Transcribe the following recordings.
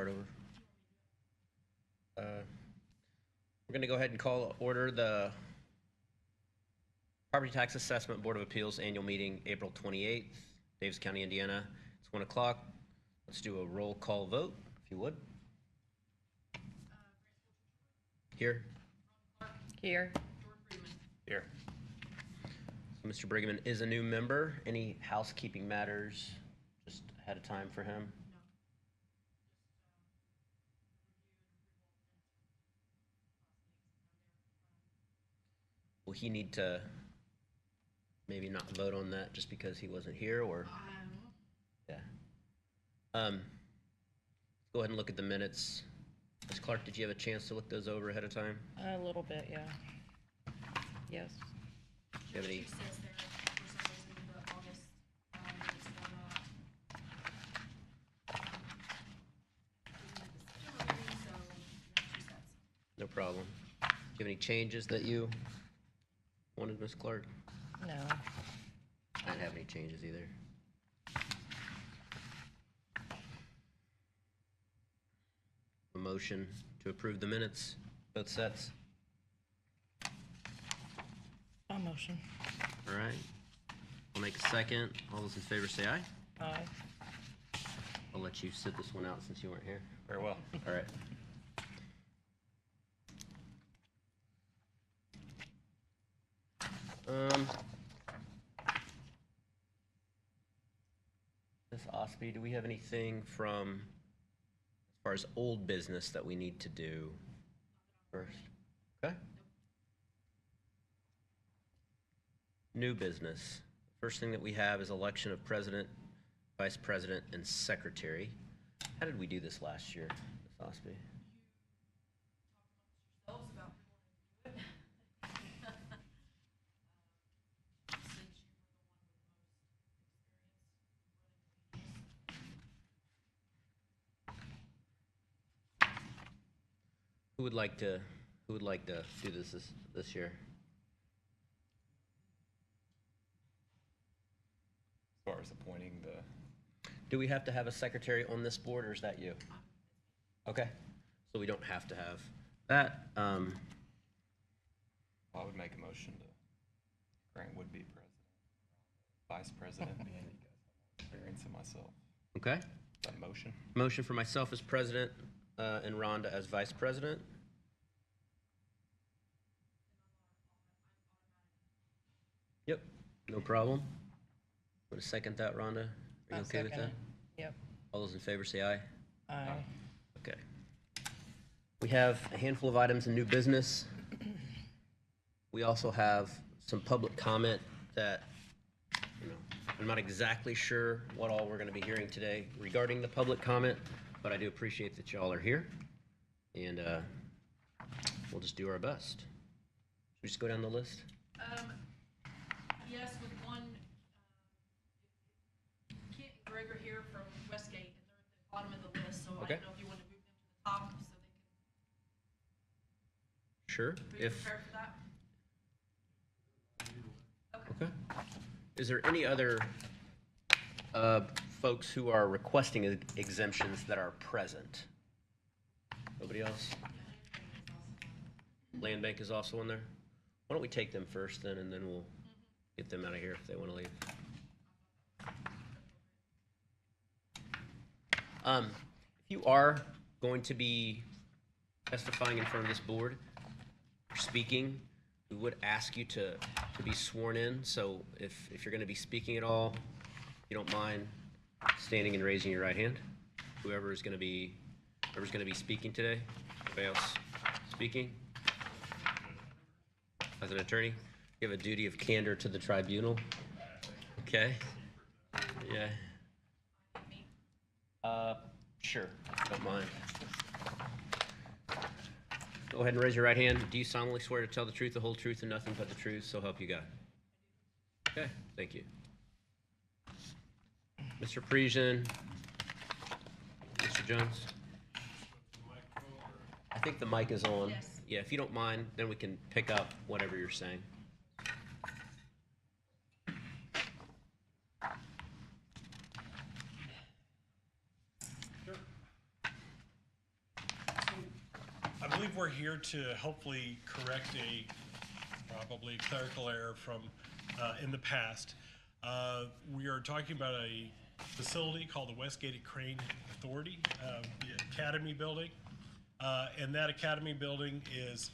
start over. We're going to go ahead and call order the Property Tax Assessment Board of Appeals annual meeting, April 28th, Davis County, Indiana. It's 1 o'clock. Let's do a roll call vote, if you would. Here. Here. Here. So Mr. Brigman is a new member. Any housekeeping matters just ahead of time for him? Will he need to maybe not vote on that just because he wasn't here, or? Yeah. Go ahead and look at the minutes. Ms. Clark, did you have a chance to look those over ahead of time? A little bit, yeah. Yes. Do you have any? She says there, for some reason, the August minutes were not. So she says. No problem. Do you have any changes that you wanted, Ms. Clark? No. I didn't have any changes either. A motion to approve the minutes, both sets. A motion. All right. I'll make a second. All those in favor say aye. Aye. I'll let you sit this one out since you weren't here. Very well. All right. Ms. Osby, do we have anything from, as far as old business that we need to do first? Okay. New business. First thing that we have is election of president, vice president, and secretary. How did we do this last year, Ms. Osby? Yourselves about who wanted to do it. Since you were the one with the most experience Who would like to do this year? As far as appointing the, Do we have to have a secretary on this board, or is that you? Okay, so we don't have to have that. I would make a motion to grant would-be president, vice president, and you guys have more experience than myself. Okay, Is that a motion? motion for myself as president, and Rhonda as vice president. Yep, no problem. Want to second that, Rhonda? Are you I'll okay with second that? it. Yep. All those in favor say aye. Aye. Okay. We have a handful of items in new business. We also have some public comment that, I'm not exactly sure what all we're going to be hearing today regarding the public comment, but I do appreciate that y'all are here, and we'll just do our best. Should we just go down the list? Yes, with one, Kent and Greg are here from Westgate, and they're at the bottom of the list, so I Okay. don't know if you want to move them to the top so Sure. they can be prepared for that. Okay. Is there any other folks who are requesting exemptions that are present? Nobody else? Land Bank is also in there? Why don't we take them first then, and then we'll get them out of here if they want to leave. If you are going to be testifying in front of this board, or speaking, we would ask you to be sworn in. So if you're going to be speaking at all, if you don't mind standing and raising your right hand. Whoever's going to be speaking today. Anybody else speaking? As an attorney, you have a duty of candor to the tribunal. Okay. Yeah. Sure. Don't mind. Go ahead and raise your right hand. Do you solemnly swear to tell the truth, the whole truth, and nothing but the truth, so help you God? Okay, thank you. Mr. Parisian, Mr. Jones? I think the mic is on. Yes. Yeah, if you don't mind, then we can pick up whatever you're saying. believe we're here to hopefully correct a probably clerical error from in the past. We are talking about a facility called the Westgate Crane Authority, the Academy Building. And that Academy Building is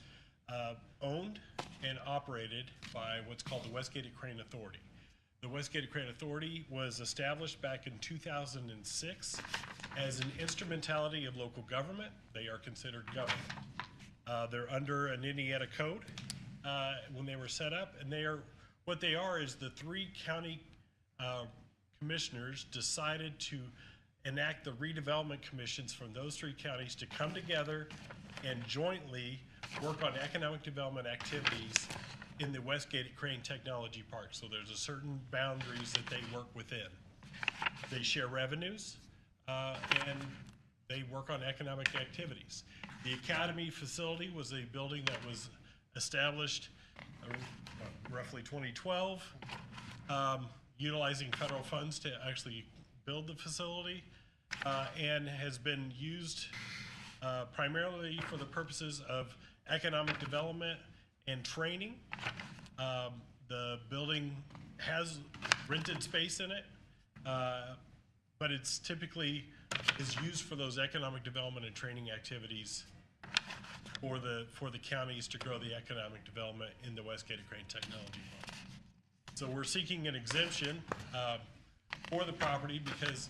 owned and operated by what's called the Westgate Crane Authority. The Westgate Crane Authority was established back in 2006 as an instrumentality of local government. They are considered government. They're under an Indiana code when they were set up, and what they are is the 3 county commissioners decided to enact the redevelopment commissions from those 3 counties to come together and jointly work on economic development activities in the Westgate Crane Technology Park. So there's a certain boundaries that they work within. They share revenues and they work on economic activities. The Academy facility was a building that was established roughly 2012, utilizing federal funds to actually build the facility, and has been used primarily for the purposes of economic development and training. The building has rented space in it, but it's typically is used for those economic development and training activities for the counties to grow the economic development in the Westgate Crane Technology Park. So we're seeking an exemption for the property because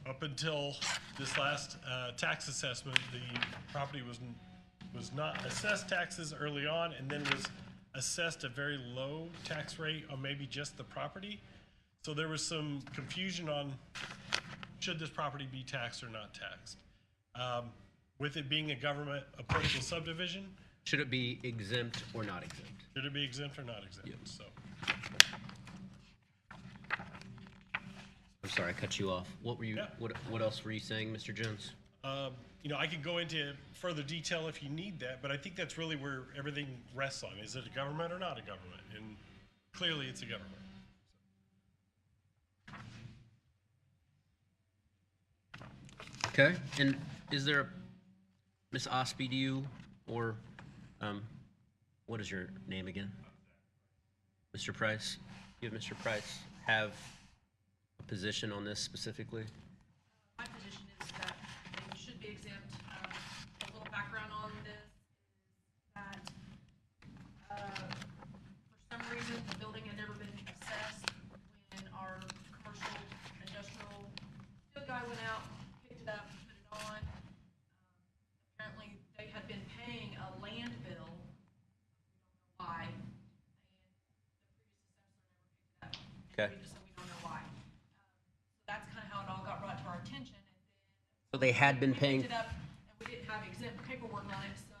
up until this last tax assessment, the property was not assessed taxes early on, and then was assessed a very low tax rate on maybe just the property. So there was some confusion on should this property be taxed or not taxed. With it being a political subdivision, Should it be exempt or not exempt? should it be exempt or not exempt? Yep. So. I'm sorry, I cut you off. What were you? Yeah. What else were you saying, Mr. Jones? I could go into further detail if you need that, but I think that's really where everything rests on. Is it a government or not a government? And clearly it's a government. Okay. And is there a Miss Ospey, do you or what is your name again? Mr. Price? You have Mr. Price have a position on this specifically? My position is that they should be exempt. A little background on this is that, for some reason, the building had never been assessed when our commercial industrial field guy went out, picked it up, put it on. Apparently, they had been paying a land bill, we don't know why, and the previous assessor never picked it up. Okay. So we don't know why. So that's kind of how it all got brought to our attention, and then So they had been we paying. picked it up, and we didn't have exempt paperwork on it, so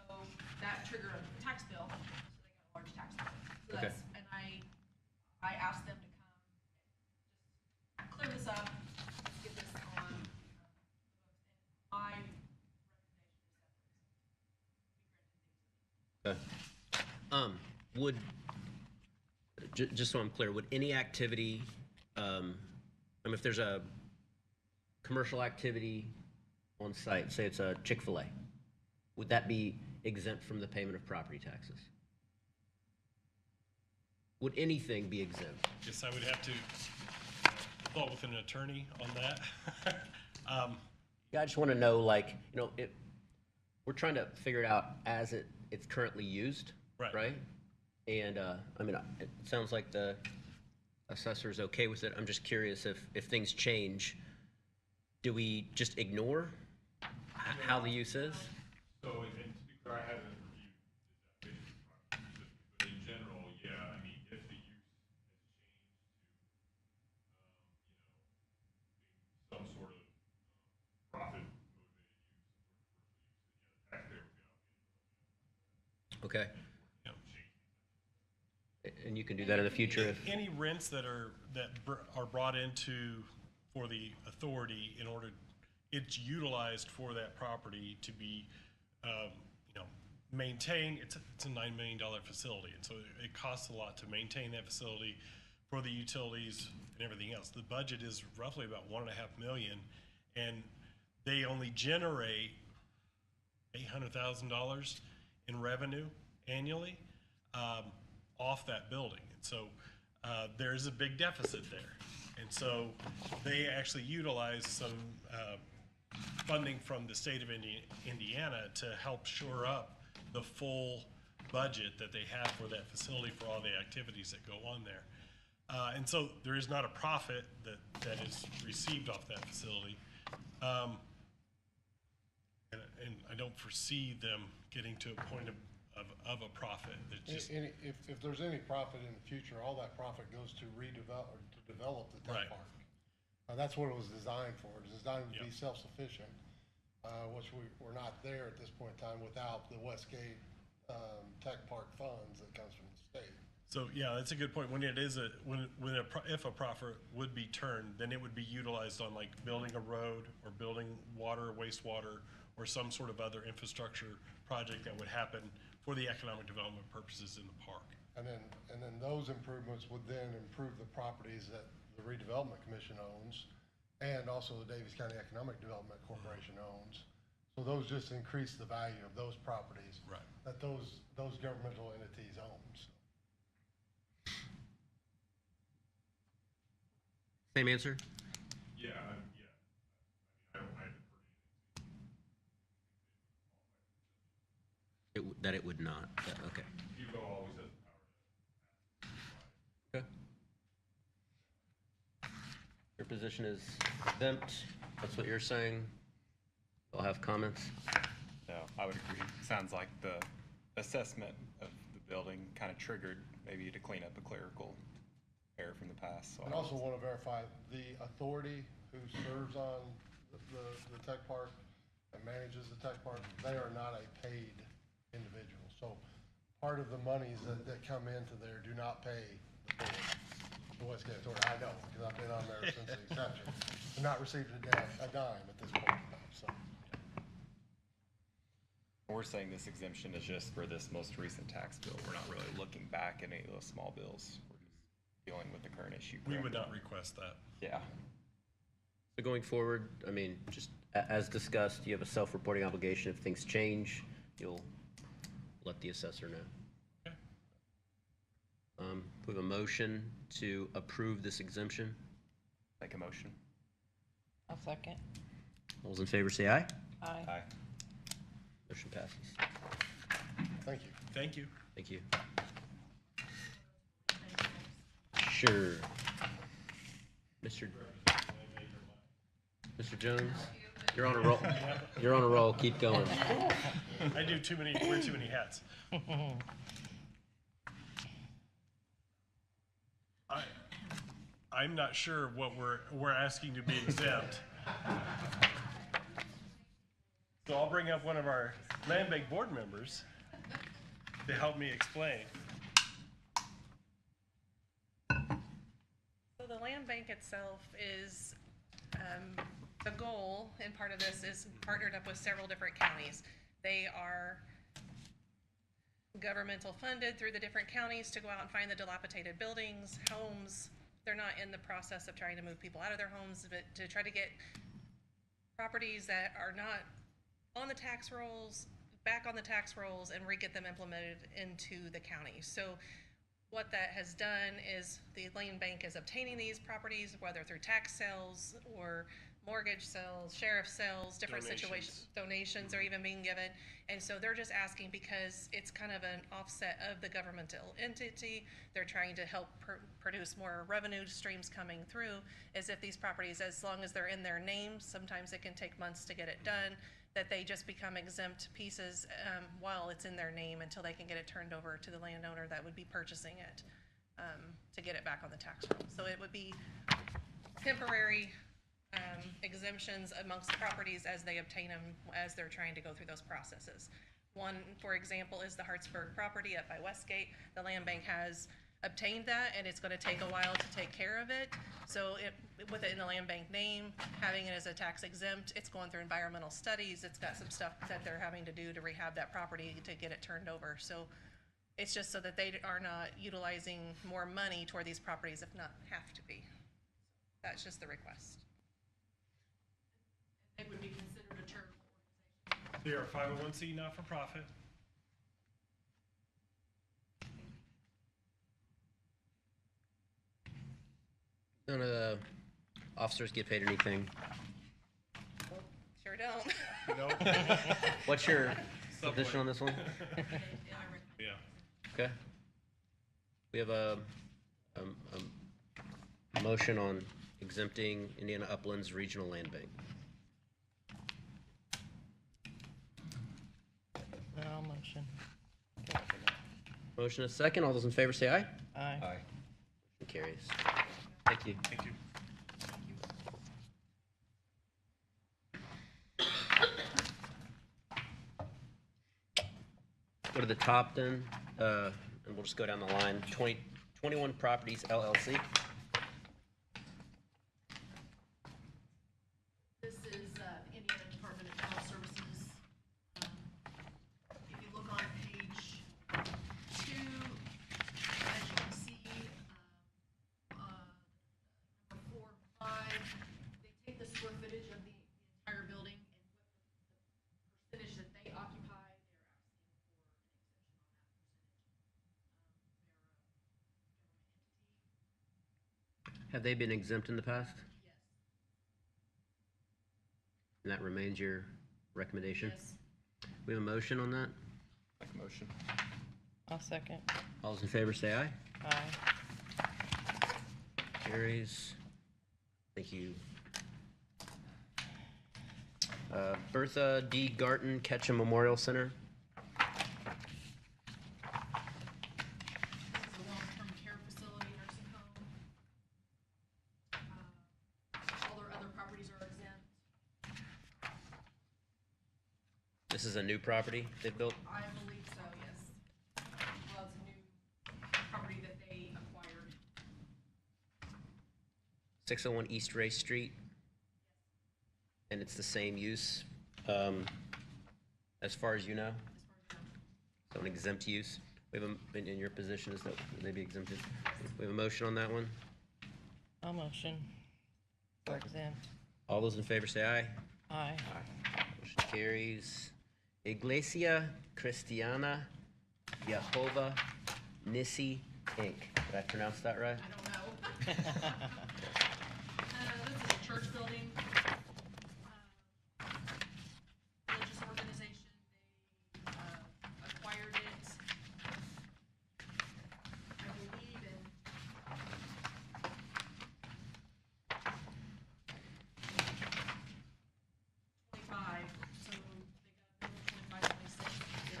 that triggered a tax bill, so they got a large tax bill. So Okay. that's, and I asked them to come and just clear this up, get this on, my recommendation is Would, just so I'm clear, would any activity, if there's a commercial activity on site, say it's a Chick-fil-A, would that be exempt from the payment of property taxes? Would anything be exempt? Guess I would have to consult with an attorney on that. Yeah, I just want to know, we're trying to figure it out as it's currently used, Right. right? And, it sounds like the assessor's okay with it. I'm just curious if things change, do we just ignore how the use is? So, and to be clear, I haven't reviewed this application specifically, but in general, yeah, I mean, if the use has changed to, some sort of profit motivated use or commercial use, then yeah, the taxpayer would be obligated Okay, Yeah. to change. and you can do that in the future if, Any rents that are brought into for the authority in order, it's utilized for that property to be, maintained. It's a $9 million facility, and so it costs a lot to maintain that facility for the utilities and everything else. The budget is roughly about $1.5 million, and they only generate $800,000 in revenue annually off that building. And so there's a big deficit there. And so they actually utilize some funding from the state of Indiana to help shore up the full budget that they have for that facility for all the activities that go on there. And so there is not a profit that is received off that facility. And I don't foresee them getting to a point of a profit. It's just, If there's any profit in the future, all that profit goes to redevelop, or to develop the Right. tech park. That's what it was designed for. It was designed to be Yep. self-sufficient, which we're not there at this point in time without the Westgate Tech Park funds that comes from the state. so yeah, that's a good point. When it is if a profit would be turned, then it would be utilized on like building a road or building water, wastewater, or some sort of other infrastructure project that would happen for the economic development purposes in the park. And then those improvements would then improve the properties that the redevelopment commission owns, and also the Davies County Economic Development Corporation owns. So those just increase the value of those properties. Right. That those governmental entities own, so. Same answer? Yeah, I mean, I haven't heard anything. That it would not. Okay. Hugo always has the power to. Okay. Your position is exempt. That's what you're saying. I'll have comments. No, I would agree. Sounds like the assessment of the building kind of triggered maybe to clean up a clerical error from the past. So And also want to verify, the authority who serves on the tech park and manages the tech park, they are not a paid individual. So part of the monies that come into there do not pay the Westgate Authority. I know, because I've been on there since the inception. They're not receiving a dime at this point in time, so. we're saying this exemption is just for this most recent tax bill. We're not really looking back at any of those small bills. We're just dealing with the current issue. We correct? would not request that. Yeah. So going forward, I mean, just as discussed, you have a self-reporting obligation. If things change, you'll let the assessor know. Okay. We have a motion to approve this exemption. Make a motion. I'll second. All those in favor say aye. Aye. Aye. Motion passes. Thank you. Thank you. Thank you. Sure. Mr. Jones, you're on a roll. You're on a roll. Keep going. I do wear too many hats. I'm not sure what we're asking to be exempt. So I'll bring up one of our land bank board members to help me explain. So the land bank itself is, the goal, and part of this is partnered up with several different counties. They are governmental funded through the different counties to go out and find the dilapidated buildings, homes. They're not in the process of trying to move people out of their homes, but to try to get properties that are not on the tax rolls, back on the tax rolls, and re-get them implemented into the county. So what that has done is the land bank is obtaining these properties, whether through tax sales or mortgage sales, sheriff sales, different situations, donations are even being given. And so they're just asking, because it's kind of an offset of the governmental entity, they're trying to help produce more revenue streams coming through, as if these properties, as long as they're in their names, sometimes it can take months to get it done, that they just become exempt pieces while it's in their name until they can get it turned over to the landowner that would be purchasing it to get it back on the tax roll. So it would be temporary exemptions amongst properties as they obtain them, as they're trying to go through those processes. One, for example, is the Hartsburg property up by Westgate. The land bank has obtained that, and it's going to take a while to take care of it. So with it in the land bank name, having it as a tax exempt, it's going through environmental studies. It's got some stuff that they're having to do to rehab that property to get it turned over. So it's just so that they are not utilizing more money toward these properties if not have to be. That's just the request. They would be considered a charitable organization. They are 501c not-for-profit. None of the officers get paid anything. Sure don't. No? What's your Subway. position on this one? Yeah. Okay. We have a motion on exempting Indiana Uplands Regional Land Bank. I'll motion. Motion is second. All those in favor say aye. Aye. Motion carries. Thank you. Thank you. Go to the top then, and we'll just go down the line. 21 Properties LLC. This is the Indiana Department of Health Services. If you look on page 2, as you can see, number 4, 5, they take the square footage of the entire building and what the percentage that they occupy, they're asking for an exemption on that percentage. They're a government entity. Have they been exempt in the past? Yes. And that remains your recommendation? Yes. We have a motion on that. Make a motion. I'll second. All those in favor say aye. Aye. Carries. Thank you. Bertha D. Garton Ketchum Memorial Center. This is a long-term care facility, nursing home. All their other properties are exempt. This is a new property they built. I believe so, yes. Well, it's a new property that they acquired. 601 East Ray Street. And it's the same use, as far as you know? As far as I know. So an exempt use. We have in your position, is that they be exempted? We have a motion on that one. I'll motion. For exempt. All those in favor say aye. Aye. Motion carries. Iglesia Cristiana Jehovah Nissi Inc. Did I pronounce that right? I don't know. This is a church building. Religious organization. They acquired it, I believe, in 25, so they got a bill in 25, 26. It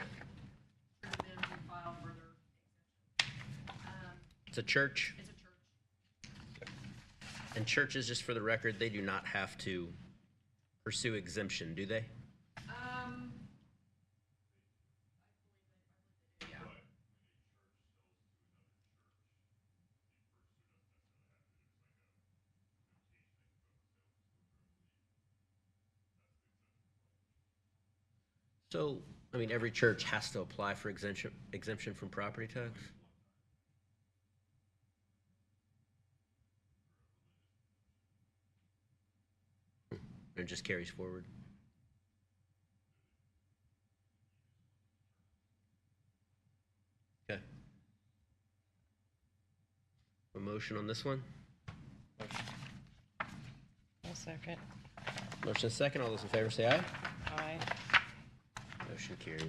triggered them to file for their exemption. It's a church, It's a church. and churches, just for the record, they do not have to pursue exemption, do they? Yeah. So, I mean, every church has to apply for exemption from property tax? And it just carries forward? Okay. A motion on this one? I'll second. Motion is second. All those in favor say aye. Aye. Motion carries.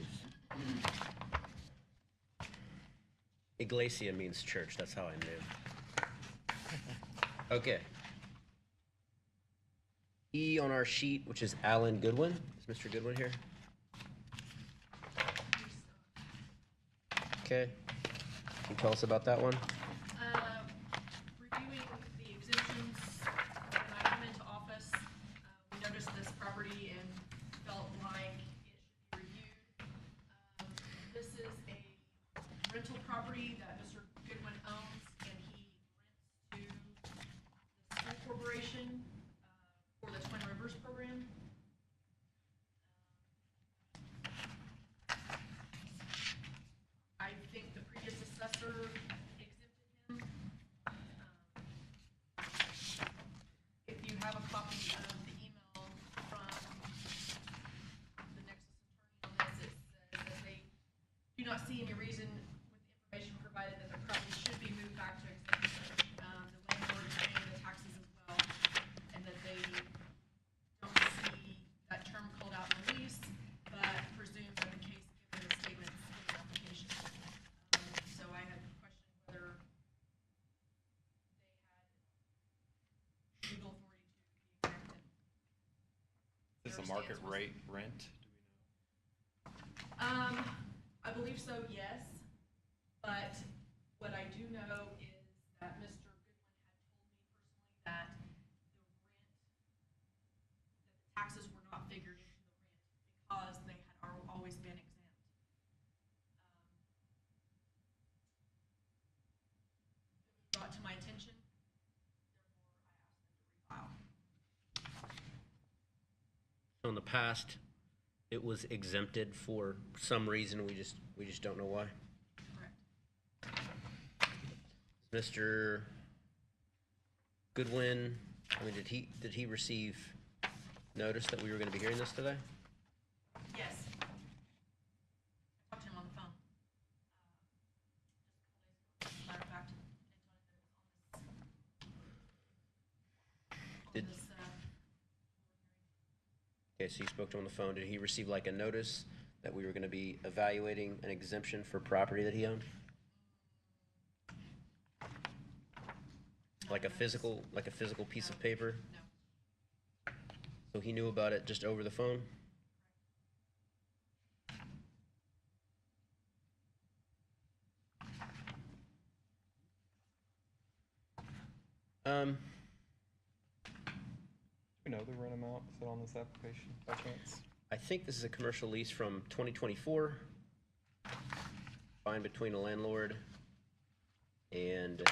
Iglesia means church. That's how I knew. Okay. E on our sheet, which is Alan Goodwin. Is Mr. Goodwin here? Okay. Can you tell us about that one? Reviewing the exemptions, when I came into office, we noticed this property and felt like it should be reviewed. This is a rental property that Mr. Goodwin owns, and he rents to the school corporation for the Twin Rivers program. I think the previous assessor exempted him. If you have a copy of the email from the next do not see any reason with the information provided that the property should be moved back to exemption. The landlord is paying the taxes as well, and that they don't see that term called out in the lease, but presume that the case given the statements in the application. So I had questioned whether they had legal authority to be exempted. Is this a market rate rent? I believe so, yes, but what I do know is that Mr. Goodwin had told me personally that the taxes were not figured into the rent because they had always been exempt. It was brought to my attention, therefore I asked them to refile. So in the past, it was exempted for some reason, we just don't know why. Correct. Mr. Goodwin, I mean, did he receive notice that we were gonna be hearing this today? Yes. I talked to him on the phone. Just a couple days ago. Matter of fact, and told him that it was on Did- this, Okay, so you spoke to him on the phone. Did he receive like a notice that we were gonna be evaluating an exemption for property that he owned? Like a physical piece of paper? no. So he knew about it just over the phone? Do we know the rent amount set on this application by chance? I think this is a commercial lease from 2024. Signed between a landlord and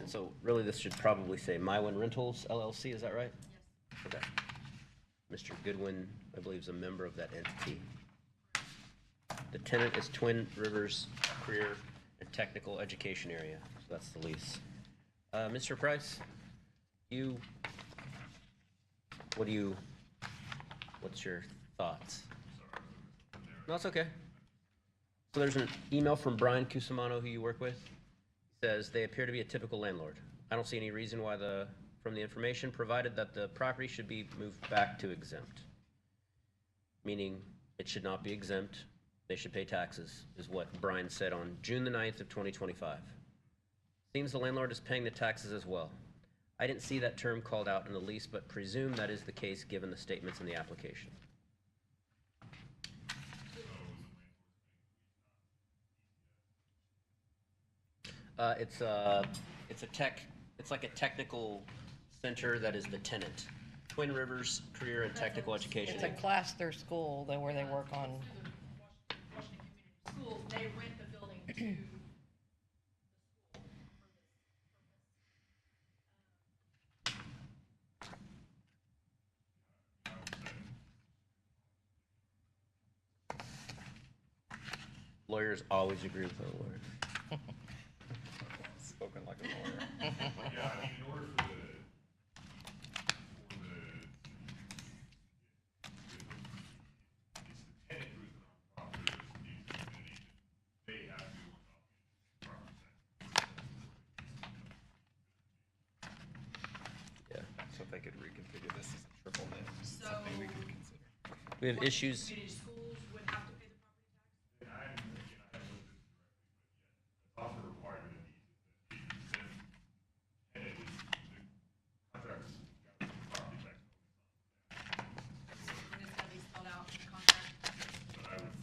so really this should probably say Mywin Rentals LLC, is that right? Yes. Okay. Mr. Goodwin, I believe, is a member of that entity. The tenant is Twin Rivers Career and Technical Education Area, so that's the lease. Mr. Price, what's your thoughts? No, it's okay. So there's an email from Brian Cusimano, who you work with. He says, they appear to be a typical landlord. I don't see any reason why from the information provided that the property should be moved back to exempt. Meaning, it should not be exempt, they should pay taxes, is what Brian said on June the 9th of 2025. Seems the landlord is paying the taxes as well. I didn't see that term called out in the lease, but presume that is the case given the statements in the application. It's like a technical center that is the tenant. Twin Rivers Career and Technical Education. It's a class their school where they work on, Through the Washington Community Schools, they rent the building to the school for this Lawyers always agree with their lawyers. Spoken like a lawyer. Yeah, I mean, in order for the tenant who's the nonprofit, the community, they have to adopt property tax. Yeah. So if they could reconfigure this as a triple net, So- something we could consider. We have issues. Community schools would have to pay the property tax? And I haven't looked at this directly, but yes, that's also a requirement of these, is that the tenant is, the contract's got to be property tax notice on And it's gotta be spelled out in the contract? but I would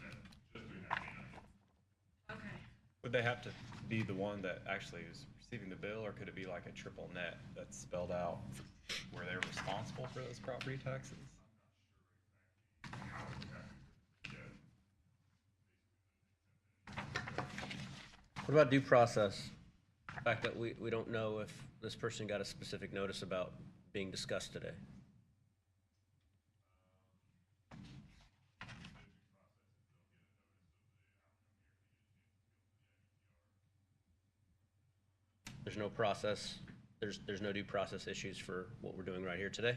that, just doing that may not. Okay. Would they have to be the one that actually is receiving the bill, or could it be like a triple net that's spelled out where they're responsible for those property taxes? What about due process? The fact that we don't know if this person got a specific notice about being discussed today. There's no process, there's no due process issues for what we're doing right here today?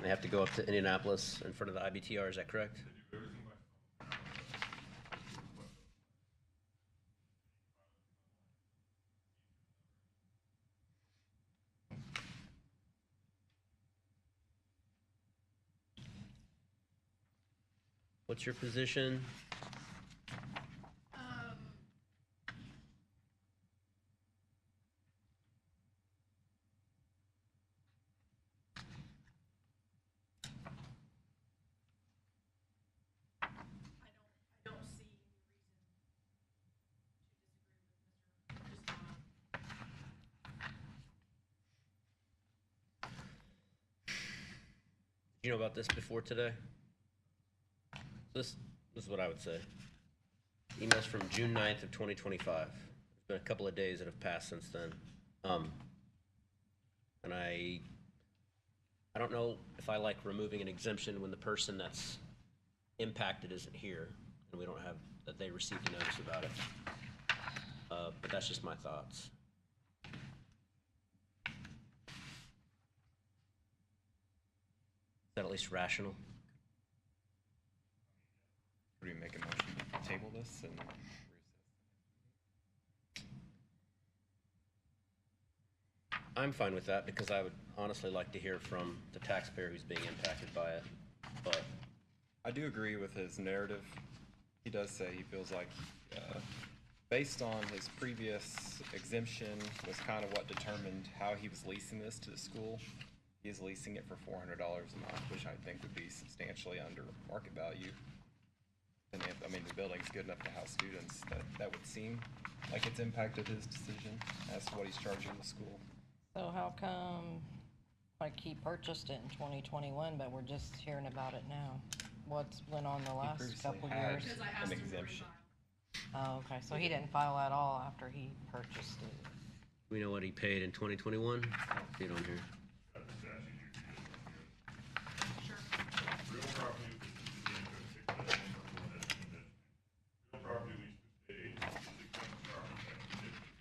They have to go up to Indianapolis in front of the IBTR, is that correct? What's your position? I don't see any reason to disagree with Mr. Did you know about this before today? This is what I would say. Emails from June 9th of 2025. There's been a couple of days that have passed since then. And I don't know if I like removing an exemption when the person that's impacted isn't here and we don't have, that they received a notice about it. But that's just my thoughts. Is that at least rational? Would we make a motion to table this and reassess? I'm fine with that because I would honestly like to hear from the taxpayer who's being impacted by it. But I do agree with his narrative. He does say he feels like, based on his previous exemption was kind of what determined how he was leasing this to the school. He is leasing it for $400 a month, which I think would be substantially under market value. And if, I mean, the building's good enough to house students, that would seem like it's impacted his decision as to what he's charging the school. So how come, like, he purchased it in 2021, but we're just hearing about it now? What's went on the He last previously couple had years? Because I an asked him to exemption. refile. Oh, okay, so he didn't file at all after he purchased it. we know what he paid in 2021? See it on here. Got the statute here, too. Sure. Real property, this is the income tax, that's the income from that investment. Real property leased to state agencies is exempt from property tax exemption.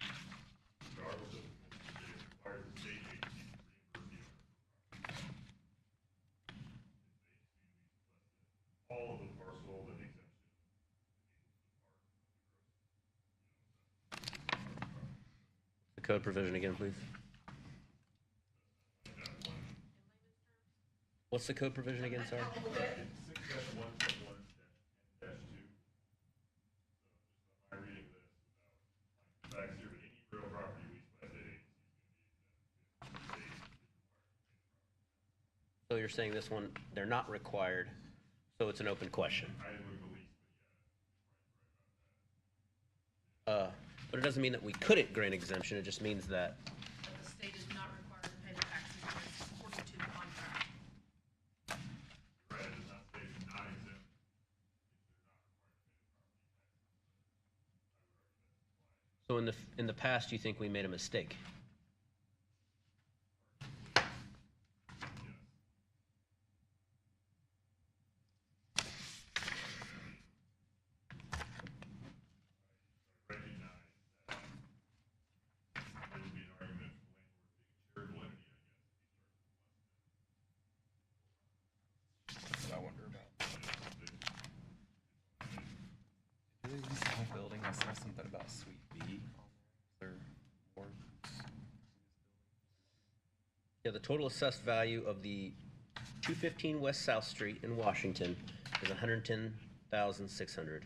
Regardless of the state requires the state agency to reimburse the owner for property tax. All of the parcel that exemption The code provision again, please. What's the code provision again, sorry? 6-1.1-2. So, just my reading of this, without, like, the facts here, but any real property leased by state agency is gonna be exempt. State is required. So you're saying this one, they're not required, so it's an open question. I didn't look at the lease, But it doesn't mean that we couldn't grant exemption, it just means that, But the state is not required to pay the taxes according to the contract. but yeah, it does not say it's not exempt. It's they're not required to pay the property taxes. so in the past, you think we made a mistake? Recognize that there would be an argument for the landlord being a charitable entity, I guess, if he starts with less than. That's what I wonder about. Do they lease the whole building? I saw something about Suite B on there. Is there more? Yeah, the total assessed value of the 215 West South Street in Washington is $110,600.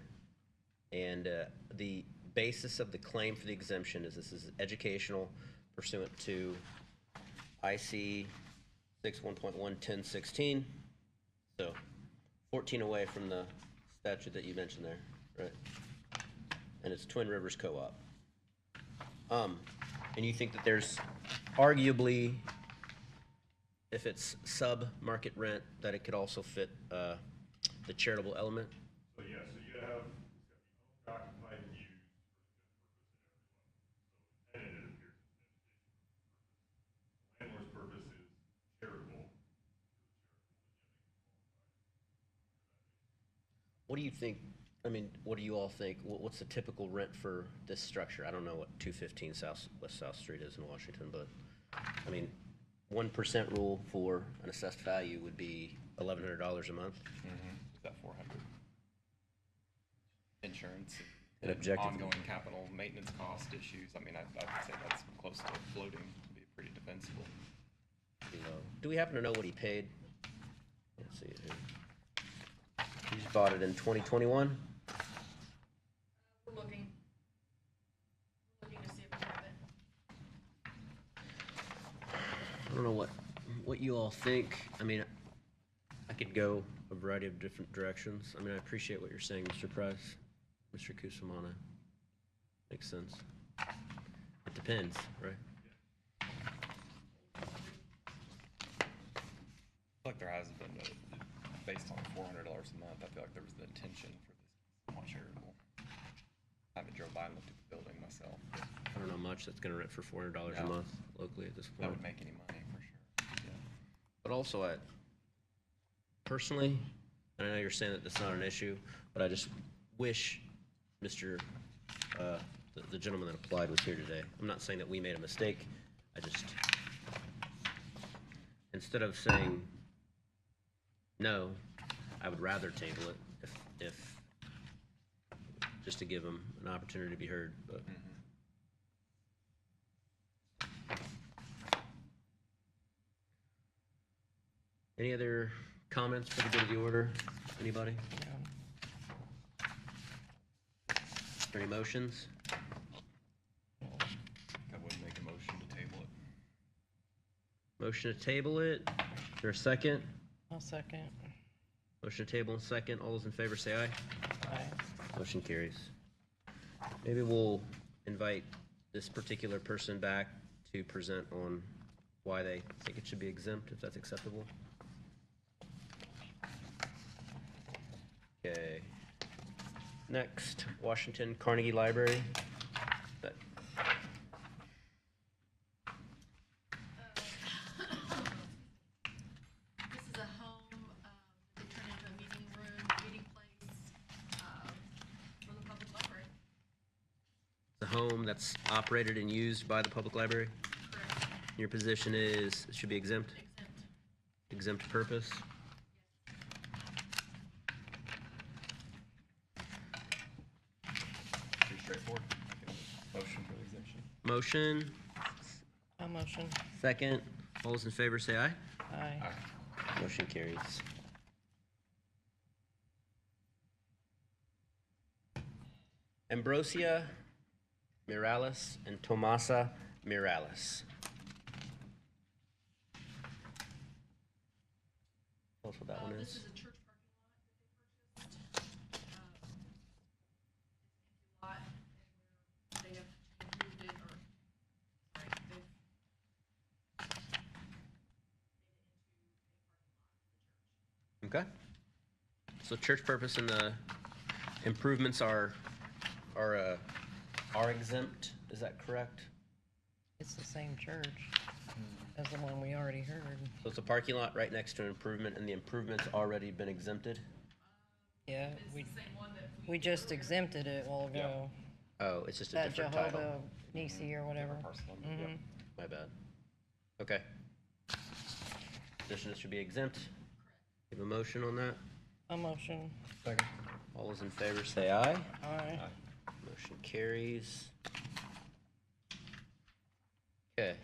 And the basis of the claim for the exemption is this is educational pursuant to IC 61.11016. So 14 away from the statute that you mentioned there, right? And it's Twin Rivers Co-op. And you think that there's arguably, if it's sub-market rent, that it could also fit the charitable element? So, yeah, so you have, it's got the occupied and used for the good purpose at every level. So, intended, it appears, is educational purpose. The landlord's purpose is charitable. What do you think, I mean, what do you all think? What's the typical rent for this structure? I don't know what 215 West South Street is in Washington, but, I mean, 1% rule for an assessed value would be $1,100 a month. Is that 400? Insurance. And objective. Ongoing capital maintenance cost issues. I mean, I would say that's close to floating to be pretty defensible. Do we happen to know what he paid? Let's see here. He just bought it in 2021. We're looking to see if we have it. I don't know what you all think. I mean, I could go a variety of different directions. I mean, I appreciate what you're saying, Mr. Price, Mr. Kusamana. Makes sense. It depends, right? I feel like there hasn't been, based on $400 a month, I feel like there was the intention for this somewhat charitable. I haven't drove by and looked at the building myself. I don't know much that's gonna rent for $400 a No. month locally at this That point. would make any money for sure. Yeah. But also, personally, and I know you're saying that that's not an issue, but I just wish Mr. The gentleman that applied was here today. I'm not saying that we made a mistake. I just, instead of saying no, I would rather table it if just to give him an opportunity to be heard, but. Any other comments for the good of the order? Anybody? Any motions? I would make a motion to table it. Motion to table it. Is there a second? I'll second. Motion to table and second. All those in favor say aye. Aye. Motion carries. Maybe we'll invite this particular person back to present on why they think it should be exempt, if that's acceptable. Okay. Next, Washington Carnegie Library. That- This is a home, they turned into a meeting room, meeting place, for the public library. The home that's operated and used by the public library. Correct. Your position is, it should be exempt? Exempt. Exempt purpose? Pretty straightforward. Motion for the exemption. Motion, I'll motion. second. All those in favor say aye. Aye. Aye. Motion carries. Ambrosia Miralis and Tomasa Miralis. Tell us what that one This is. is a church parking lot that they purchased. It's an empty lot, and they have improved it, or, sorry, they've made it into a parking lot for the church. Okay. So church purpose and the improvements are exempt, is that correct? It's the same church as the one we already heard. So it's a parking lot right next to an improvement and the improvement's already been exempted? Yeah, It's we, the same one that we just exempted it a while ago. Oh, it's just a That different title. Jehovah Nisi or whatever. Parcel number, yep. Mhm. My bad. Okay. Position should be exempt. Give a motion on that. A motion. Second. All those in favor say aye. Aye. Motion carries. Okay.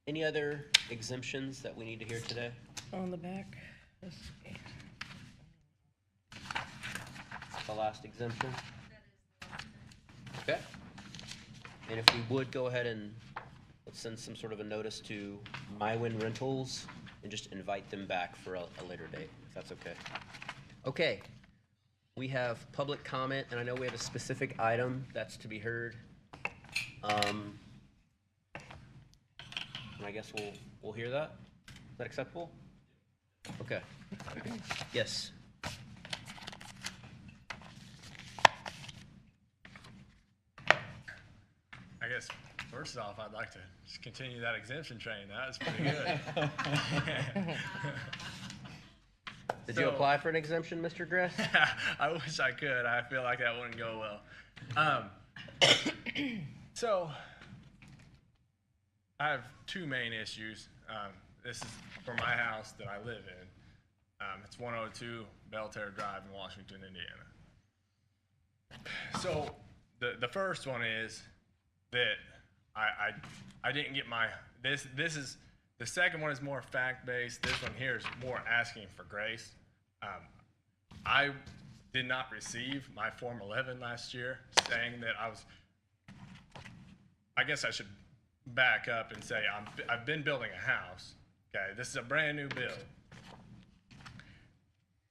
Any other exemptions that we need to hear today? On the back. Let's see. The last exemption? Okay. And if we would go ahead and let's send some sort of a notice to MyWin Rentals and just invite them back for a later date, if that's okay. Okay. We have public comment, and I know we have a specific item that's to be heard. And I guess we'll hear that. Is that acceptable? Okay. Yes. I guess, first off, I'd like to just continue that exemption train. That was pretty good. Did you So- apply for an exemption, Mr. Gress? I wish I could. I feel like that wouldn't go well. So, I have two main issues. This is for my house that I live in. It's 102 Belterre Drive in Washington, Indiana. So the first one is that I didn't get my, this is, the second one is more fact-based. This one here is more asking for grace. I did not receive my Form 11 last year, saying that I guess I should back up and say I've been building a house. Okay, this is a brand new build.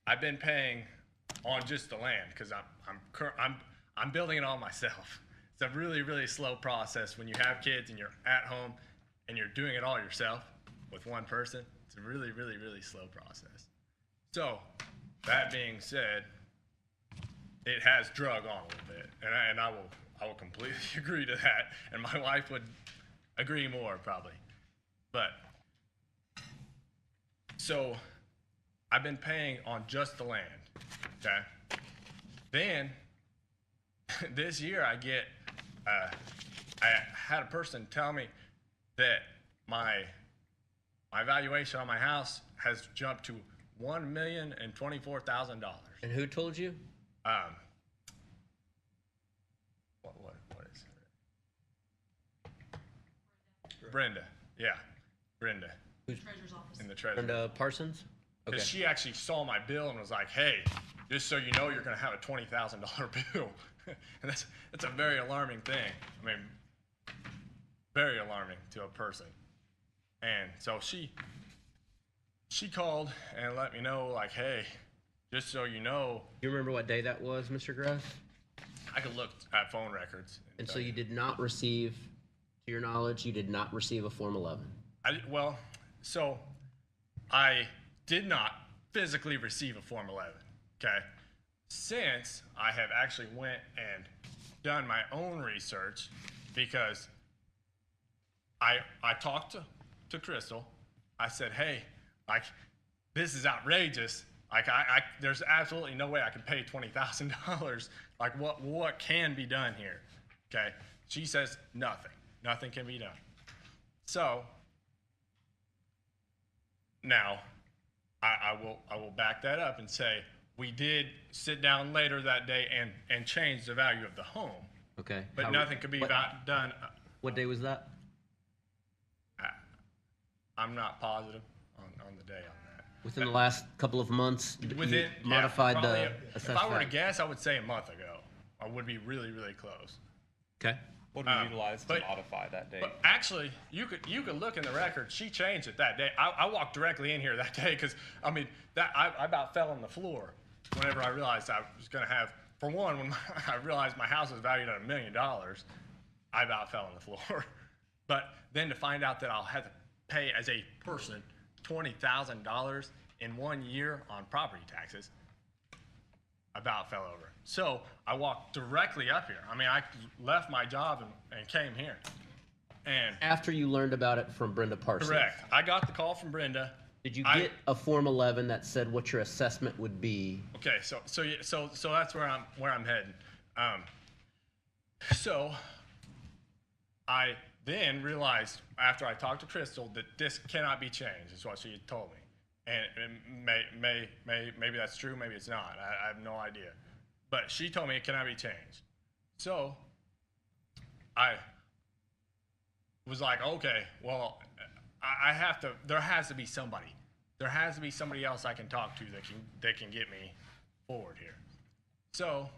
I've been paying on just the land because I'm building it all myself. It's a really, really slow process when you have kids and you're at home and you're doing it all yourself with one person. It's a really, really, really slow process. So that being said, it has drug on a little bit, and I will completely agree to that, and my wife would agree more probably. But so I've been paying on just the land, okay? Then this year I had a person tell me that my valuation on my house has jumped to $1,024,000. And who told you? What is it? Brenda. Yeah, Brenda Treasurer's office. in the treasury. Brenda Parsons? Okay. Because she actually saw my bill and was like, "Hey, just so you know, you're going to have a $20,000 bill," and that's a very alarming thing. I mean, very alarming to a person. And so she called and let me know, like, "Hey, just so you know." You remember what day that was, Mr. Grass? I could look at phone records. And so tell you did not receive, to your knowledge, you did not receive a Form 11. So I did not physically receive a Form 11, okay? Since I have actually went and done my own research, because I talked to Crystal. I said, "Hey, like, this is outrageous. Like, there's absolutely no way I can pay $20,000. Like, what can be done here?" Okay? She says nothing. Nothing can be done. So now I will back that up and say we did sit down later that day and change the value of the home, Okay. but nothing could be done. What day was that? I'm not positive on the day on that. Within the last couple of months, you Yeah, modified probably the if assessed I were to value. guess, I would say a month ago. I would be really, really close. Okay. What do we utilize to but- modify that date? But actually, you could look in the record. She changed it that day. I walked directly in here that day because I mean I about fell on the floor whenever I realized I was going to have. For one, when I realized my house was valued at $1 million, I about fell on the floor. But then to find out that I'll have to pay as a person $20,000 in 1 year on property taxes, I about fell over. So I walked directly up here. I mean, I left my job and came here. And After you learned about it from Brenda Parsons. correct, I got the call from Brenda. Did you I- get a Form 11 that said what your assessment would be? Okay, so that's where I'm heading. So I then realized after I talked to Crystal that this cannot be changed. Is what she had told me, and maybe that's true, maybe it's not. I have no idea, but she told me it cannot be changed. So I was like, okay, well, I have to. There has to be somebody. There has to be somebody else I can talk to that can get me forward here. So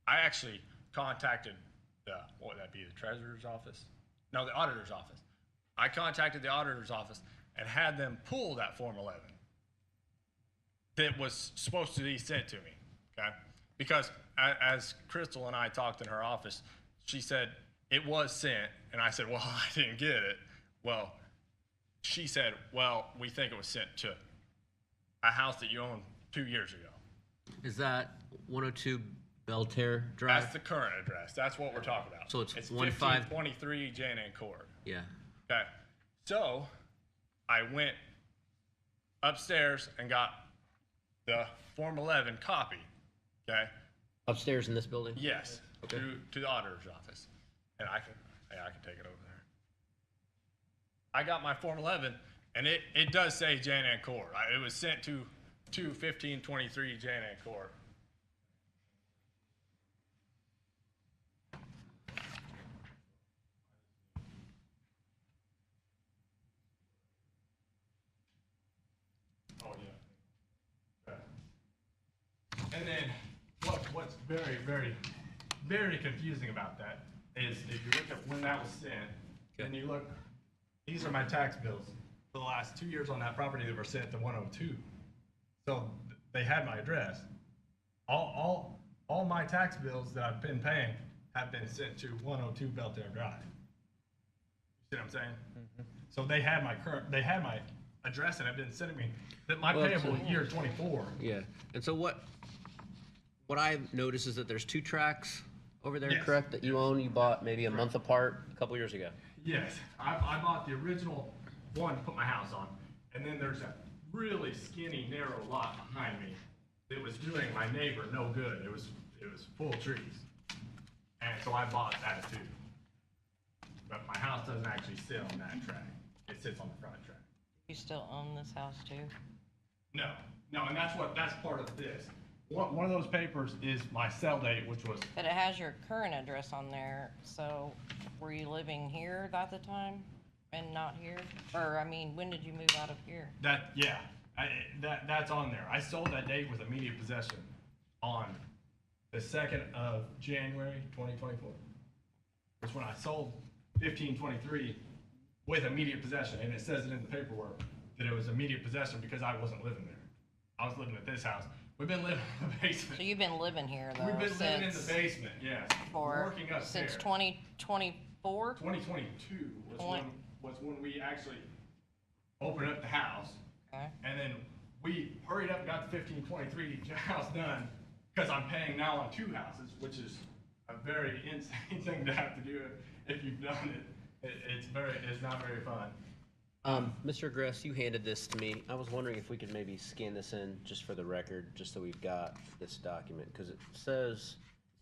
I actually contacted what would that be, the treasurer's office? No, the auditor's office. I contacted the auditor's office and had them pull that Form 11 that was supposed to be sent to me, okay? Because as Crystal and I talked in her office, she said it was sent, and I said, well, I didn't get it. Well, she said, well, we think it was sent to a house that you owned 2 years ago. Is that 102 Belterre Drive? That's the current address. That's what we're talking about. So it's 15 1523 J&N Court. Yeah. Okay. So I went upstairs and got the Form 11 copy. Okay. Upstairs in this building? Yes. Okay. To the auditor's office, and I can take it over there. I got my Form 11, and it does say Jan and Core. It was sent to 1523 Jan and Core. Oh, yeah. Okay. And then what's very, very, very confusing about that is if you look at when that was sent, and you look, these are my tax bills for the last 2 years on that property that were sent to 102. So they had my address. All my tax bills that I've been paying have been sent to 102 Belterre Drive. You see what I'm saying? Mm-hmm. So they had my address and have been sending me that my Well, payable so- year 24. Yeah, and so what I've noticed is that there's 2 tracks over there, Yes. correct, that you own, you bought maybe a month apart, a couple years ago. Yes, I bought the original one to put my house on, and then there's a really skinny, narrow lot behind me that was doing my neighbor no good. It was full of trees, and so I bought that too. But my house doesn't actually sit on that track; it sits on the front track. You still own this house too? No, and that's part of this. One of those papers is my sell date, which was But it has your current address on there, so were you living here at the time and not here? Or, I mean, when did you move out of here? that's on there. I sold that date with immediate possession on the 2nd of January 2024. That's when I sold 1523 with immediate possession, and it says it in the paperwork that it was immediate possession because I wasn't living there. I was living at this house. We've been living in the basement. So you've been living here though We've been living in the since, basement, yes. Working upstairs. since 2024? 2022 was Twen- when we actually opened up the house. Okay. And then we hurried up and got the 1523 house done because I'm paying now on 2 houses, which is a very insane thing to have to do if you've done it. It's not very fun. Mr. Gress, you handed this to me. I was wondering if we could maybe scan this in just for the record, just so we've got this document, because it says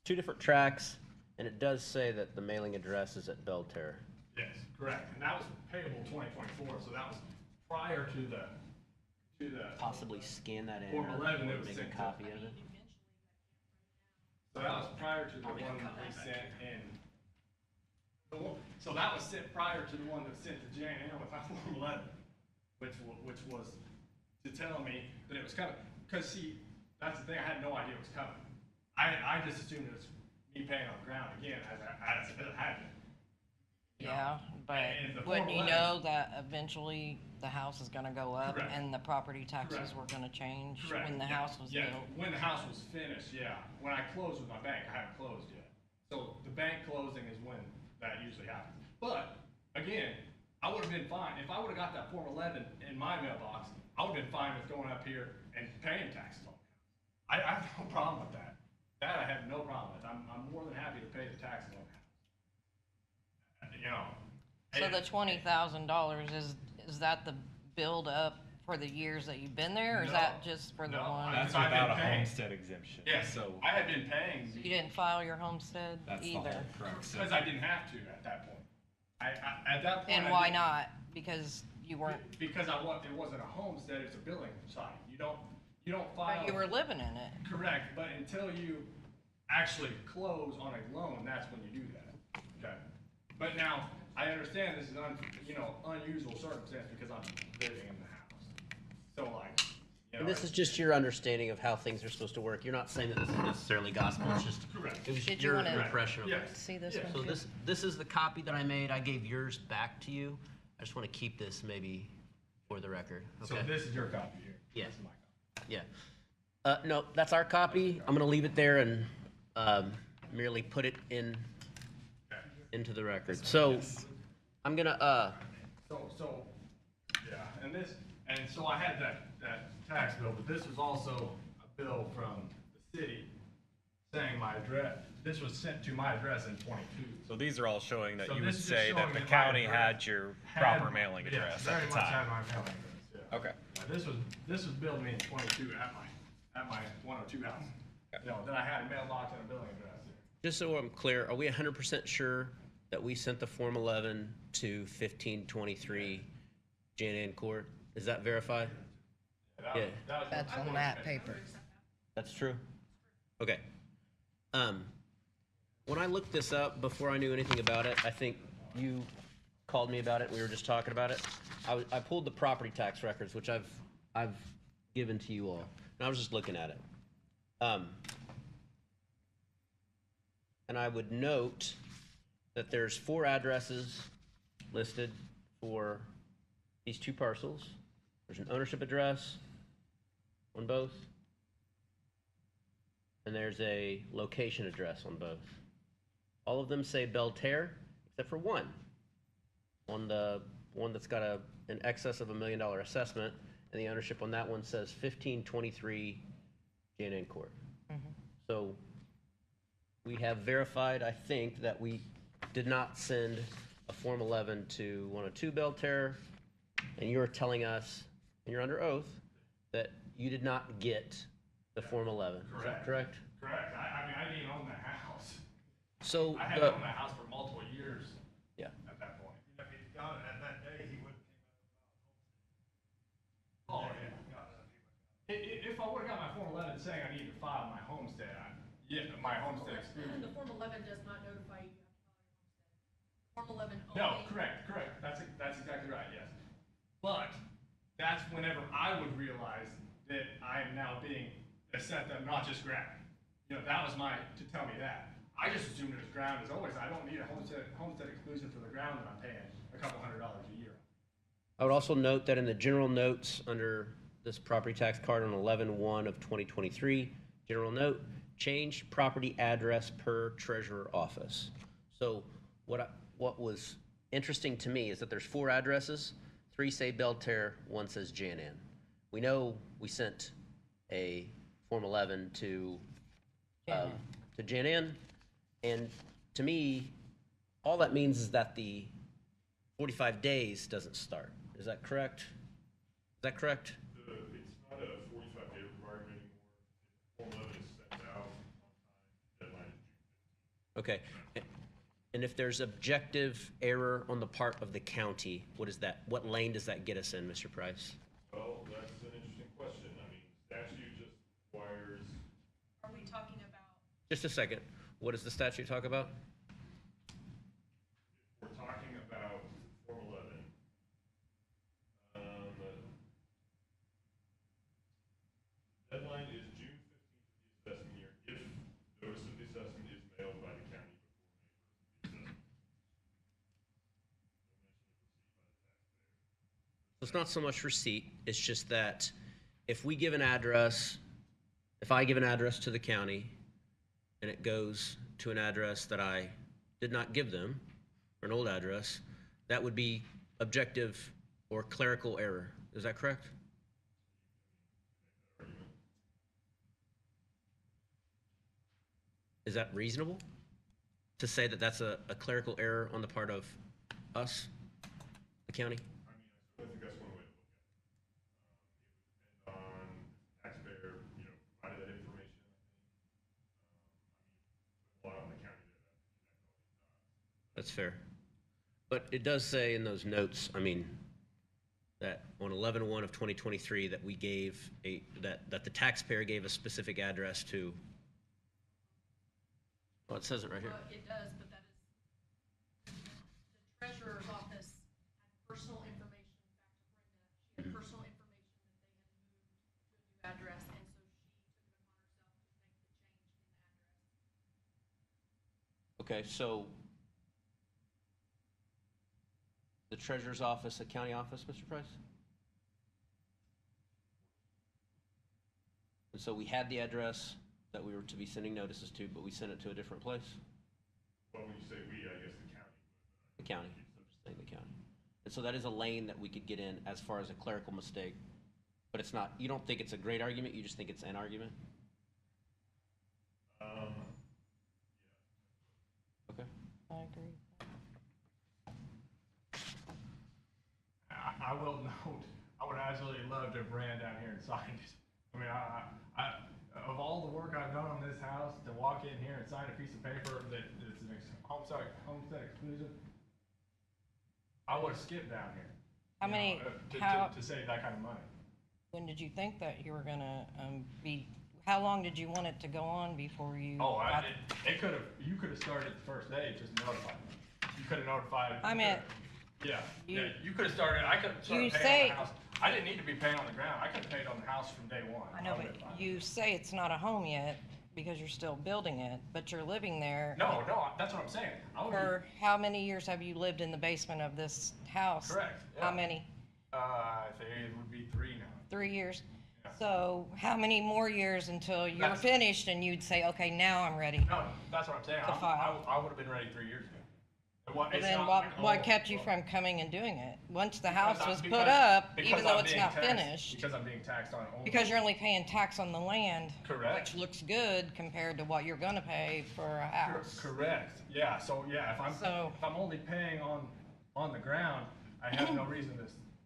2 different tracks, and it does say that the mailing address is at Belterre. Yes, correct. And that was payable 2024, so that was prior to the Possibly scan that in Form or 11 that was make sent a to- copy of it. So that was prior to the one that we sent in. So that was sent prior to the one that was sent to Jan and with my Form 11, which was to tell me that it was coming. Because see, that's the thing, I had no idea it was coming. I just assumed it was me paying on the ground again as it had been. Yeah, but and the wouldn't Form you 11 know that eventually the house is gonna go up Correct. and the property taxes Correct. were gonna change Correct. when the Yeah. house was Yeah, built? when the house was finished, yeah. When I closed with my bank, I haven't closed yet. So the bank closing is when that usually happens. But again, I would have been fine if I would have got that Form 11 in my mailbox. I would have been fine with going up here and paying taxes on the house. I have no problem with that. That I have no problem with. I'm more than happy to pay the taxes on the house. You know. So and- the $20,000, is that the build up for the years that you've been there, or is No. that just for the No, one? That's I've been without a paying. homestead exemption. Yeah, So I had been paying. You didn't file your homestead that's the either? whole crux. Because I didn't have to at that point. At that point. And I why didn't- not? Because you weren't, Because it wasn't a homestead, it's a building site. You don't file. but you were living in it. Correct, but until you actually close on a loan, that's when you do that. Okay. But now, I understand this is unusual circumstance because I'm living in the house. So like, And this is just your understanding of how things are supposed to work. You're not saying that this is necessarily gospel, it's just, Correct. it was Did you your wanna- impression of it. Yes. See this Yeah. one So too? this is the copy that I made. I gave yours back to you. I just want to keep this maybe for the record, So okay? this is your copy here. Yeah. This is my copy. Yeah. No, that's our copy. I'm gonna leave it there and, merely put it into the record. So, I'm gonna, So, yeah, and so I had that tax bill, but this was also a bill from the city saying my address, this was sent to my address in 22. So these are all showing that So you would this is just say that showing the that my county address had your Had- proper mailing yes, address very at the much had time. my mailing address, yeah. Okay. Yeah, this was billed me in 22 at my 102 house. Okay. You know, then I had a mailbox and a billing address there. just so I'm clear, are we 100% sure that we sent the Form 11 to 1523 Jan Ann Court. Is that verified? Yeah. That's on that paper. That's true? Okay. When I looked this up, before I knew anything about it, I think you called me about it, we were just talking about it. I pulled the property tax records, which I've given to you all, and I was just looking at it. And I would note that there's 4 addresses listed for these 2 parcels. There's an ownership address on both, and there's a location address on both. All of them say Belterre, except for one. On the one that's got an excess of $1 million assessment, and the ownership on that one says 1523 Jan Ann Court. So we have verified, I think, that we did not send a Form 11 to 102 Belterre, and you're telling us, and you're under oath, that you did not get the Form 11. Is that correct? Correct. I mean, I didn't even own the house. So I had owned the house for multiple years. Yeah. At that point. If he'd got it at that day, he would have Oh, yeah. If I would've got my Form 11 saying I needed to file my homestead, my homestead exclusion. The Form 11 does not notify you you have to file your homestead. Form 11 only. No, correct. That's exactly right, yes. But that's whenever I would realize that I am now being assessed of not just ground. You know, that was to tell me that. I just assumed it was ground as always. I don't need a homestead exclusion for the ground that I'm paying a couple $100 a year. I would also note that in the general notes under this property tax card on 11/1 of 2023, general note, change property address per treasurer office. So what was interesting to me is that there's 4 addresses, 3 say Belterre, 1 says Jan Ann. We know we sent a Form 11 to Jan Ann, and to me, all that means is that the 45 days doesn't start. Is that correct? Is that correct? It's not a 45-day requirement anymore. Form 11 is sent out on time. Deadline is June 15th. Okay. And if there's objective error on the part of the county, what is that? What lane does that get us in, Mr. Price? Well, that's an interesting question. I mean, statute just requires, Are we talking about, Just a second. What does the statute talk about? if we're talking about Form 11, deadline is June 15th of the assessment year if notice of the assessment is mailed by the county before May 1st of the assessment. It's not so much receipt, it's just that if we give an address, if I give an address to the county and it goes to an address that I did not give them, or an old address, that would be objective or clerical error. Is that correct? Is that reasonable to say that that's a clerical error on the part of us, the county? I think that's one way to look at it. It would depend on the taxpayer, provided that information, I think. A lot on the county there that connect all these dots. That's fair. But it does say in those notes, that on 11/1 of 2023, that we gave that the taxpayer gave a specific address to. Well, it says it right here. it does, but that is, the treasurer's office had personal information back to Brenda. She had personal information that they had moved to a new address, and so she took it upon herself to make the change in the address. Okay, so the treasurer's office, the county office, Mr. Price? And so we had the address that we were to be sending notices to, but we sent it to a different place? Well, when you say we, I guess the county would. The county, I'm just saying the county. And so that is a lane that we could get in as far as a clerical mistake, but it's not, you don't think it's a great argument, you just think it's an argument? Okay. I agree. I will note, I would absolutely love to have ran down here and signed it. I mean, of all the work I've done on this house, to walk in here and sign a piece of paper that it's an homestead exclusion, I would have skipped down here. How you know, many, to save that kind of money. when did you think that you were gonna, how long did you want it to go on before you? Oh, got- you could have started the first day, just notified me. You could have notified. I meant, Yeah, you- you could have started, I could have You started paying say- on the house. I didn't need to be paying on the ground, I could have paid on the house from day one. I know, would've been but fine. you say it's not a home yet because you're still building it, but you're living there. No, that's what I'm saying. I would be, For how many years have you lived in the basement of this house? Correct, How yeah. many? I think it would be 3 now. 3 years? Yeah. So how many more years until you're That's- finished and you'd say, okay, now I'm ready? No, that's what I'm saying. To file. I would have been ready 3 years ago. Well, It's then not what, like, what oh, kept you well, from coming and doing it? Once the because house I'm- was put because- up, because even though I'm it's being not taxed- finished, Because I'm being taxed on only. because you're only paying tax on the land, Correct. which looks good compared to what you're gonna pay for a house. Correct, yeah, so, yeah, So- if I'm only paying on the ground, I have no reason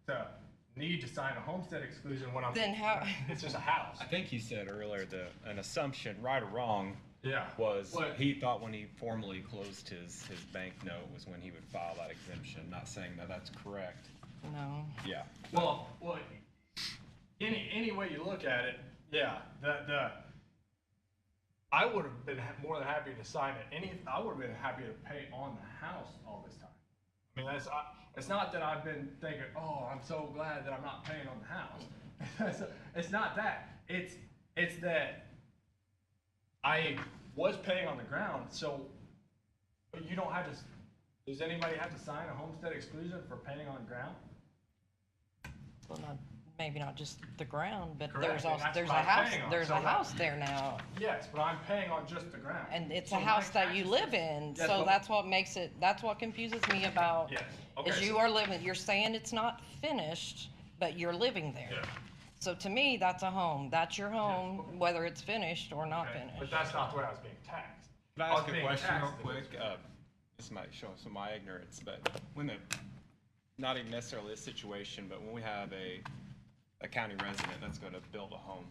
to need to sign a homestead exclusion when I'm. Then how- It's just a house. I think you said earlier an assumption, right or wrong, Yeah. was What- he thought when he formally closed his bank note was when he would file that exemption. Not saying that that's correct. No. Yeah. Well, any way you look at it, yeah, I would have been more than happy to sign it. I would have been happy to pay on the house all this time. I mean, it's not that I've been thinking, oh, I'm so glad that I'm not paying on the house. It's not that. It's that I was paying on the ground, so you don't have to. Does anybody have to sign a homestead exclusion for paying on ground? Well, maybe not just the ground, but Correct, there's and also, that's there's what a I'm house, paying on, there's so a that- house there now. Yes, but I'm paying on just the ground. And it's So a my house that you taxes- live in, Yes, so but- that's what makes it, that's what confuses me about. Yes, Is okay, you so- are living, you're saying it's not finished, but you're living there. Yeah. So to me, that's a home, that's your home, whether it's finished or not Okay, finished. but that's not the way I was being taxed. Can I I was ask a being question real taxed if quick? it's- This might show some of my ignorance, but not even necessarily this situation, but when we have a county resident that's going to build a home,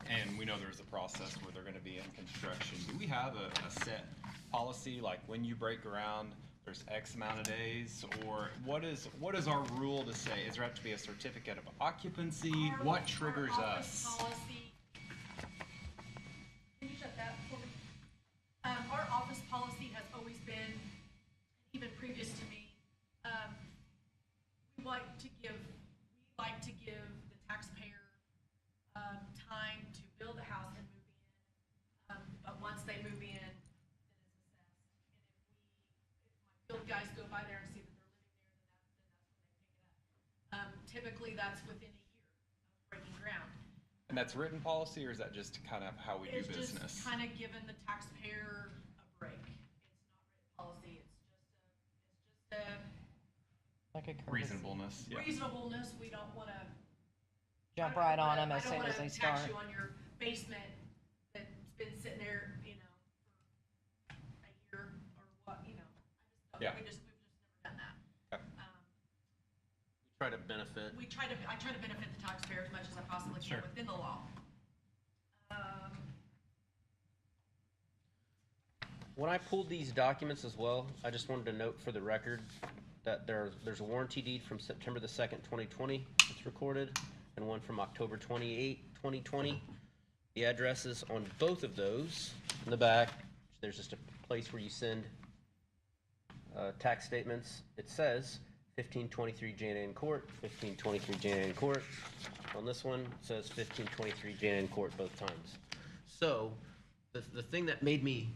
and we know there's a process where they're going to be in construction, do we have a set policy, like when you break ground, there's X amount of days, or what is our rule to say? Is there have to be a certificate of occupancy? What triggers Our office us? policy. Can you shut that for me? Our office policy has always been, even previous to me, we like to give the taxpayer, time to build a house and move in. But once they move in, then it's assessed. And if my field guys go by there and see that they're living there, then that's when they pick it up. Typically, that's within a year of breaking ground. And that's written policy, or is that just kind of how we do It's business? just kind of giving the taxpayer a break. It's not written policy, it's just a Like a courtesy. Reasonableness, yeah. reasonableness. We don't want to. Jump right on them as soon as they start. I don't want to tax you on your basement that's been sitting there, for a year or what, Yeah. we've just never done that. Okay. Try to benefit. I try to benefit the taxpayer as much as I possibly can Sure. within the law. When I pulled these documents as well, I just wanted to note for the record that there's a warranty deed from September the 2nd, 2020, it's recorded, and one from October 28, 2020. The addresses on both of those, in the back, there's just a place where you send tax statements. It says 1523 Jane Ann Court, 1523 Jane Ann Court. On this one, it says 1523 Jane Ann Court both times. So, the thing that made me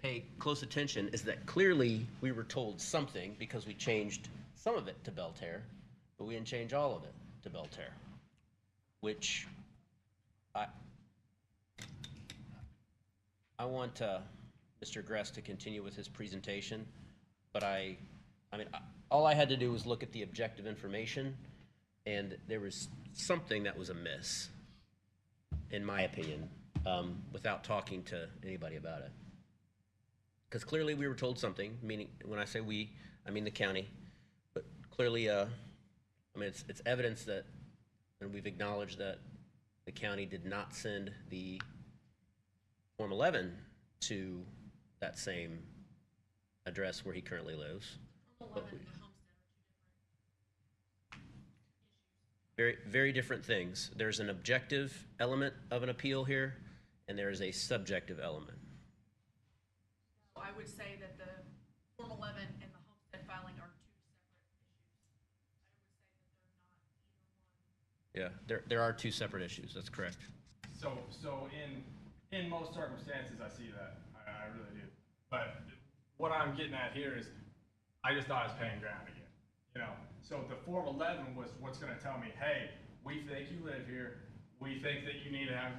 pay close attention is that clearly we were told something because we changed some of it to Belterre, but we didn't change all of it to Belterre, which I want Mr. Gress to continue with his presentation, but I mean, all I had to do was look at the objective information, and there was something that was amiss, in my opinion, without talking to anybody about it. Because clearly we were told something, meaning, when I say we, I mean the county, but clearly, I mean, it's evidence that, and we've acknowledged that the county did not send the Form 11 to that same address where he currently lives. Form But 11 we- and the homestead are two different issues. Very, very different things. There's an objective element of an appeal here, and there is a subjective element. So I would say that the Form 11 and the homestead filing are two separate issues. I would say that they're not either one. Yeah, there are two separate issues. That's correct. So in most circumstances, I see that. I really do. But what I'm getting at here is, I just thought I was paying ground again. You know, so the Form 11 was what's going to tell me, hey, we think you live here. We think that you need to have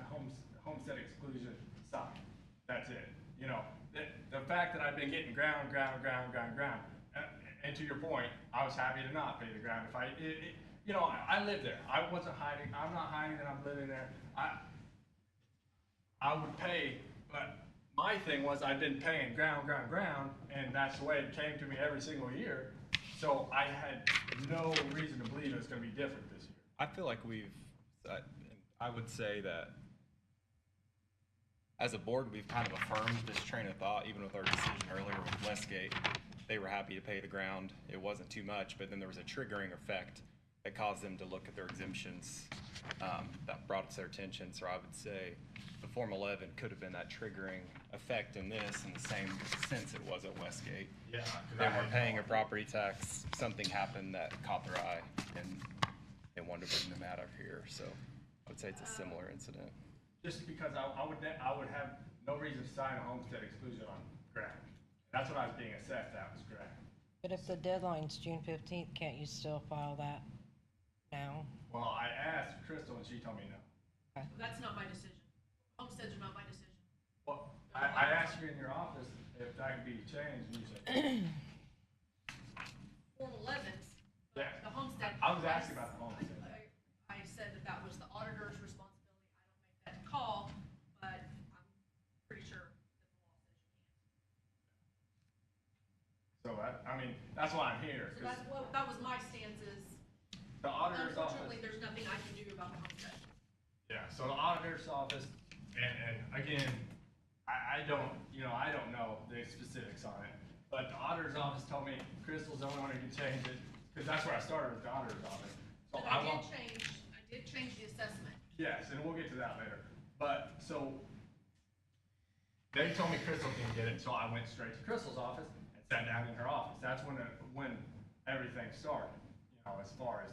homestead exclusion signed. That's it. You know, the fact that I've been getting ground, and to your point, I was happy to not pay the ground if you know, I live there. I wasn't hiding. I'm not hiding that I'm living there. I would pay, but my thing was I've been paying ground, and that's the way it came to me every single year. So I had no reason to believe it was going to be different this year. I feel like I would say that as a board, we've kind of affirmed this train of thought, even with our decision earlier with Westgate. They were happy to pay the ground. It wasn't too much, but then there was a triggering effect that caused them to look at their exemptions that brought it to their attention. So I would say the Form 11 could have been that triggering effect in this in the same sense it was at Westgate. Yeah. They were paying a property tax, something happened that caught their eye, and they wanted to bring them out of here. So I would say it's a similar incident. Just because I would have no reason to sign a homestead exclusion on ground. That's what I was being assessed at, was ground. But if the deadline's June 15th, can't you still file that now? Well, I asked Crystal and she told me no. That's not my decision. Homesteads are not my decision. Well, I asked you in your office if that could be changed, and you said, Form 11s, yeah. the homestead. I was asking about the homestead. I said that that was the auditor's responsibility. I don't make that call, but I'm pretty sure that the law says you can. So I mean, that's why I'm here. So that was my stance is, The auditor's office. unfortunately, there's nothing I can do about the homestead. Yeah, so the auditor's office, and again, I don't know the specifics on it, but the auditor's office told me Crystal's the only one who can change it, because that's where I started with the auditor's office. So But I did change the assessment. Yes, and we'll get to that later. But, so, they told me Crystal can get it, so I went straight to Crystal's office and sat down in her office. That's when everything started, you know, as far as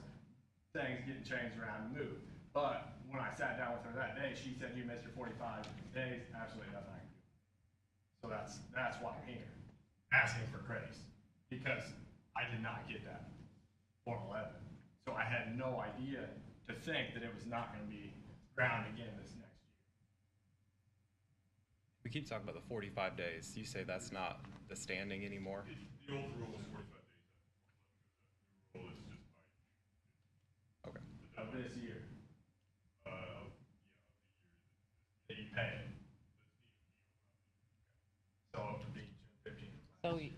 things getting changed around and moved. But when I sat down with her that day, she said, you missed your 45 days, absolutely nothing I can do. So that's why I'm here, asking for grace, because I did not get that Form 11. So I had no idea to think that it was not going to be ground again this next year. We keep talking about the 45 days. You say that's not the standing anymore? The old rule is 45 days. The new rule is just by Okay. Of this year, yeah, that you pay it. So up to be June 15th. So, okay.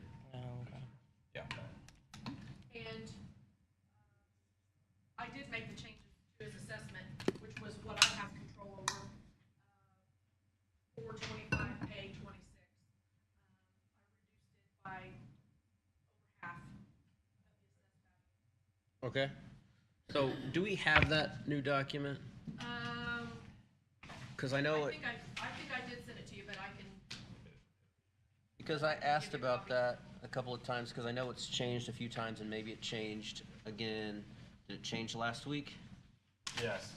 Yeah. And I did make the changes to his assessment, which was what I have control over, 425A 26. I reduced it by over half of the assessed value. Okay. So do we have that new document? Because I know, I think I did send it to you, but I can, because I asked about that a couple of times, because I know it's changed a few times and maybe it changed again. Did it change last week? Yes.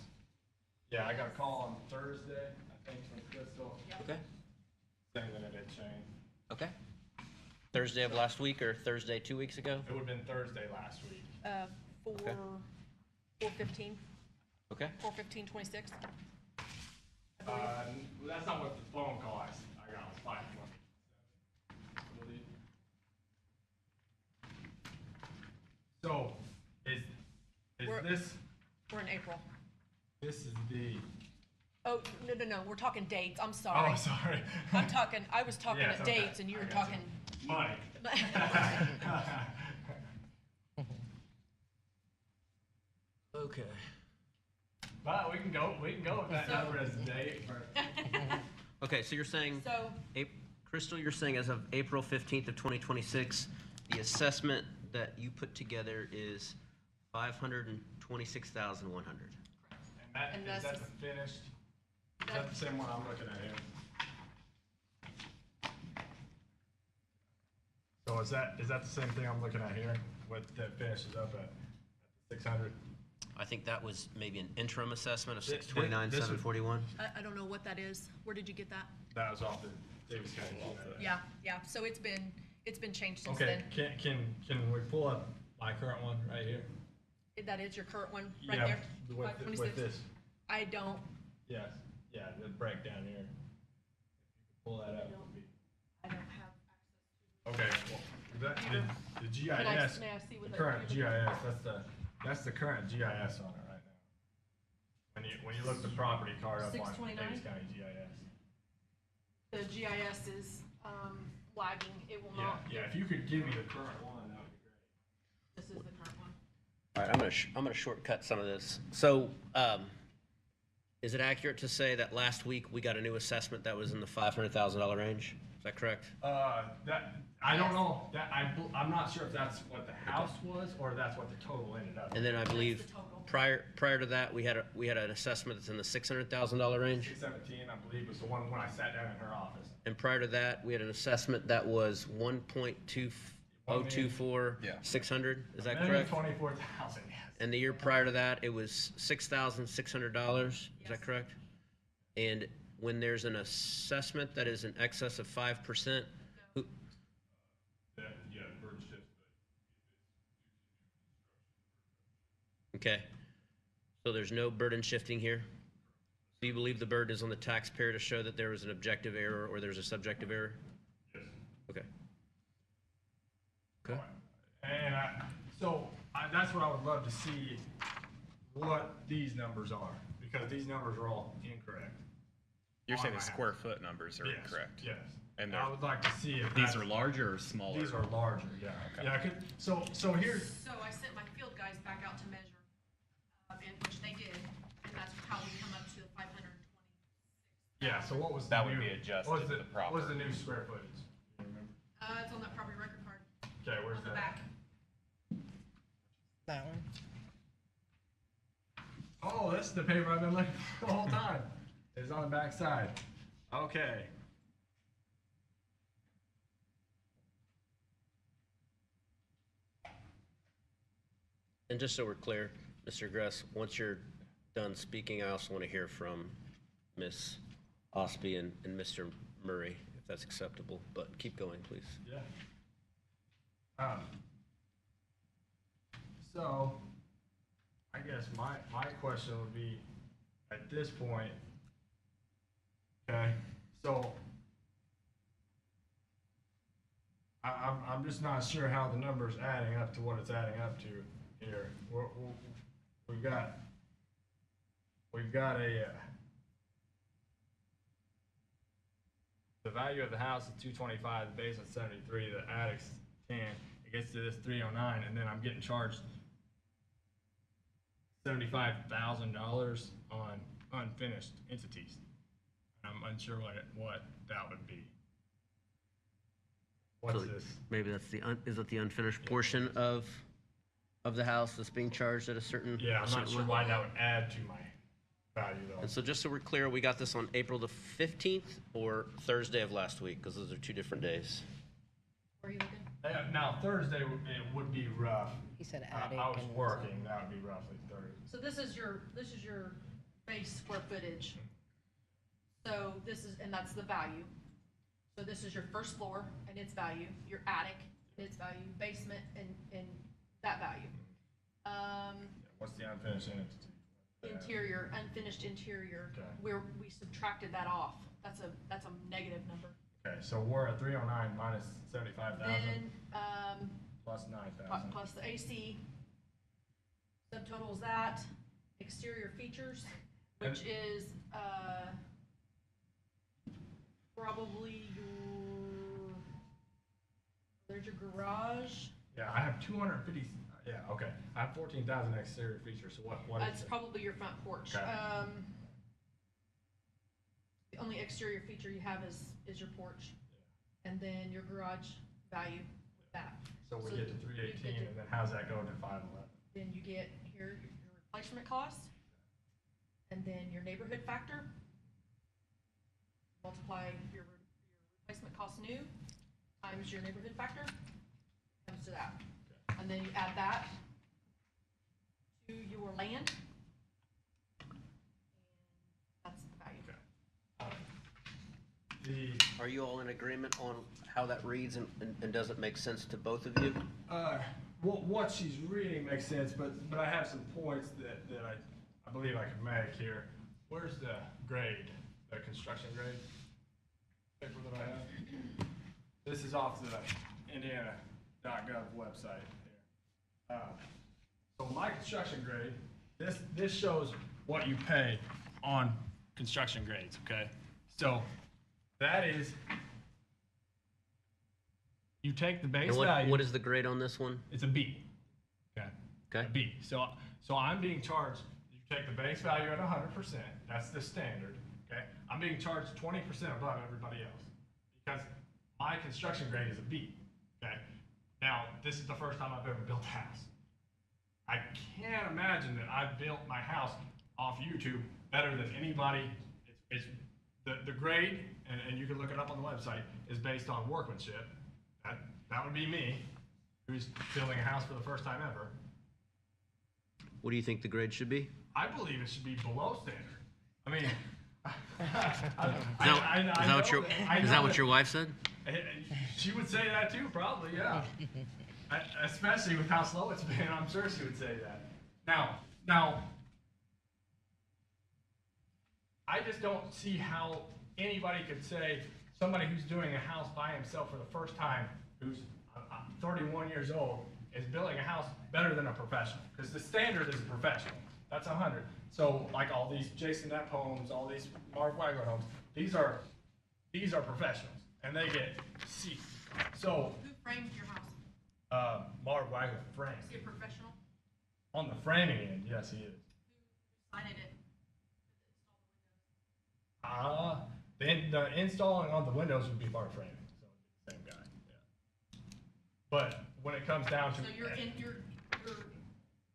Yeah, I got a call on Thursday, I think, from Crystal, Okay. saying that it had changed. Okay. Thursday of last week or Thursday 2 weeks ago? It would have been Thursday last week. 415, Okay. 415.26. That's not what the phone call I got, it was 5:20. So, is this, We're in April. this is the, Oh, no, we're talking dates, I'm sorry. oh, sorry. I was talking Yes, at okay. dates and you I were got talking. Money. Okay. But we can go with that So- number as a date. Okay, so you're saying, So, Crystal, you're saying as of April 15th of 2026, the assessment that you put together is 526,100. And Is that's that just- the finished? Is that the same one I'm looking at here? So is that the same thing I'm looking at here? What that finishes up at 600? I think that was maybe an interim assessment of This- 629,741. I don't know what that is. Where did you get that? That was off the Davis County. Yeah, so it's been changed since Okay, then. can we pull up my current one right here? That is your current one, right Yeah, there? with 526? this. I don't, Yes, yeah, the breakdown here. If you could pull that up. I don't have Okay, well, that, the GIS, May I see what the that current computer- GIS, that's the current GIS on it right now. When you look the property card up on 629? Davis County GIS. the GIS is, lagging. It will Yeah, not. yeah, if you could give me the current one, that would be great. This is the current one. All right, I'm gonna shortcut some of this. So, is it accurate to say that last week we got a new assessment that was in the $500,000 range? Is that correct? That, I don't know, I'm not sure if that's what the house was, or that's what the total ended up. And then I believe the total. prior to that, we had an assessment that's in the $600,000 range. 617, I believe, was the one when I sat down in her office. And prior to that, we had an assessment that was 1.2024 Yeah. 600. Is that correct? 24,000, yes. And the year prior to that, it was $6,600. Is that correct? And when there's an assessment that is in excess of 5%, who, Yeah, bird shifts, okay. So there's no burden shifting here? Do you believe the burden is on the taxpayer to show that there was an objective error or there's a subjective error? yes. Okay. Okay. And that's what I would love to see, what these numbers are, because these numbers are all incorrect. You're On saying my the house. square foot numbers are Yes, incorrect? Yes. And I would like to see if These that's- are larger or smaller? These are larger, yeah. Okay. Yeah, so here's, so I sent my field guys back out to measure, and which they did, and that's how we come up to the 520. yeah, so what was the That would new- be adjusted what was to the proper- What was the new square footage? Do you remember? It's on that property record card, Okay, where's on the that? back. That one. Oh, that's the paper I've been looking for the whole time. It's on the back side. Okay. And just so we're clear, Mr. Gress, once you're done speaking, I also want to hear from Ms. Osby and Mr. Murray, if that's acceptable, but keep going, please. Yeah. So, I guess my question would be, at this point, okay, so I'm just not sure how the number's adding up to what it's adding up to here. We've got a, the value of the house is 225, the basement's 73, the attic's 10. It gets to this 309, and then I'm getting charged $75,000 on unfinished entities. I'm unsure what that would be. What's So this? Maybe that's is it the unfinished portion of the house that's being charged at a certain? Yeah, I'm not certain sure level? why that would add to my value though. And so just so we're clear, we got this on April the 15th or Thursday of last week, because those are two different days. Where are you looking? Now Thursday, it would be rough. He said I attic. was and- working, that would be roughly 30. So this is your base square footage. So this is, and that's the value. So this is your first floor and its value, your attic and its value, basement and that value. What's the unfinished entity? Interior, unfinished interior, Okay. we subtracted that off. That's a negative number. Okay, so we're at 309 minus 75,000 Then, plus 9,000. plus the AC, subtotal is that, exterior features, which is, probably there's your garage. Yeah, I have 250, Yeah, okay. I have 14,000 exterior features, so what It's is it? probably your front porch. Okay. The only exterior feature you have is your porch, and then your garage value with that. So we So get to you 318, get to- and then how's that go to 511? Then you get here your replacement cost, and then your neighborhood factor. Multiply your replacement cost new times your neighborhood factor, comes to that. And then you add that to your land. And that's the value. The Are you all in agreement on how that reads and does it make sense to both of you? what she's reading makes sense, but I have some points that I believe I can make here. Where's the grade, the construction grade paper that I have? This is off the Indiana.gov website here. So my construction grade, this shows what you pay on construction grades, okay? So that is, you take the base And value. what is the grade on this one? It's a B. Okay. Okay. A B. So I'm being charged, you take the base value at 100%, that's the standard, okay? I'm being charged 20% above everybody else because my construction grade is a B, okay? Now, this is the first time I've ever built a house. I can't imagine that I've built my house off YouTube better than anybody. It's the grade, and you can look it up on the website, is based on workmanship. That would be me, who's building a house for the first time ever. What do you think the grade should be? I believe it should be below standard. I mean, Is that what your wife said? She would say that too, probably, yeah. Especially with how slow it's been, I'm sure she would say that. Now, I just don't see how anybody could say, somebody who's doing a house by himself for the first time, who's 31 years old, is building a house better than a professional. Because the standard is a professional. That's 100. So like all these Jason Knapp homes, all these Mark Wagler homes, these are professionals, and they get C. So Who framed your house? Mark Wagler framed. Is he a professional? On the framing end, yes, he is. Who signed it? Then the installing on the windows would be Mark framing, so same guy. Yeah. But when it comes down to So your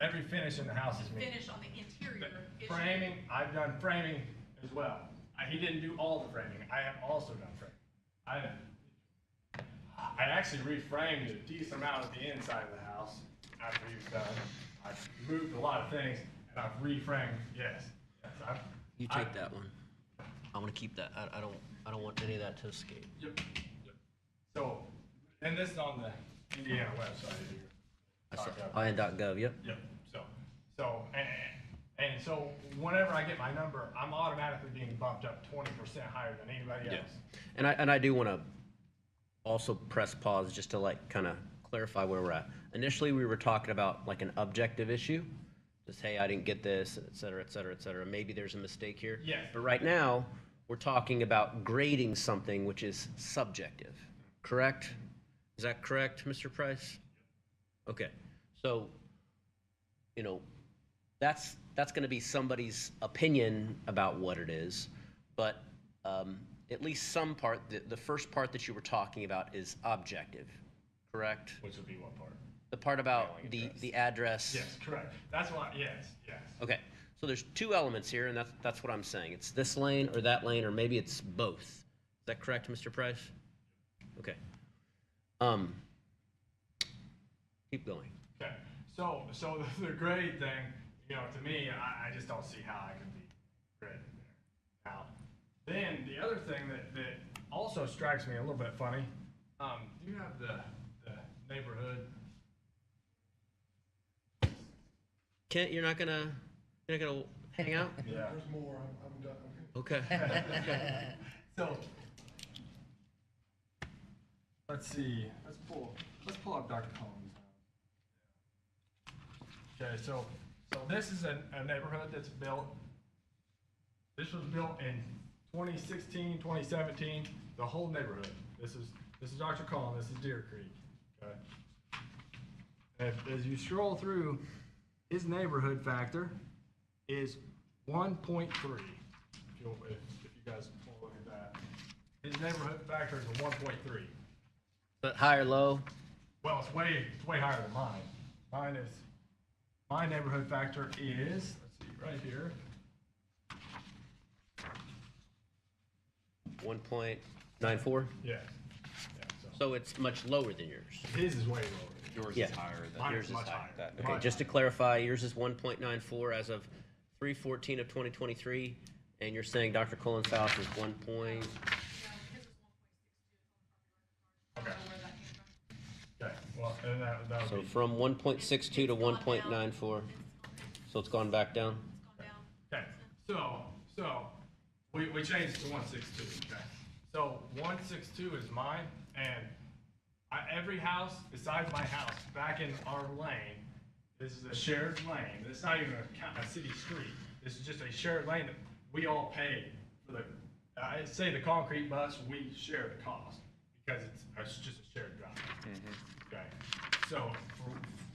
every finish in the house is me. finish on the interior is Framing, I've done framing as well. He didn't do all the framing. I have also done framing. I actually reframed a decent amount of the inside of the house after he was done. I've moved a lot of things, and I've reframed. Yes. You take that one. I want to keep that. I don't want any of that to escape. Yep. So, and this is on the Indiana website here. IN.gov, yep. Yep. So whenever I get my number, I'm automatically being bumped up 20% higher than anybody else. And I do want to also press pause just to like kind of clarify where we're at. Initially, we were talking about like an objective issue. Just, hey, I didn't get this, et cetera, et cetera, et cetera. Maybe there's a mistake here. Yes. But right now, we're talking about grading something which is subjective, correct? Is that correct, Mr. Price? Okay. So, that's going to be somebody's opinion about what it is, but at least some part, the first part that you were talking about is objective, correct? Which would be what part? The part about Mailing the address. Yes, correct. That's why, yes. Okay, so there's two elements here, and that's what I'm saying. It's this lane or that lane, or maybe it's both. Is that correct, Mr. Price? Okay. Keep going. Okay. So the grade thing, to me, I just don't see how I can be graded there. Now, then the other thing that also strikes me a little bit funny, do you have the neighborhood? Kent, you're not gonna hang out? Yeah. There's more, I'm done. Okay. So, let's see, let's pull up Dr. Combs. Okay, so this is a neighborhood that's built, this was built in 2016, 2017, the whole neighborhood. This is Dr. Collin, this is Deer Creek, okay? As you scroll through, his neighborhood factor is 1.3. If you guys want to look at that, his neighborhood factor is a 1.3. But high or low? Well, it's way higher than mine. My neighborhood factor is, let's see, right here. 1.94? Yeah. So it's much lower than yours. His is way lower. Yours Yeah. is higher than Mine Yours is is much higher. higher. that. Okay, Much just to higher. clarify, yours is 1.94 as of 3/14 of 2023, and you're saying Dr. Cullen's house is 1 point, His is 1.62. I don't know where that came from. Okay, well, and that would so be, from 1.62 to 1.94, so it's gone back down? It's gone down. okay, so, we changed it to 162, okay? So 162 is mine, and every house besides my house, back in our lane, this is a shared lane, it's not even a city street, this is just a shared lane that we all pay for the, I say the concrete bus, we share the cost, because it's just a shared drive. Okay, so,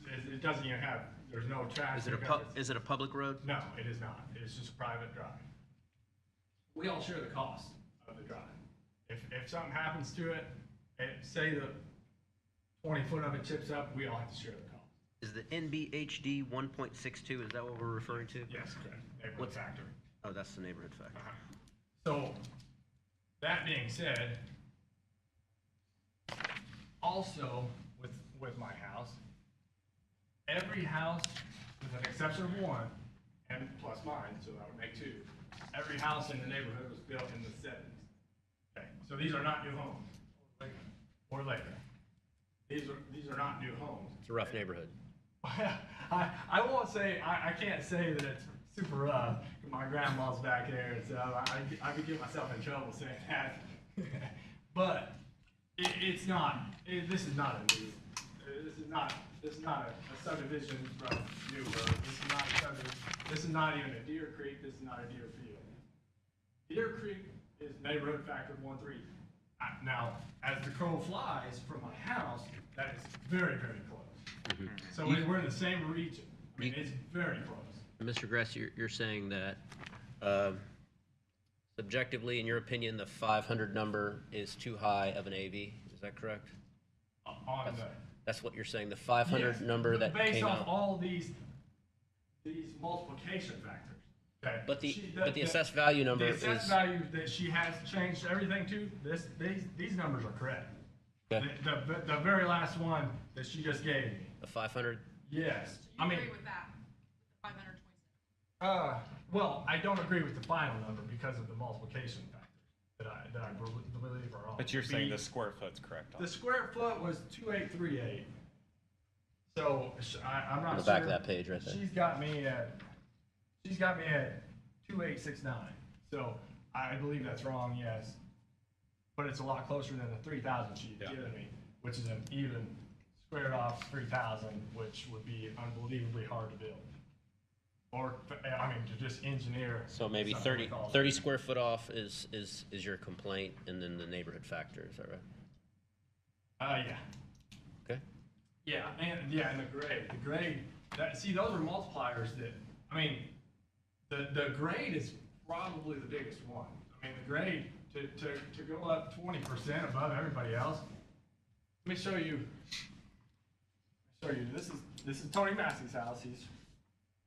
it doesn't even have, there's no trash. Is it a public road? No, it is not. It's just a private drive. We all share the cost of the drive. If something happens to it, and say the 20 foot of it chips up, we all have to share the cost. Is the NBHD 1.62, is that what we're referring to? Yes, correct. Neighborhood What's- factor. Oh, that's the neighborhood factor. So, that being said, also with my house, every house, with an exception of one, and plus mine, so that would make two, every house in the neighborhood was built in the 70s. Okay, so these are not new homes, or later. These are not new homes. It's a rough neighborhood. I won't say, I can't say that it's super rough. My grandma's back there, and so I could get myself in trouble saying that. But it's not. This is not a new. This is not a subdivision from New Road. This is not a subdivision. This is not even a Deer Creek. This is not a Deer Field. Deer Creek is neighborhood factor 1.3. Now, as the crow flies from my house, that is very, very close. So we're in the same region. I mean, it's very close. Mr. Gress, you're saying that subjectively, in your opinion, the 500 number is too high of an AV, is that correct? On the That's what you're saying, the 500 yes, number that based came off out? all these multiplication factors. Okay. But the assessed value number the is, assessed value that she has changed everything to, these numbers are correct. okay, The very last one that she just gave me. the 500? Yes. So I you mean, agree with that, with the 527? well, I don't agree with the final number because of the multiplication factors that I believe are off. But you're saying the square foot's correct on The square foot was 2838. So I'm not On the sure. back of that page right there. She's got me at 2869. So I believe that's wrong, yes. But it's a lot closer than the 3,000 she's given me, which is an even squared off 3,000, which would be unbelievably hard to build. Or, I mean, to just engineer. So maybe something 30, with all 30 that. square foot off is your complaint, and then the neighborhood factor, is that right? Yeah. Okay. Yeah, and the grade, see, those are multipliers that, I mean, the grade is probably the biggest one. I mean, the grade, to go up 20% above everybody else, let me show you, this is Tony Massey's house, he's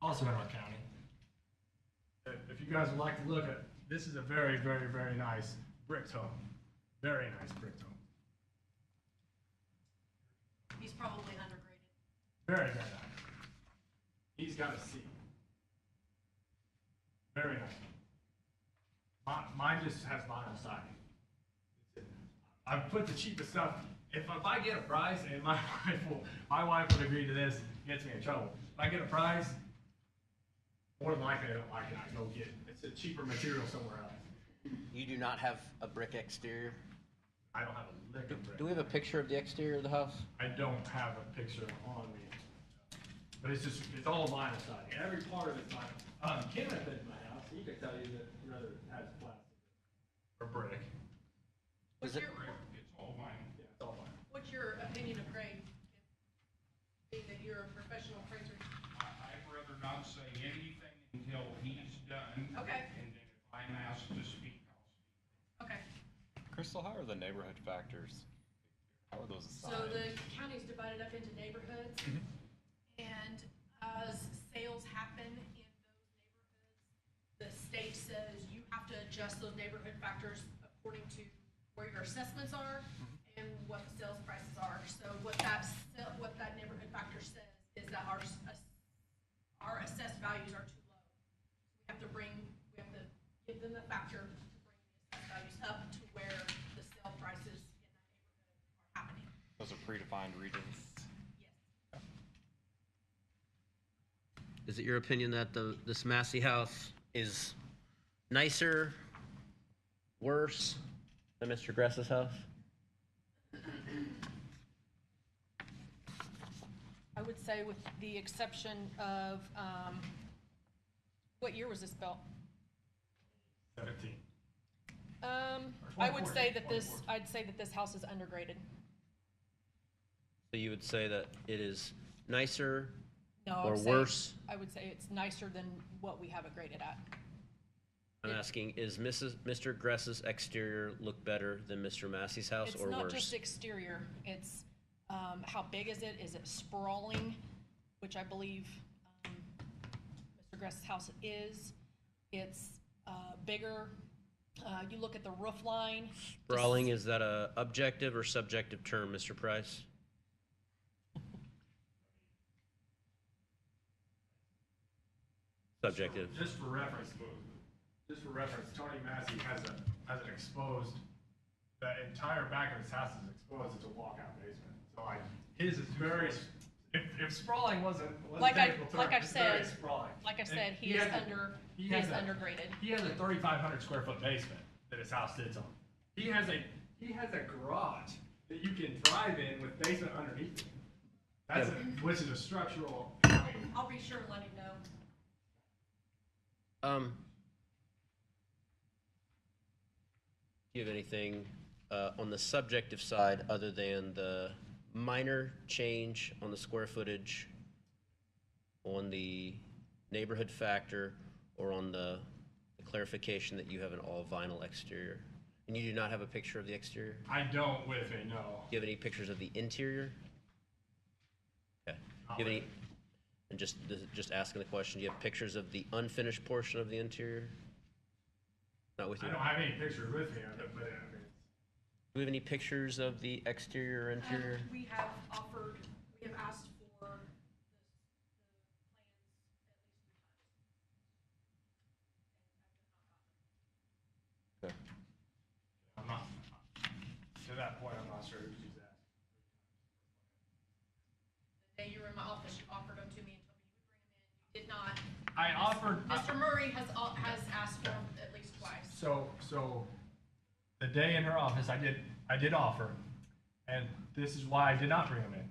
also in our county. If you guys would like to look at, this is a very, very, very nice bricked home, very nice bricked home. He's probably undergraded. Very, very nice. He's got a C. Very nice. Mine just has vinyl siding. I put the cheapest stuff. If I get a price, and my wife would agree to this, gets me in trouble. If I get a price, more than likely I don't like it, I go get it. It's a cheaper material somewhere else. You do not have a brick exterior? I don't have a lick of brick. Do we have a picture of the exterior of the house? I don't have a picture on me. But it's all vinyl siding. Every part of it's vinyl. Kenneth at my house, he could tell you that rather it has plastic or brick. Is it, It's all vinyl. Yeah, it's all vinyl. What's your opinion of grade? Being that you're I'm asked to speak, I'll speak. Okay, Crystal, how are the neighborhood factors? How are those assigned? so the county's divided up into neighborhoods, and as sales happen in those neighborhoods, the state says you have to adjust those neighborhood factors according to where your assessments are and what the sales prices are. So what that neighborhood factor says is that our assessed values are too low. We have to give them the factor to bring the assessed values up to where the sale prices in that neighborhood are happening. Those are predefined regions. Yes. Is it your opinion that this Massey house is nicer, worse than Mr. Gress's house? I would say with the exception of, what year was this built? 17. I would say that I'd say that this house is undergraded. So you would say that it is nicer No, I or would say- worse? I would say it's nicer than what we have it graded at. I'm asking, is Mr. Gress's exterior look better than Mr. Massey's house It's or not worse? just exterior, it's, how big is it? Is it sprawling, which I believe, Mr. Gress's house is. It's, bigger. You look at the roof line. Sprawling, is that a objective or subjective term, Mr. Price? Subjective. Just for reference, Tony Massey has an exposed, the entire back of his house is exposed. It's a walkout basement. So like, his is very, if sprawling wasn't a technical term, it's very sprawling. Like I said, And he is has a- undergraded. He has a 3,500 square foot basement that his house sits on. He has a garage that you can drive in with basement underneath it. That's which is a structural. I'll be sure to let him know. Do you have anything on the subjective side other than the minor change on the square footage, on the neighborhood factor, or on the clarification that you have an all vinyl exterior? And you do not have a picture of the exterior? I don't with me, no. Do you have any pictures of the interior? Okay. Do you have any, and just asking the question, do you have pictures of the unfinished portion of the interior? Not with you? I don't have any pictures with me of it, but I mean, Do we have any pictures of the exterior or interior? We have asked for the plans Okay. I'm not, to that point, I'm not sure who she's asking. the day you were in my office, you offered them to me and told me you would bring them in. You did not. I offered. Mr. Murray has asked for them at least twice. So the day in her office, I did offer, and this is why I did not bring them in.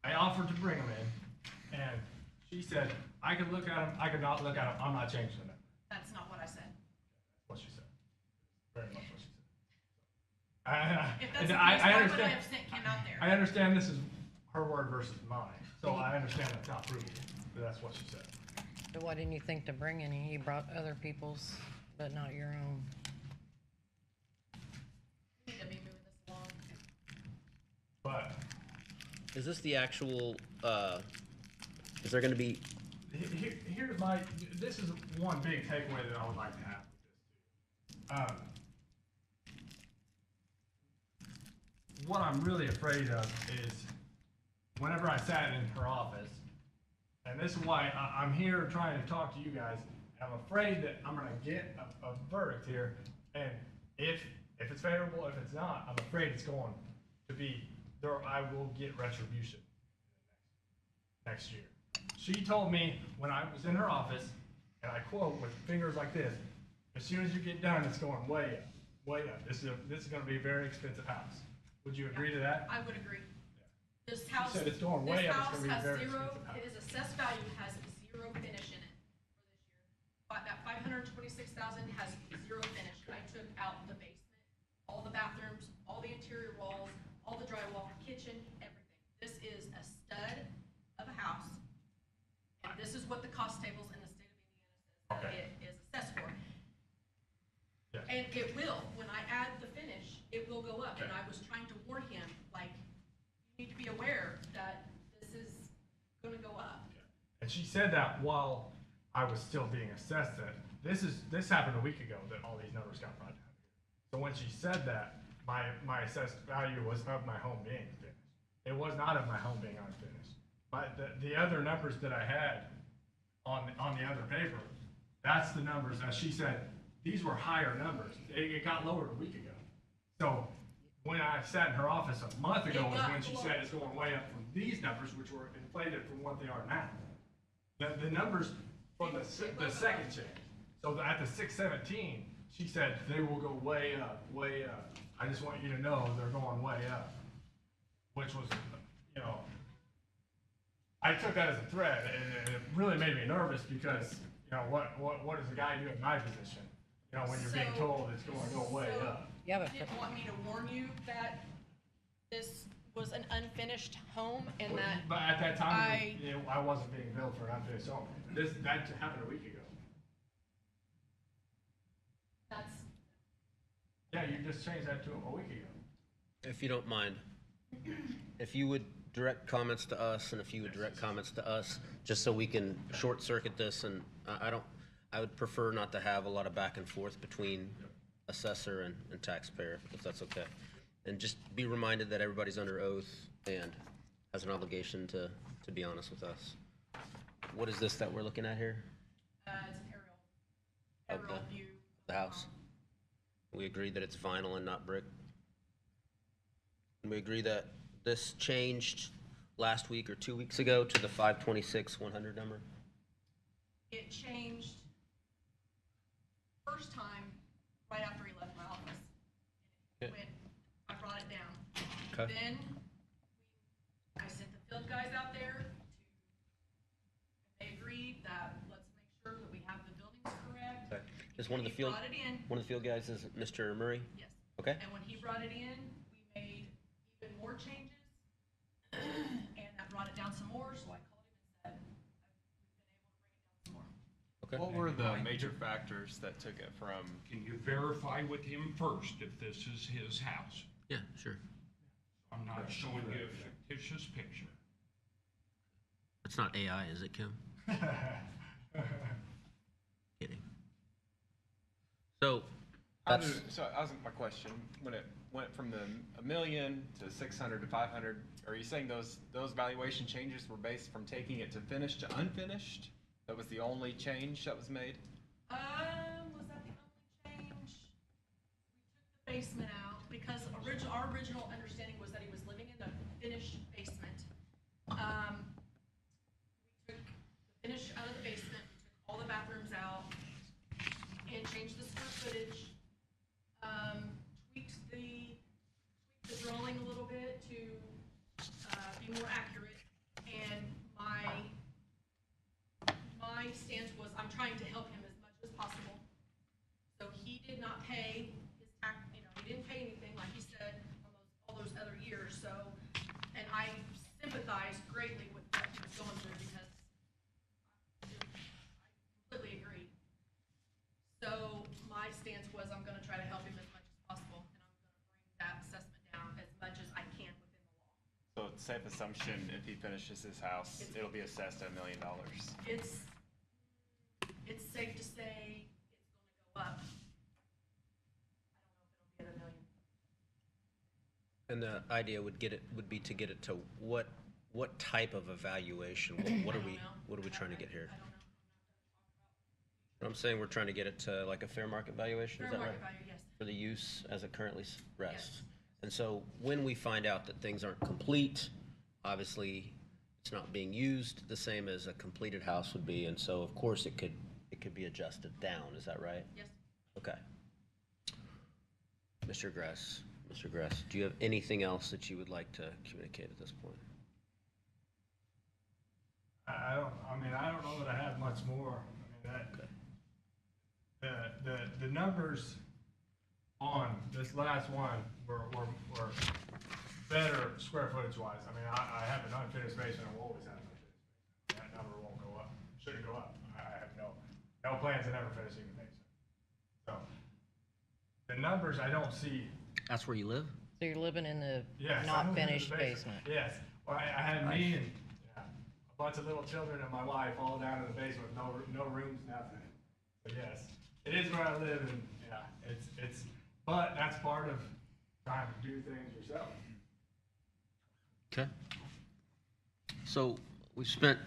I offered to bring them in, and she said I could look at them, I could not look at them. I'm not changing them. That's not what I said. That's what she said. Very much what she said. If that's the case, I why would I understand. have sent Kim out there? I understand this is her word versus mine, so I understand that's not provable, but that's what she said. So why didn't you think to bring any? You brought other people's, but not your own. We need to be moving this along. But Is this the actual, is there gonna be, here's this is one big takeaway that I would like to have with this too. What I'm really afraid of is whenever I sat in her office, and this is why I'm here trying to talk to you guys, I'm afraid that I'm gonna get a verdict here, and if it's favorable, if it's not, I'm afraid it's going to be, I will get retribution next year. She told me when I was in her office, and I quote with fingers like this, as soon as you get done, it's going way up, way up. This is gonna be a very expensive house. Would you agree to that? I would agree. This house. said it's going way up, it's gonna be a very This house expensive house. has zero, his assessed value has zero finish in it for this year. But that $526,000 has zero finish. I took out the basement, all the bathrooms, all the interior walls, all the drywall, kitchen, everything. This is a stud of a house. And this is what the cost tables in the state of Indiana says that Okay. it is assessed for. it will, when I add the finish, it will go up, and I was trying to warn him, like, you need to be aware that this is gonna go up. And she said that while I was still being assessed it. This happened a week ago that all these numbers got brought down. So when she said that, my assessed value was of my home being finished. It was not of my home being unfinished. But the other numbers that I had on the other paper, that's the numbers, as she said, these were higher numbers. It got lowered a week ago. So when I sat in her office a month ago was when she said it's going way up from these numbers, which were inflated from what they are now. The numbers from the second change. So at the 617, she said they will go way up, way up. I just want you to know they're going way up, which was, you know, I took that as a threat, and it really made me nervous because, you know, what does a guy do in my position? You know, when you're being told it's going to go way up. You have a, You didn't want me to warn you that this was an unfinished home and that But at that time, you know, I wasn't being billed for an unfinished home. That happened a week ago. that's, Yeah, you just changed that to a week ago. If you don't mind, if you would direct comments to us, and if you would direct comments to us, just so we can short circuit this, and I would prefer not to have a lot of back and forth between assessor and taxpayer, if that's okay. And just be reminded that everybody's under oath and has an obligation to be honest with us. What is this that we're looking at here? it's an Of aerial view. The house? We agree that it's vinyl and not brick? And we agree that this changed last week or 2 weeks ago to the 526-100 number? It changed first time right after he left my office. Okay. I brought it down. Okay. Then I sent the field guys out there and they agreed that let's make sure that we have the buildings correct. Okay. Is one of the He field, brought it in, one of the field guys is Mr. Murray? yes. Okay. And when he brought it in, we made even more changes. And that brought it down some more, so I called him and said, we've been able to bring it down some more. Okay. What were the major factors that took it from? Can you verify with him first if this is his house? Yeah, sure. I'm not showing you a fictitious picture. It's not AI, is it, Kim? Kidding. So, that's, So that was my question. When it went from the $1 million to 600 to 500, are you saying those valuation changes were based from taking it to finished to unfinished? That was the only change that was made? Was that the only change? We took the basement out because our original understanding was that he was living in a finished basement. We took the finish out of the basement, we took all the bathrooms out, and changed the square footage. Tweaked the drawing a little bit to be more accurate, and my stance was I'm trying to help him as much as possible. So he did not pay his tax, he didn't pay anything like he said on all those other years. So, and I sympathize greatly with what he was going through because I completely agree. So my stance was I'm going to try to help him as much as possible, and I'm going to bring that assessment down as much as I can within the law. So it's safe assumption if he finishes his house, it'll be assessed at $1 million. It's safe to say it's going to go up. I don't know if it'll be at $1 million. and the idea would be to get it to what type of evaluation? What are we trying to get here? I don't know. I'm saying we're trying to get it to like a fair market valuation, is Fair that right? market value, yes. For the use as it currently rests. Yes. And so when we find out that things aren't complete, obviously it's not being used the same as a completed house would be, and so of course it could be adjusted down, is that right? Yes. Okay. Mr. Gress, do you have anything else that you would like to communicate at this point? I don't know that I have much more. The numbers on this last one were better square footage wise. I have an unfinished basement and will always have an unfinished basement. That number won't go up, shouldn't go up. I have no plans on ever finishing the basement. So the numbers I don't see. That's where you live? So you're living in the Yes, I'm not living in the finished basement? Yes, well, I had me and, yeah, a bunch of little children and my wife all down in the basement, no rooms, nothing. But yes, it is where I live and, yeah, but that's part of trying to do things yourself. Okay. So we've spent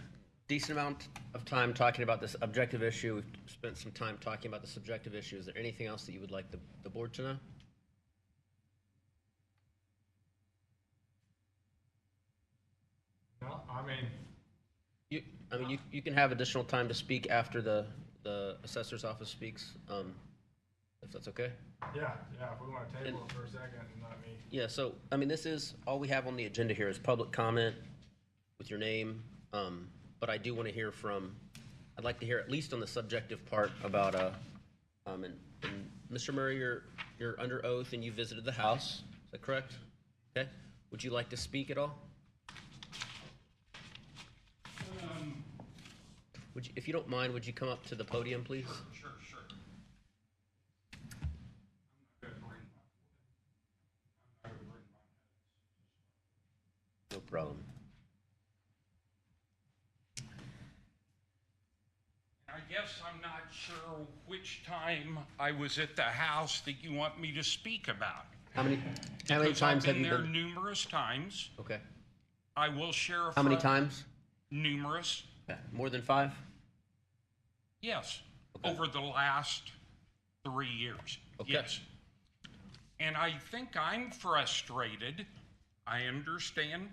decent amount of time talking about this objective issue. We've spent some time talking about the subjective issue. Is there anything else that you would like the board to know? No, I mean, You can have additional time to speak after the assessor's office speaks, if that's okay. yeah, if we wanna table it for a second and let me. Yeah, so, this is, all we have on the agenda here is public comment with your name, but I do want to hear from, I'd like to hear at least on the subjective part about, and Mr. Murray, you're under oath and you visited the house, is that correct? Okay, would you like to speak at all? Would you, if you don't mind, would you come up to the podium, please? Sure. No problem. I guess I'm not sure which time I was at the house that you want me to speak about. How many Because times have I've you been there been? numerous times. Okay. I will share. How many times? Numerous. Okay. More than 5? Yes. Okay. Over the last 3 years. Okay. Yes. And I think I'm frustrated. I understand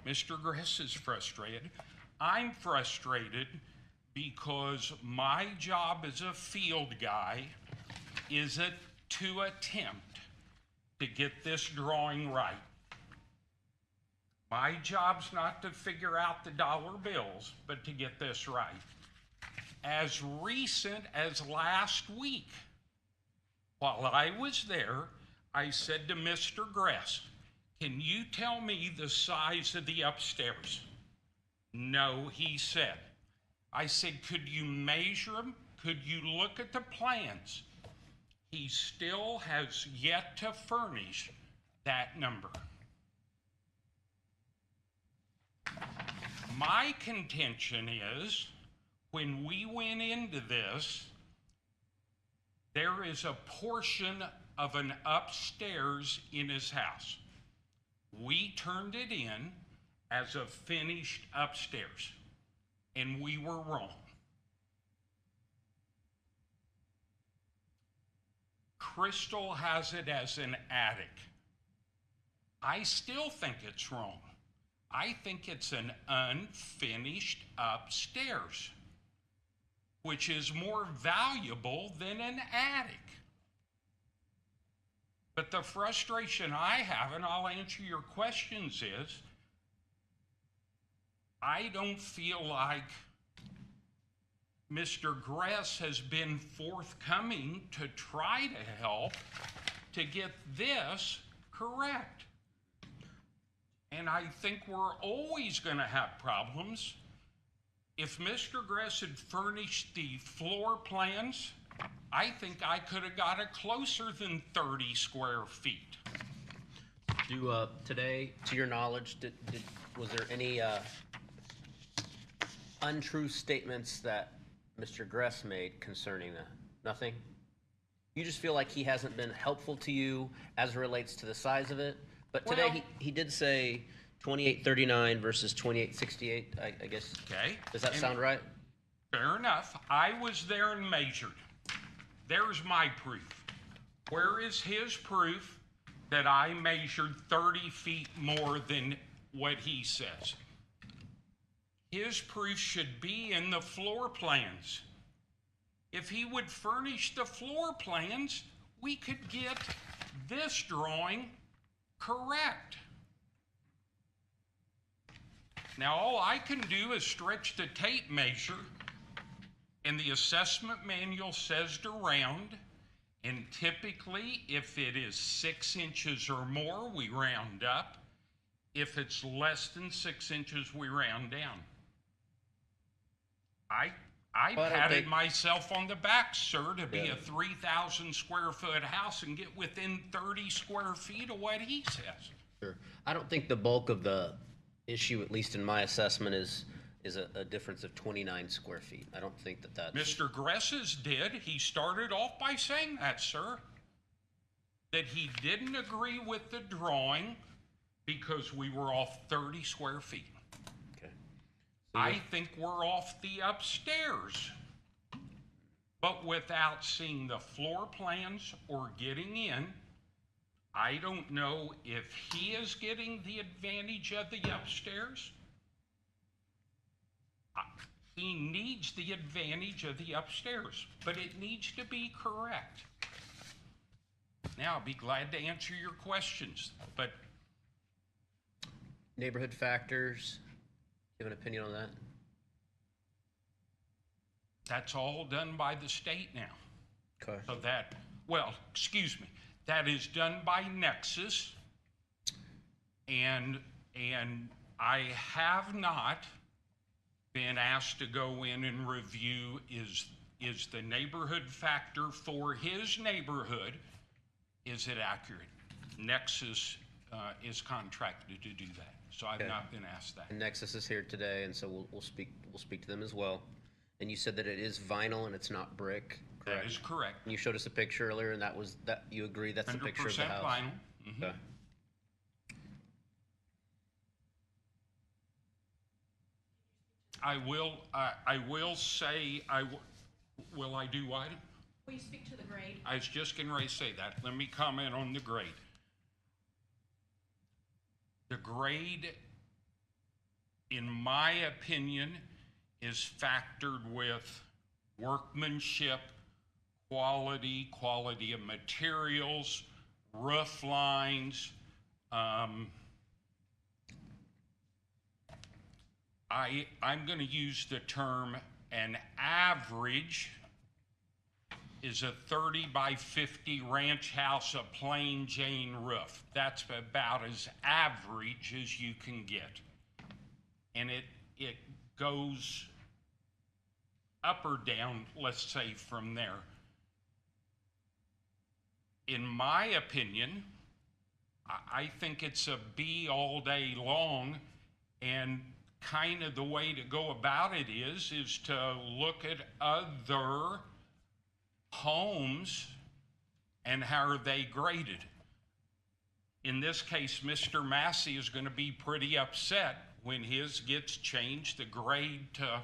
Mr. Gress is frustrated. I'm frustrated because my job as a field guy is to attempt to get this drawing right. My job's not to figure out the dollar bills, but to get this right. As recent as last week, while I was there, I said to Mr. Gress, can you tell me the size of the upstairs? No, he said. I said, could you measure them? Could you look at the plans? He still has yet to furnish that number. My contention is, when we went into this, there is a portion of an upstairs in his house. We turned it in as a finished upstairs, and we were wrong. Crystal has it as an attic. I still think it's wrong. I think it's an unfinished upstairs, which is more valuable than an attic. But the frustration I have, and I'll answer your questions, is I don't feel like Mr. Gress has been forthcoming to try to help to get this correct. And I think we're always going to have problems. If Mr. Gress had furnished the floor plans, I think I could have got it closer than 30 square feet. Today, to your knowledge, was there any untrue statements that Mr. Gress made concerning that? Nothing? You just feel like he hasn't been helpful to you as it relates to the size of it? But today, Well, he did say 2839 versus 2868, I guess. Okay. Does that And sound right? fair enough. I was there and measured. There's my proof. Where is his proof that I measured 30 feet more than what he says? His proof should be in the floor plans. If he would furnish the floor plans, we could get this drawing correct. Now, all I can do is stretch the tape measure, and the assessment manual says to round, and typically, if it is 6 inches or more, we round up. If it's less than 6 inches, we round down. I Well, I don't patted think- myself on the back, sir, to be Yeah. a 3,000 square foot house and get within 30 square feet of what he says. Sure. I don't think the bulk of the issue, at least in my assessment, is a difference of 29 square feet. I don't think that that's. Mr. Gress's did. He started off by saying that, sir. That he didn't agree with the drawing because we were off 30 square feet. Okay. I think we're off the upstairs. But without seeing the floor plans or getting in, I don't know if he is getting the advantage of the upstairs. He needs the advantage of the upstairs, but it needs to be correct. Now, I'll be glad to answer your questions, but Neighborhood factors, you have an opinion on that? that's all done by the state now. Okay. So that, well, excuse me, that is done by Nexus, and I have not been asked to go in and review is the neighborhood factor for his neighborhood, is it accurate? Nexus is contracted to do that, so I've Okay. not been asked that. And Nexus is here today, and so we'll speak to them as well. And you said that it is vinyl and it's not brick, correct? That is correct. And you showed us a picture earlier, and that you agree that's the picture of the 100% house? vinyl. Mhm. Okay. I will say, will I do what? Will you speak to the grade? I was just getting ready to say that. Let me comment on the grade. The grade, in my opinion, is factored with workmanship, quality of materials, roof lines. I'm going to use the term an average is a 30 by 50 ranch house, a plain Jane roof. That's about as average as you can get. And it goes up or down, let's say, from there. In my opinion, I think it's a B all day long, and kind of the way to go about it is to look at other homes and how are they graded. In this case, Mr. Massey is going to be pretty upset when his gets changed the grade to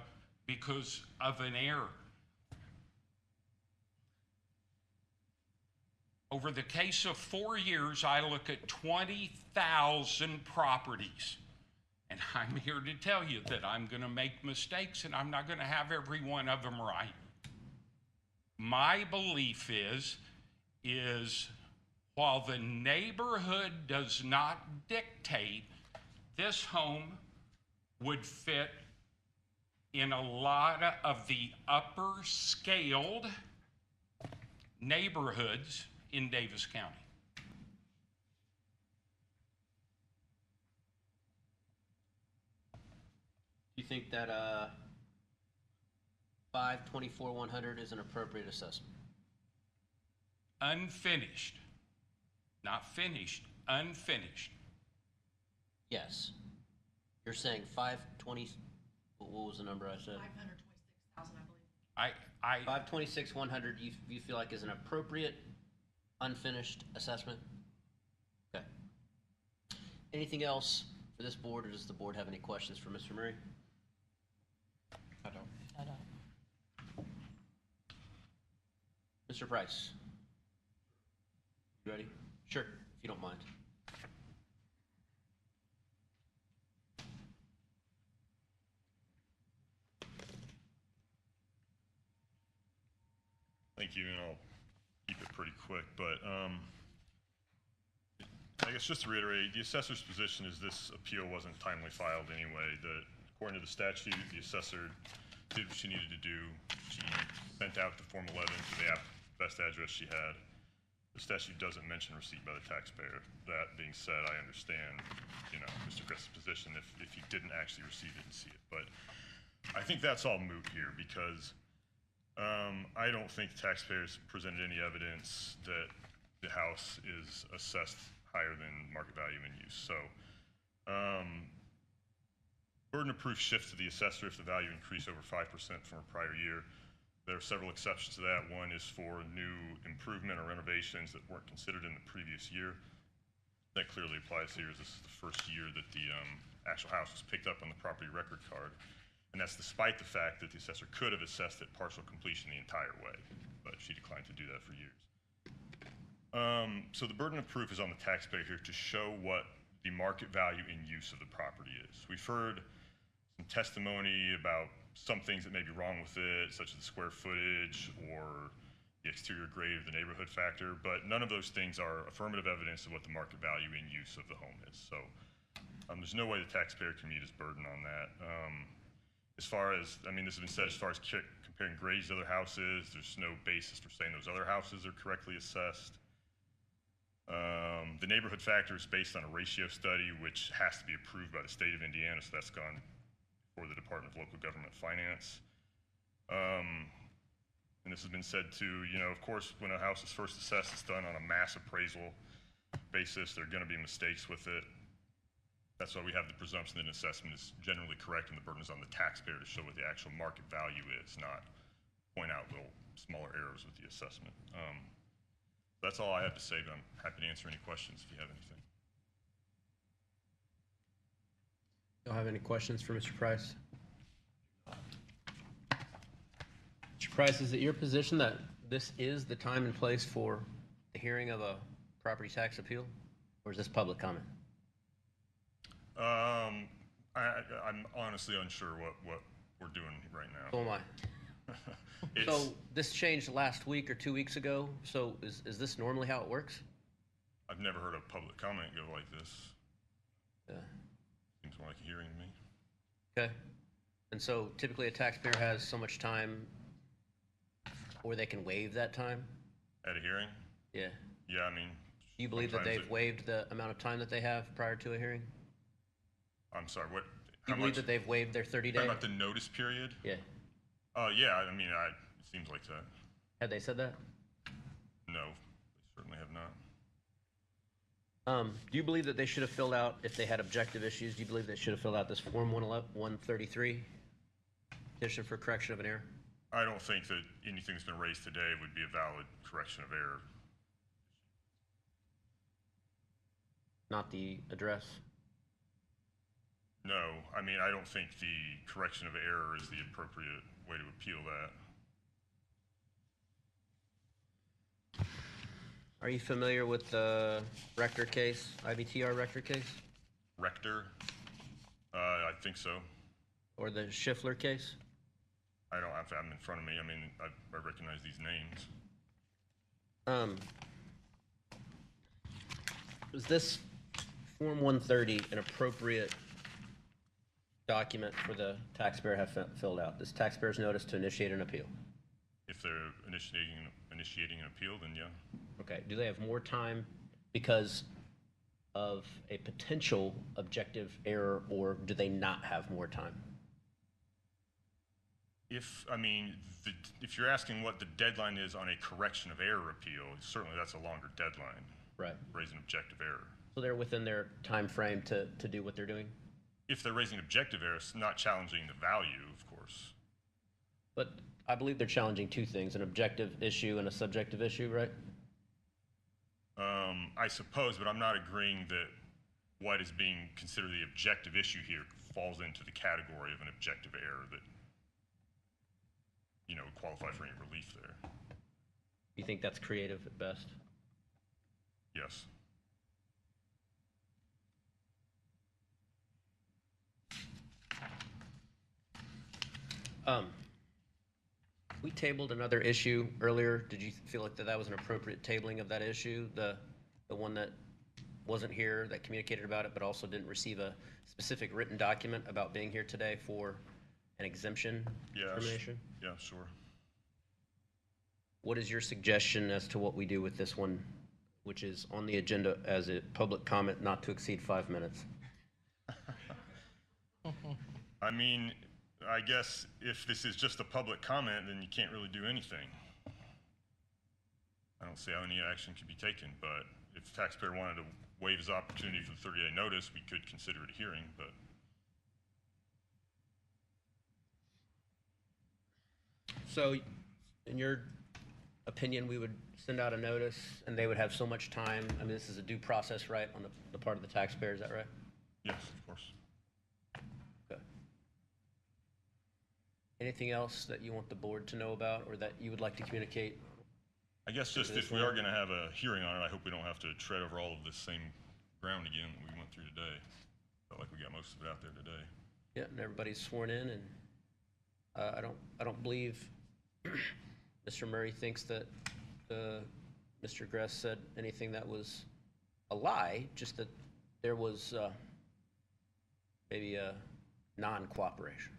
because of an error. Over the case of 4 years, I look at 20,000 properties. And I'm here to tell you that I'm going to make mistakes and I'm not going to have every one of them right. My belief is while the neighborhood does not dictate, this home would fit in a lot of the upper scaled neighborhoods in Davis County. Do you think that 524-100 is an appropriate assessment? Unfinished, not finished, unfinished. Yes. You're saying 520, what was the number I said? 526,000, I believe. 526-100 you feel like is an appropriate unfinished assessment? Okay. Anything else for this board, or does the board have any questions for Mr. Murray? I don't. Mr. Price? You ready? Sure, if you don't mind. Thank you, and I'll keep it pretty quick, but I guess just to reiterate, the assessor's position is this appeal wasn't timely filed anyway. According to the statute, the assessor did what she needed to do. She sent out the Form 11 to the best address she had. The statute doesn't mention receipt by the taxpayer. That being said, I understand, Mr. Chris' position if you didn't actually receive it and see it. But I think that's all moot here because I don't think taxpayers presented any evidence that the house is assessed higher than market value in use. So burden of proof shifts to the assessor if the value increased over 5% from a prior year. There are several exceptions to that. One is for new improvement or renovations that weren't considered in the previous year. That clearly applies here, as this is the first year that the actual house was picked up on the property record card. And that's despite the fact that the assessor could have assessed it partial completion the entire way, but she declined to do that for years. So the burden of proof is on the taxpayer here to show what the market value in use of the property is. We've heard some testimony about some things that may be wrong with it, such as the square footage or the exterior grade of the neighborhood factor, but none of those things are affirmative evidence of what the market value in use of the home is. So there's no way the taxpayer can meet his burden on that. As far as, I mean, this has been said, as far as comparing grades to other houses, there's no basis for saying those other houses are correctly assessed. The neighborhood factor is based on a ratio study, which has to be approved by the state of Indiana, so that's gone for the Department of Local Government Finance. And this has been said too, you know, of course, when a house is first assessed, it's done on a mass appraisal basis. There are going to be mistakes with it. That's why we have the presumption that an assessment is generally correct and the burden is on the taxpayer to show what the actual market value is, not point out little smaller errors with the assessment. That's all I have to say, but I'm happy to answer any questions if you have anything. Y'all have any questions for Mr. Price? Mr. Price, is it your position that this is the time and place for the hearing of a property tax appeal, or is this public comment? I'm honestly unsure what we're doing right now. So am I. So this changed last week or 2 weeks ago. So is this normally how it works? I've never heard a public comment go like this. Yeah. Seems more like a hearing to me. Okay. And so typically a taxpayer has so much time, or they can waive that time? At a hearing? Yeah. Yeah, I mean. Do you believe that sometimes they've waived the amount of time that they have prior to a hearing? I'm sorry, what? Do you believe that they've waived their 30-day? Talking about the notice period? Yeah. Yeah, I mean, it seems like that. Have they said that? No, they certainly have not. Do you believe that they should have filled out, if they had objective issues, do you believe they should have filled out this Form 133, petition for correction of an error? I don't think that anything that's been raised today would be a valid correction of error. Not the address? No, I mean, I don't think the correction of error is the appropriate way to appeal that. Are you familiar with the Rector case, IBTR Rector case? Rector? I think so. Or the Schiffler case? I don't have them in front of me. I mean, I recognize these names. Is this Form 130 an appropriate document for the taxpayer to have filled out? This taxpayer's notice to initiate an appeal. If they're initiating an appeal, then yeah. Okay, do they have more time because of a potential objective error, or do they not have more time? If you're asking what the deadline is on a correction of error appeal, certainly that's a longer deadline. Right. Raise an objective error. So they're within their time frame to do what they're doing? If they're raising objective error, it's not challenging the value, of course. But I believe they're challenging two things, an objective issue and a subjective issue, right? I suppose, but I'm not agreeing that what is being considered the objective issue here falls into the category of an objective error that, would qualify for any relief there. You think that's creative at best? Yes. We tabled another issue earlier. Did you feel like that was an appropriate tabling of that issue? The one that wasn't here, that communicated about it, but also didn't receive a specific written document about being here today for an exemption determination? Yeah, sure. What is your suggestion as to what we do with this one, which is on the agenda as a public comment not to exceed 5 minutes? I mean, I guess if this is just a public comment, then you can't really do anything. I don't see how any action could be taken, but if the taxpayer wanted to waive his opportunity for the 30-day notice, we could consider it a hearing, but. So, in your opinion, we would send out a notice and they would have so much time? I mean, this is a due process, right, on the part of the taxpayer, is that right? Yes, of course. Okay. Anything else that you want the board to know about or that you would like to communicate? I guess just if we are gonna have a hearing on it, I hope we don't have to tread over all of this same ground again that we went through today. Felt like we got most of it out there today. Yeah, and everybody's sworn in, and I don't believe Mr. Murray thinks that Mr. Gress said anything that was a lie, just that there was maybe a non-cooperation.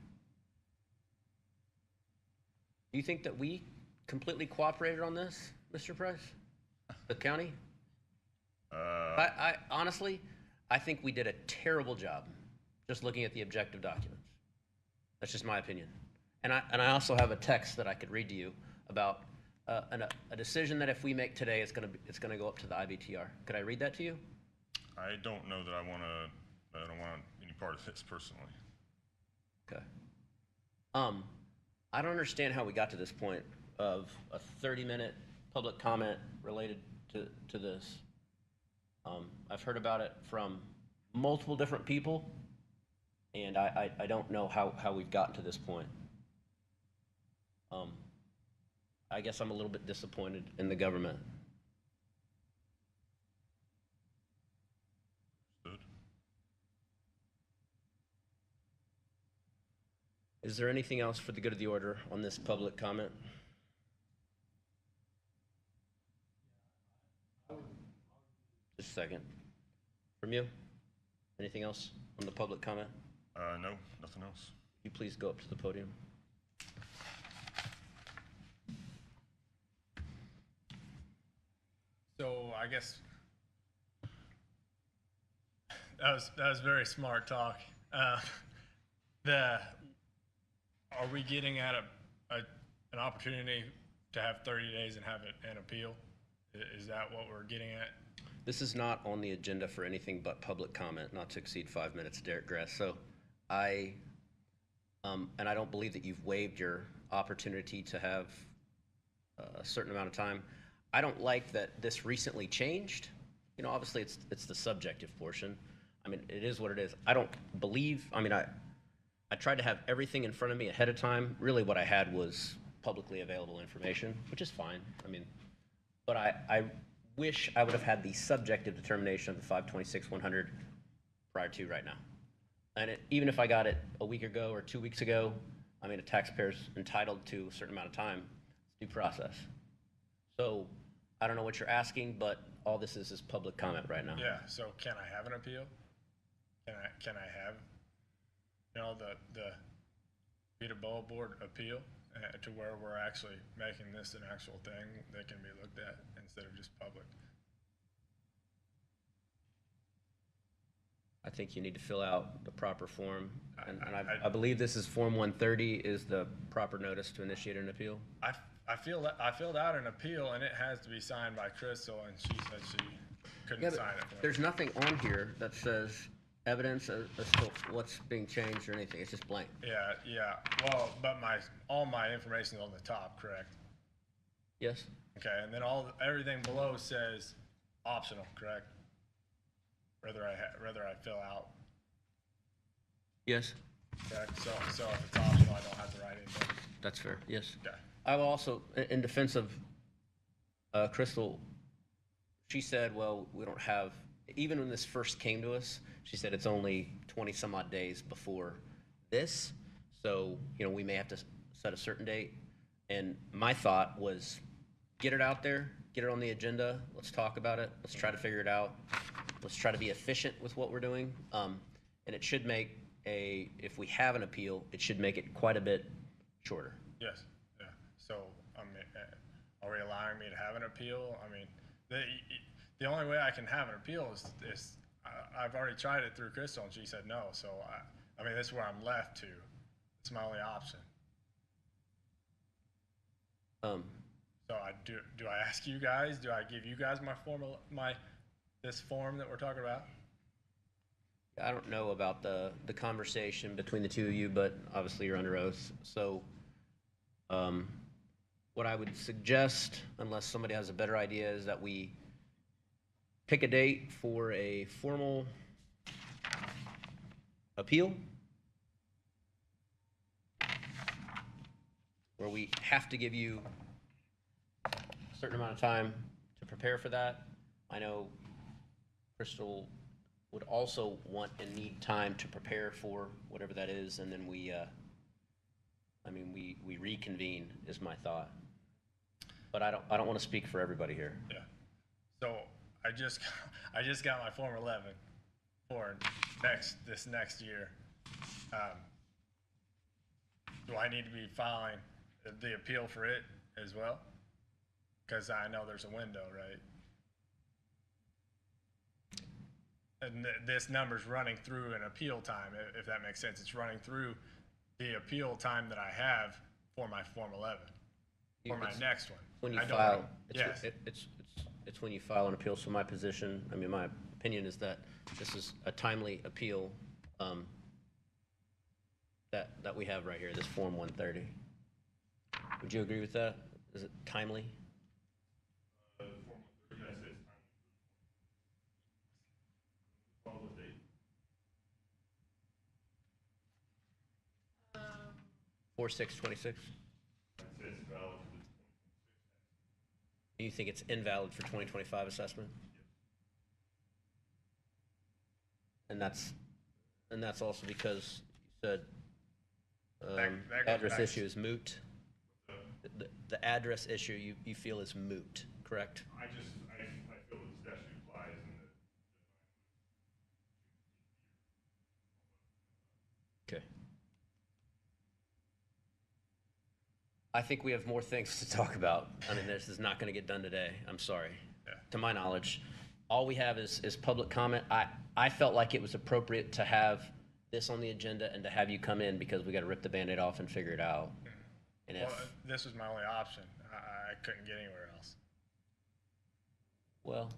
Do you think that we completely cooperated on this, Mr. Price? The county? I honestly, I think we did a terrible job just looking at the objective documents. That's just my opinion. And I also have a text that I could read to you about a decision that if we make today, it's gonna go up to the IBTR. Could I read that to you? I don't know that I don't want any part of this personally. Okay. I don't understand how we got to this point of a 30-minute public comment related to this. I've heard about it from multiple different people, and I don't know how we've gotten to this point. I guess I'm a little bit disappointed in the government. Good. Is there anything else for the good of the order on this public comment? Just a second. From you? Anything else on the public comment? No, nothing else. Could you please go up to the podium? So I guess that was very smart talk. Are we getting at an opportunity to have 30 days and have an appeal? Is that what we're getting at? This is not on the agenda for anything but public comment, not to exceed 5 minutes, Derek Grass. So and I don't believe that you've waived your opportunity to have a certain amount of time. I don't like that this recently changed. You know, obviously it's the subjective portion. I mean, it is what it is. I don't believe, I mean, I tried to have everything in front of me ahead of time. Really what I had was publicly available information, which is fine. I mean, but I wish I would have had the subjective determination of the 526-100 prior to right now. And even if I got it a week ago or 2 weeks ago, I mean, a taxpayer's entitled to a certain amount of time, due process. So I don't know what you're asking, but all this is public comment right now. Yeah, so can I have an appeal? Can I have, you know, the Ptaboa board appeal to where we're actually making this an actual thing that can be looked at instead of just public? I think you need to fill out the proper form, and I believe this is Form 130 is the proper notice to initiate an appeal. I filled out an appeal and it has to be signed by Crystal, and she said she couldn't Yeah, but sign it for me. there's nothing on here that says evidence as to what's being changed or anything. It's just blank. Yeah. Well, but all my information is on the top, correct? Yes? Okay, and then everything below says optional, correct? Whether I fill out, Yes? correct? So if it's optional, I don't have to write anything. That's fair. Yes. Okay. I will also, in defense of Crystal, she said, well, we don't have, even when this first came to us, she said it's only 20 some odd days before this. So, you know, we may have to set a certain date. And my thought was get it out there, get it on the agenda. Let's talk about it. Let's try to figure it out. Let's try to be efficient with what we're doing. And it should make if we have an appeal, it should make it quite a bit shorter. Yes, yeah. So, I mean, are we allowing me to have an appeal? I mean, the only way I can have an appeal is I've already tried it through Crystal and she said no. So, I mean, this is where I'm left to. It's my only option. Um, So do I ask you guys? Do I give you guys this form that we're talking about? I don't know about the conversation between the two of you, but obviously you're under oath. So, what I would suggest, unless somebody has a better idea, is that we pick a date for a formal appeal, where we have to give you a certain amount of time to prepare for that. I know Crystal would also want and need time to prepare for whatever that is, and then we reconvene is my thought. But I don't want to speak for everybody here. Yeah. So I just got my Form 11 for this next year. Do I need to be filing the appeal for it as well? Because I know there's a window, right? And this number's running through an appeal time, if that makes sense. It's running through the appeal time that I have for my Form 11, for my next one. When you I don't file, know. it's, Yes. it's when you file an appeal. So my position, my opinion is that this is a timely appeal, that we have right here, this Form 130. Would you agree with that? Is it timely? Form 130, I said it's time. Follow the date. 4/6/26? I said it's valid for the 2026. You think it's invalid for 2025 assessment? And that's also because you said That goes address back- issue is moot. The address issue you feel is moot, correct? I feel the statute applies and that Okay. I think we have more things to talk about. I mean, this is not gonna get done today. I'm sorry. Yeah. To my knowledge, all we have is public comment. I felt like it was appropriate to have this on the agenda and to have you come in because we gotta rip the Band-Aid off and figure it out. And Well, if, this was my only option. I couldn't get anywhere else. well,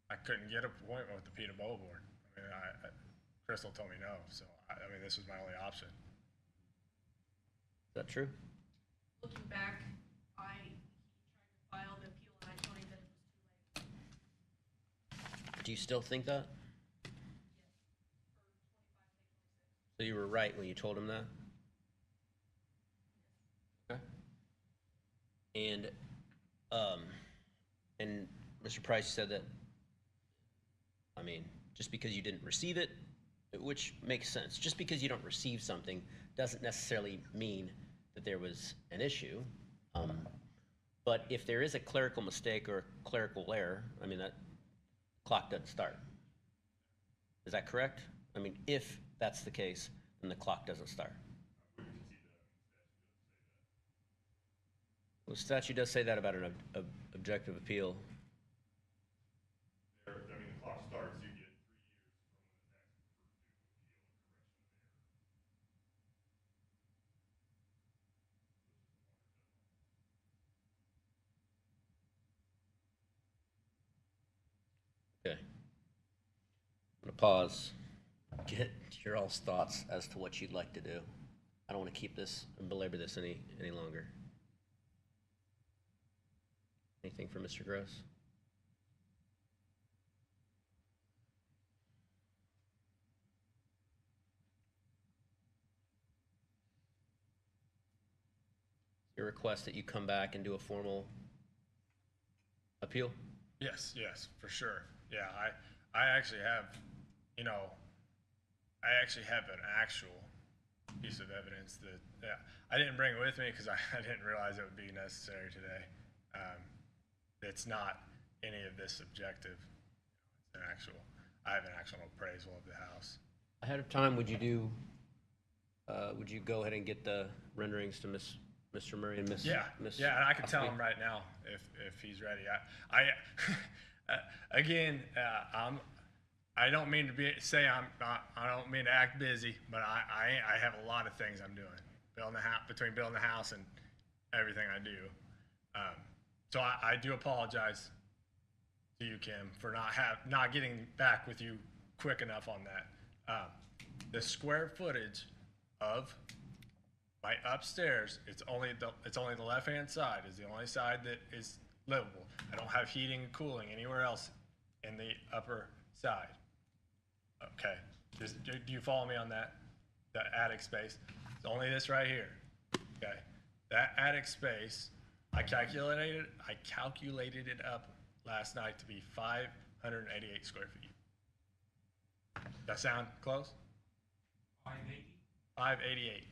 I couldn't get an appointment with the Ptaboa board. I mean, Crystal told me no, so I mean, this was my only option. is that true? Looking back, he tried to file the appeal and I told him that it was too late. Do you still think that? So you were right when you told him that? Okay. And Mr. Price said that, just because you didn't receive it, which makes sense, just because you don't receive something doesn't necessarily mean that there was an issue. But if there is a clerical mistake or a clerical error, that clock doesn't start. Is that correct? If that's the case, then the clock doesn't start. Well, the statute does say that about an objective appeal. the clock starts, you get 3 years from when the tax prepared to appeal a correction of error. Okay. I'm gonna pause, get your all's thoughts as to what you'd like to do. I don't want to keep this and belabor this any longer. Anything from Mr. Gross? Your request that you come back and do a formal appeal? Yes, for sure. Yeah, I actually have, I actually have an actual piece of evidence that, I didn't bring it with me because I didn't realize it would be necessary today. It's not any of this subjective. It's I have an actual appraisal of the house. Ahead of time, would you go ahead and get the renderings to Mr. Murray and Miss? Yeah, Miss and I can tell Ospey? him right now if he's ready. Again, I don't mean to say I'm not, I don't mean to act busy, but I have a lot of things I'm doing. Between building the house and everything I do. So I do apologize to you, Kim, for not getting back with you quick enough on that. The square footage of my upstairs, it's only the left-hand side is the only side that is livable. I don't have heating and cooling anywhere else in the upper side. Okay, do you follow me on that? The attic space, it's only this right here. Okay, that attic space, I calculated it up last night to be 588 square feet. That sound close? 580? 588.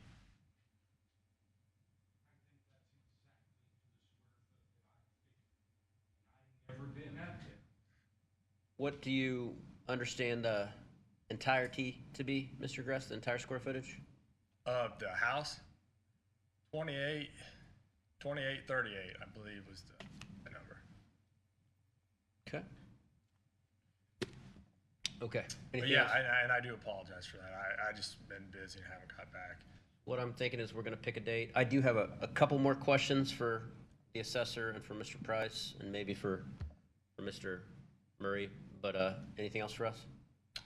Never been up there. What do you understand the entirety to be, Mr. Gress, the entire square footage? Of the house, 2838, I believe was the number. Okay. Okay. But Anything yeah, else? and I do apologize for that. I just been busy and haven't got back. What I'm thinking is we're gonna pick a date. I do have a couple more questions for the assessor and for Mr. Price and maybe for Mr. Murray, but, anything else for us?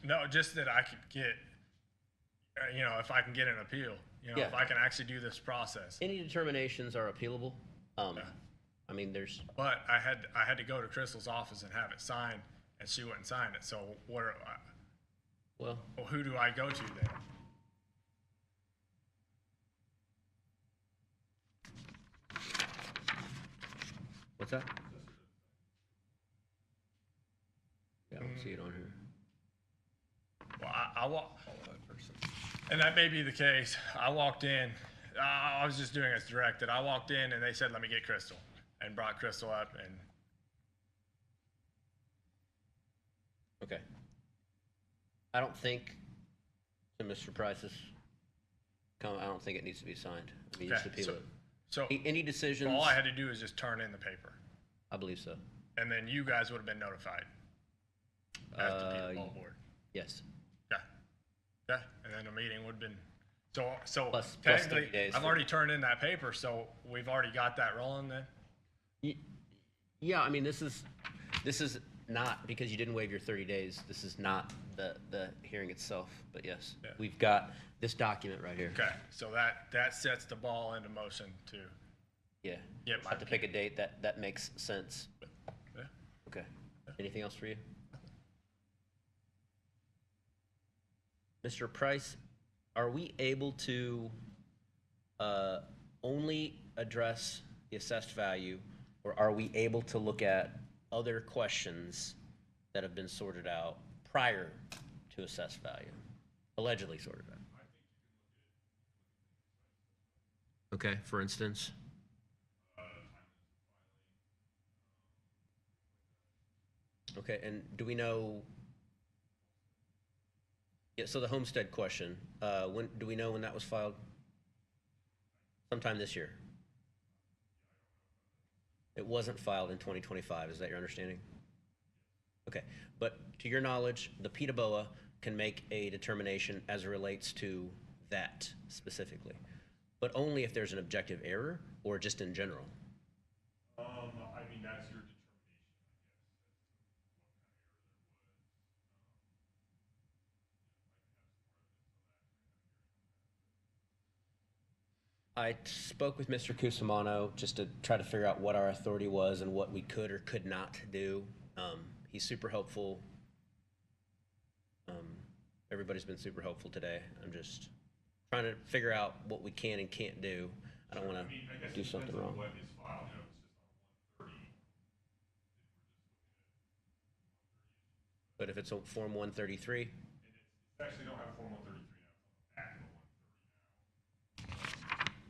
No, just that I could get, if I can get an appeal, if Yeah. I can actually do this process. Any determinations are appealable. Yeah. I mean, there's, But I had to go to Crystal's office and have it signed, and she wouldn't sign it. So well, who do I go to then? what's that? Yeah, I don't see it on here. Well, I walk, and that may be the case. I walked in. I was just doing as directed. I walked in, and they said, "Let me get Crystal," and brought Crystal up, and Okay. I don't think, to Mr. Price's comment, I don't think it needs to be signed. I mean, just Okay, appeal it. so Any decisions? all I had to do was just turn in the paper, I believe so. and then you guys would have been notified as the people board. Yes. Yeah, yeah, and then the meeting would have been. So Plus 30 technically, days I've for- already turned in that paper, so we've already got that rolling then. Yeah, I mean, this is not, because you didn't waive your 30 days, this is not the hearing itself, but yes. Yeah. We've got this document right here. Okay, so that sets the ball into motion to. Yeah. Yeah, We'll have to pick a date that makes sense. Yeah. Okay. Anything else for you? Mr. Price, are we able to only address the assessed value, or are we able to look at other questions that have been sorted out prior to assessed value? Allegedly sorted out. Okay, for instance? Okay, and do we know? Yeah, so the homestead question, do we know when that was filed? Sometime this year? It wasn't filed in 2025, is that your understanding? Okay, but to your knowledge, the Ptaboa can make a determination as it relates to that specifically, but only if there's an objective error or just in general? I mean, that's your determination, I spoke with Mr. Cusimano just to try to figure out what our authority was and what we could or could not do. He's super helpful. Everybody's been super helpful today. I'm just trying to figure out what we can and can't do. I don't want I mean, I guess to do it something depends on wrong. what is filed, if it's just on 130. But if it's on Form 133, And it's actually don't have Form 133 now, it's on the back of the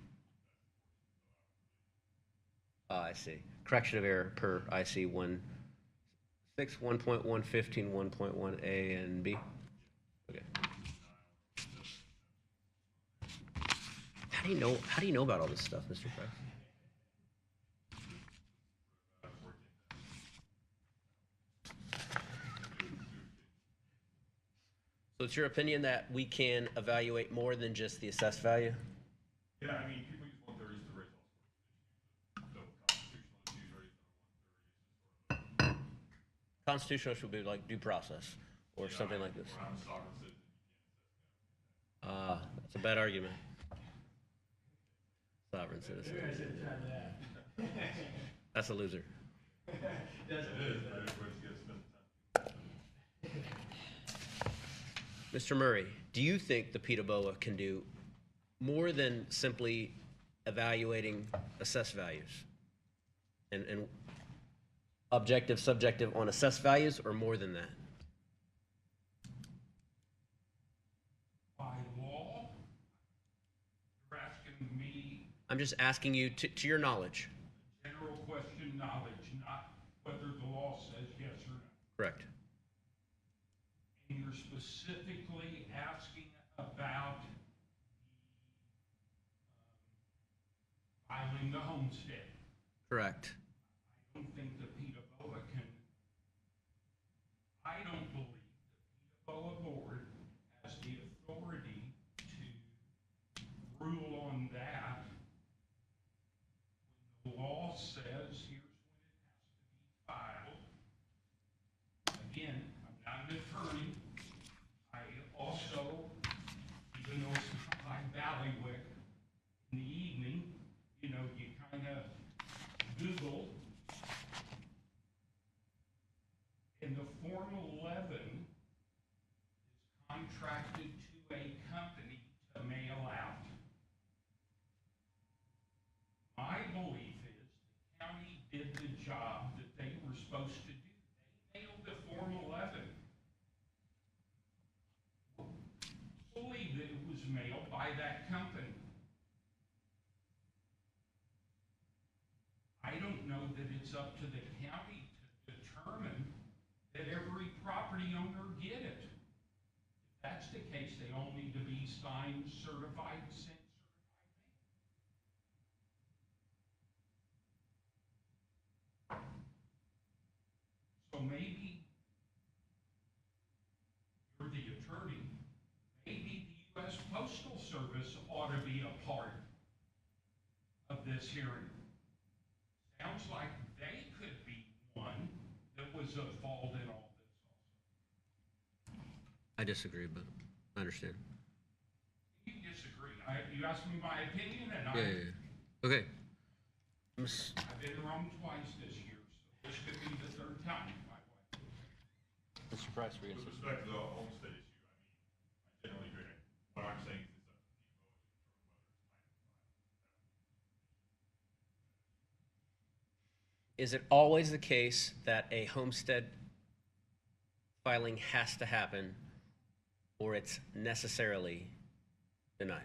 130 now. I see. Correction of error per IC 1.115, 1.1A and B. Okay. How do you know about all this stuff, Mr. Price? it's your opinion that we can evaluate more than just the assessed value? Yeah, I mean, people use 130 as the raise all sorts of issues. So constitutional issues raised on 130 is just sort of Constitutional should be like due process or something like this. when I'm a sovereign citizen, you can't assess that. That's a bad argument. Sovereign citizen. That's a loser. It is, but everybody's got to spend the time. Mr. Murray, do you think the Ptaboa can do more than simply evaluating assessed values? And objective, subjective on assessed values, or more than that? By law, you're asking me I'm just asking you to your knowledge. general question knowledge, not whether the law says yes or no. Correct. And you're specifically asking about filing the homestead. Correct. I don't think the Ptaboa can, I don't believe the Ptaboa board has the authority to rule on that when the law says here's when it has to be filed. Again, I'm not an attorney. I also, even though it's not my bailiwick, in the evening, you know, you kind of Google, and the Form 11 is contracted to a company to mail out. My belief is the county did the job that they were supposed to do. They mailed the Form 11. Believe that it was mailed by that company. I don't know that it's up to the county to determine that every property owner get it. If that's the case, they all need to be signed, certified, sent certified mail. So maybe you're the attorney, maybe the U.S. Postal Service ought to be a part of this hearing. Sounds like they could be one that was at fault in all this also. I disagree, but I understand. You disagree. You asked me my opinion, and Yeah. Okay. I've been wrong twice this year, so this could be the third time. My wife. Mr. Price, for With respect to the homestead issue, I generally agree. What I'm saying is it's up to the people to determine whether it's time to file. Is it always the case that a homestead filing has to happen or it's necessarily denied?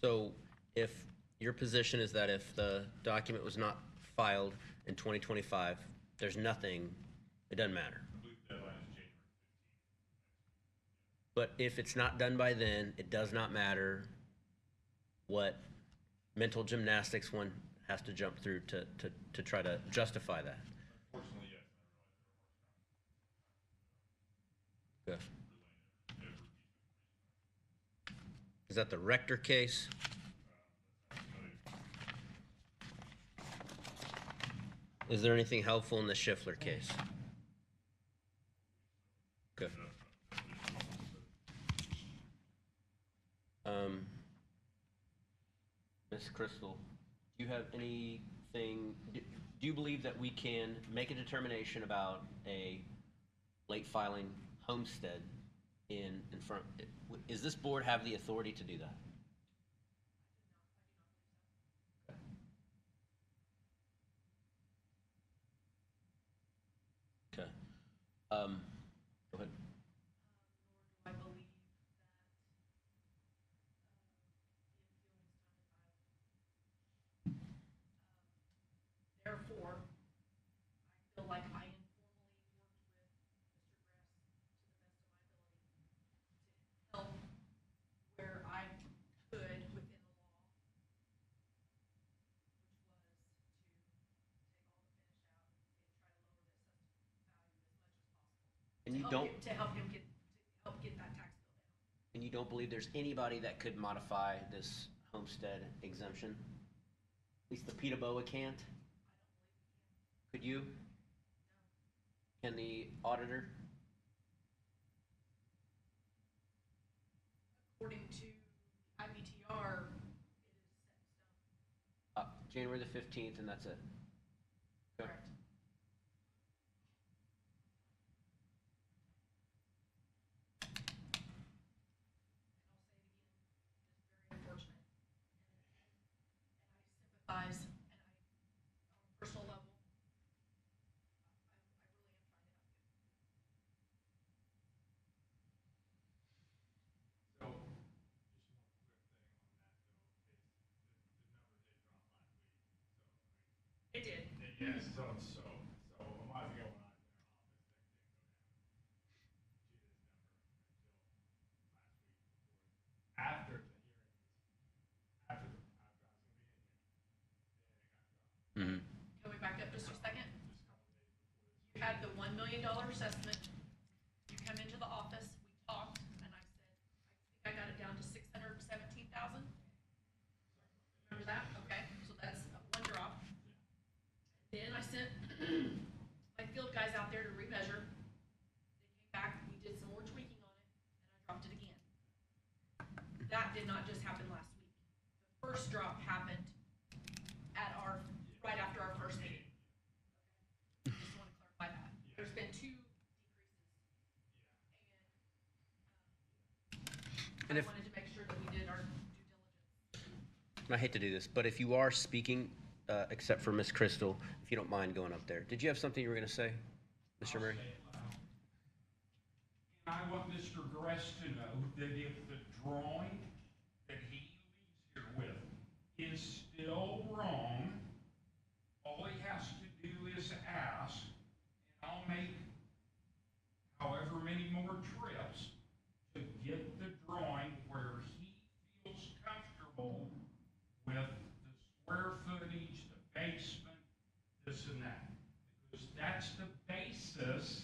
So if your position is that if the document was not filed in 2025, there's nothing, it doesn't matter. I believe the deadline is January 15th. But if it's not done by then, it does not matter what mental gymnastics one has to jump through to try to justify that. Unfortunately, yes, I realize there are more Yes. every piece of information. Is that the Rector case? Is there anything helpful in the Schiffler case? Good. Ms. Crystal, do you have anything, do you believe that we can make a determination about a late filing homestead in front, is this board have the authority to do that? Okay. Go ahead. Nor do I believe that therefore, I feel like I informally worked with Mr. Gress to the best of my ability to help where I could within the law, which And you help don't, get- To help him get, to help get that tax bill down. and you don't believe there's anybody that could modify this homestead exemption? At least the Ptaboa can't? Could you? Can the auditor? According to IBTR, it is set in stone. January the 15th, and that's it. Okay. Correct. And I'll say it again, it's very unfortunate. And I sympathize, and I, on a personal level, I really am trying to help you. So, just one quick thing on that though, is the number did drop last week, so, I mean, It did. yes, so a month ago when I was in our office, that didn't go down to this number until last week before, after the hearing was, after I was gonna be in here, then it got dropped. Mm-hmm. Can we back up just a second? Just a couple days before this. You had the $1 million assessment. You come into the office, we talked, and I said, I think I got it down to 617,000. Remember that? Okay, so that's one drop. Then I sent my field guys out there to remeasure. They came back, we did some more tweaking on it, and I dropped it again. That did not just happen last week. The first drop happened at right after our first meeting. Okay. Just want to clarify that. There's been two decreases. And I if- wanted to make sure that we did our due diligence. I hate to do this, but if you are speaking, except for Miss Crystal, if you don't mind going up there. Did you have something you were going to say, Mr. Murray? And I want Mr. Gress to know that if the drawing that he leaves here with is still wrong, all he has to do is ask, and I'll make however many more trips to get the drawing where he feels comfortable with the square footage, the basement, this and that. Because that's the basis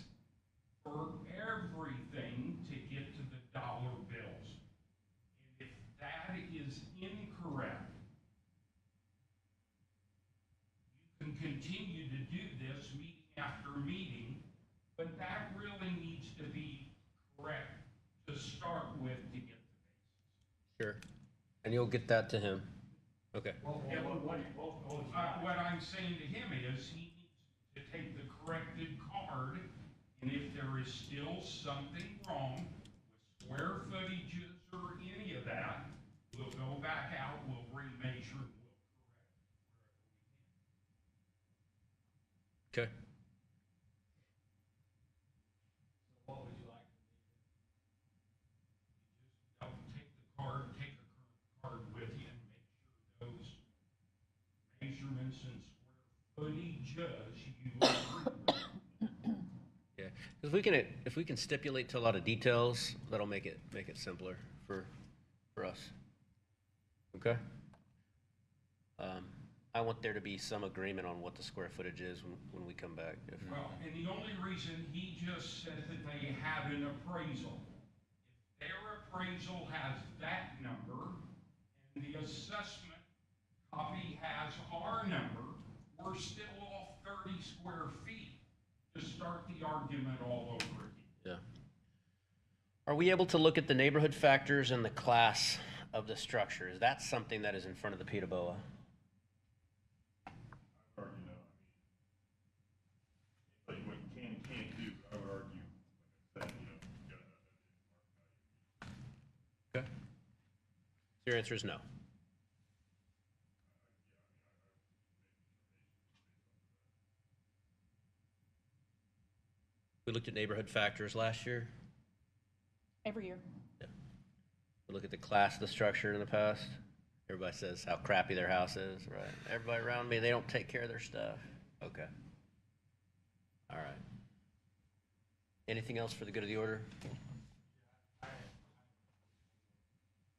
for everything to get to the dollar bills. And if that is incorrect, you can continue to do this meeting after meeting, but that really needs to be correct to start with to get the basis. Sure. And you'll get that to him. Okay. What I'm saying to him is he needs to take the corrected card, and if there is still something wrong with square footages or any of that, we'll go back out, we'll remeasure, and we'll correct Okay. wherever we can. So what would you like to do? You just take the card, take a current card with you, and make sure those measurements and square footages you agree with. Yeah. If we can stipulate to a lot of details, that'll make it simpler for us. Okay? I want there to be some agreement on what the square footage is when we come back. Well, and the only reason he just said that they have an appraisal. If their appraisal has that number and the assessment copy has our number, we're still off 30 square feet to start the argument all over again. Yeah. Are we able to look at the neighborhood factors and the class of the structure? Is that something that is in front of the Ptaboa? I would argue no, I mean, like what you can and can't do, I would argue, like I said, you gotta have that market value. Okay. Your answer is no. We looked at neighborhood factors last year. Every year. Yeah. We look at the class of the structure in the past. Everybody says how crappy their house is, right? Everybody around me, they don't take care of their stuff. Okay. All right. Anything else for the good of the order?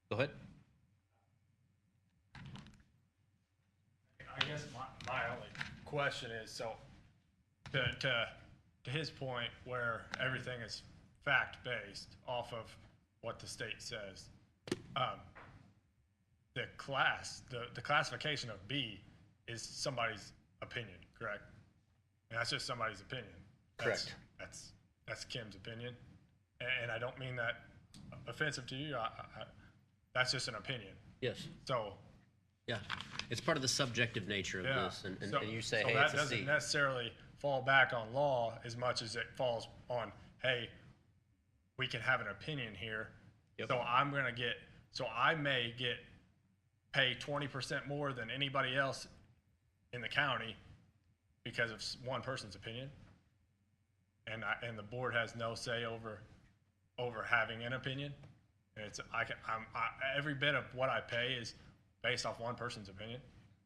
Go ahead. I guess my only question is, so to to his point, where everything is fact-based off of what the state says, the classification of B is somebody's opinion, correct? And that's just somebody's opinion. Correct. That's Kim's opinion, and I don't mean that offensive to you. That's just an opinion. Yes. So, Yeah. It's part of the subjective nature of yeah. this, and So- you say, so hey, that it's a C. doesn't necessarily fall back on law as much as it falls on, hey, we can have an opinion here. Yep. So I may pay 20% more than anybody else in the county because of one person's opinion. And the board has no say over having an opinion. And every bit of what I pay is based off one person's opinion.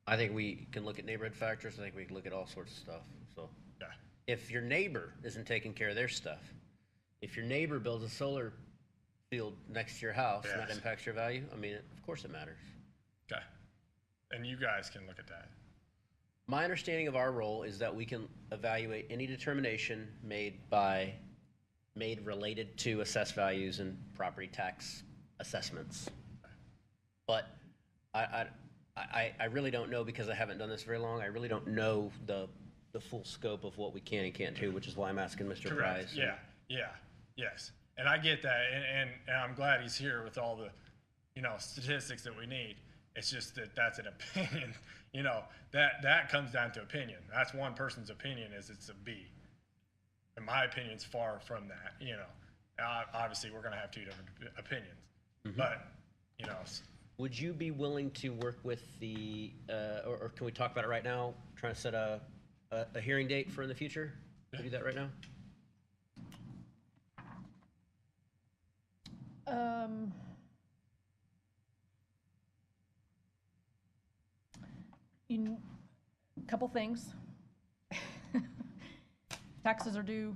I think we can look at neighborhood factors. I think we can look at all sorts of stuff. So Yeah. if your neighbor isn't taking care of their stuff, if your neighbor builds a solar field next to your house and that Yes. impacts your value, I mean, of course it matters. Okay. And you guys can look at that. My understanding of our role is that we can evaluate any determination made related to assessed values and property tax assessments. But I really don't know, because I haven't done this very long. I really don't know the full scope of what we can and can't do, which is why I'm asking Mr. Correct. Price. Yes. And I get that, and I'm glad he's here with all the, statistics that we need. It's just that that's an opinion, that comes down to opinion. That's one person's opinion, is it's a B. And my opinion's far from that, Obviously, we're gonna have two different opinions, but, Would you be willing to work with the, or can we talk about it right now? Trying to set a hearing date for in the future? Can we do that right now? Couple things. Taxes are due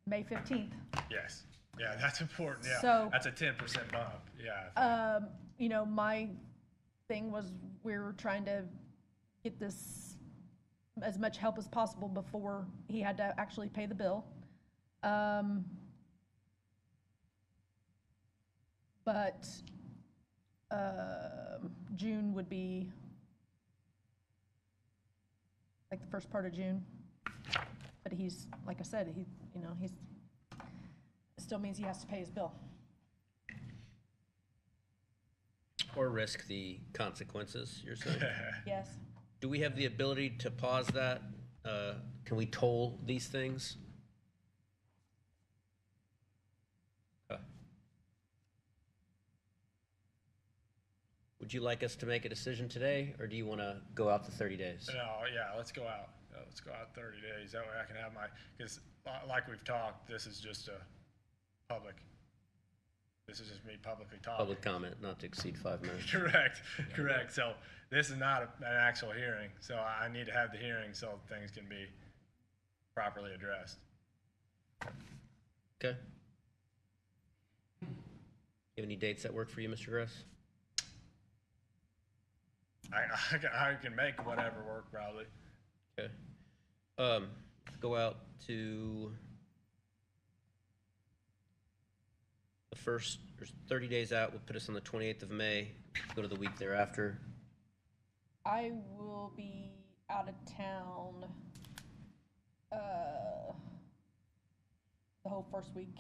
May 15th. yes. Yeah, that's important, yeah. So- That's a 10% bump, yeah. My thing was, we were trying to get this as much help as possible before he had to actually pay the bill. But June would be like the first part of June. But he's, like I said, he's, it still means he has to pay his bill. Or risk the consequences, you're saying? Yes. Do we have the ability to pause that? Can we toll these things? Would you like us to make a decision today, or do you want to go out to 30 days? No, yeah, let's go out. Let's go out 30 days. That way I can have because like we've talked, this is just this is just me publicly talking. Public comment, not to exceed 5 minutes. Correct. So this is not an actual hearing. So I need to have the hearing so things can be properly addressed. Okay. You have any dates that work for you, Mr. Gross? I can make whatever work probably. Okay. Go out to the first, there's 30 days out, will put us on the 28th of May, go to the week thereafter. I will be out of town the whole first week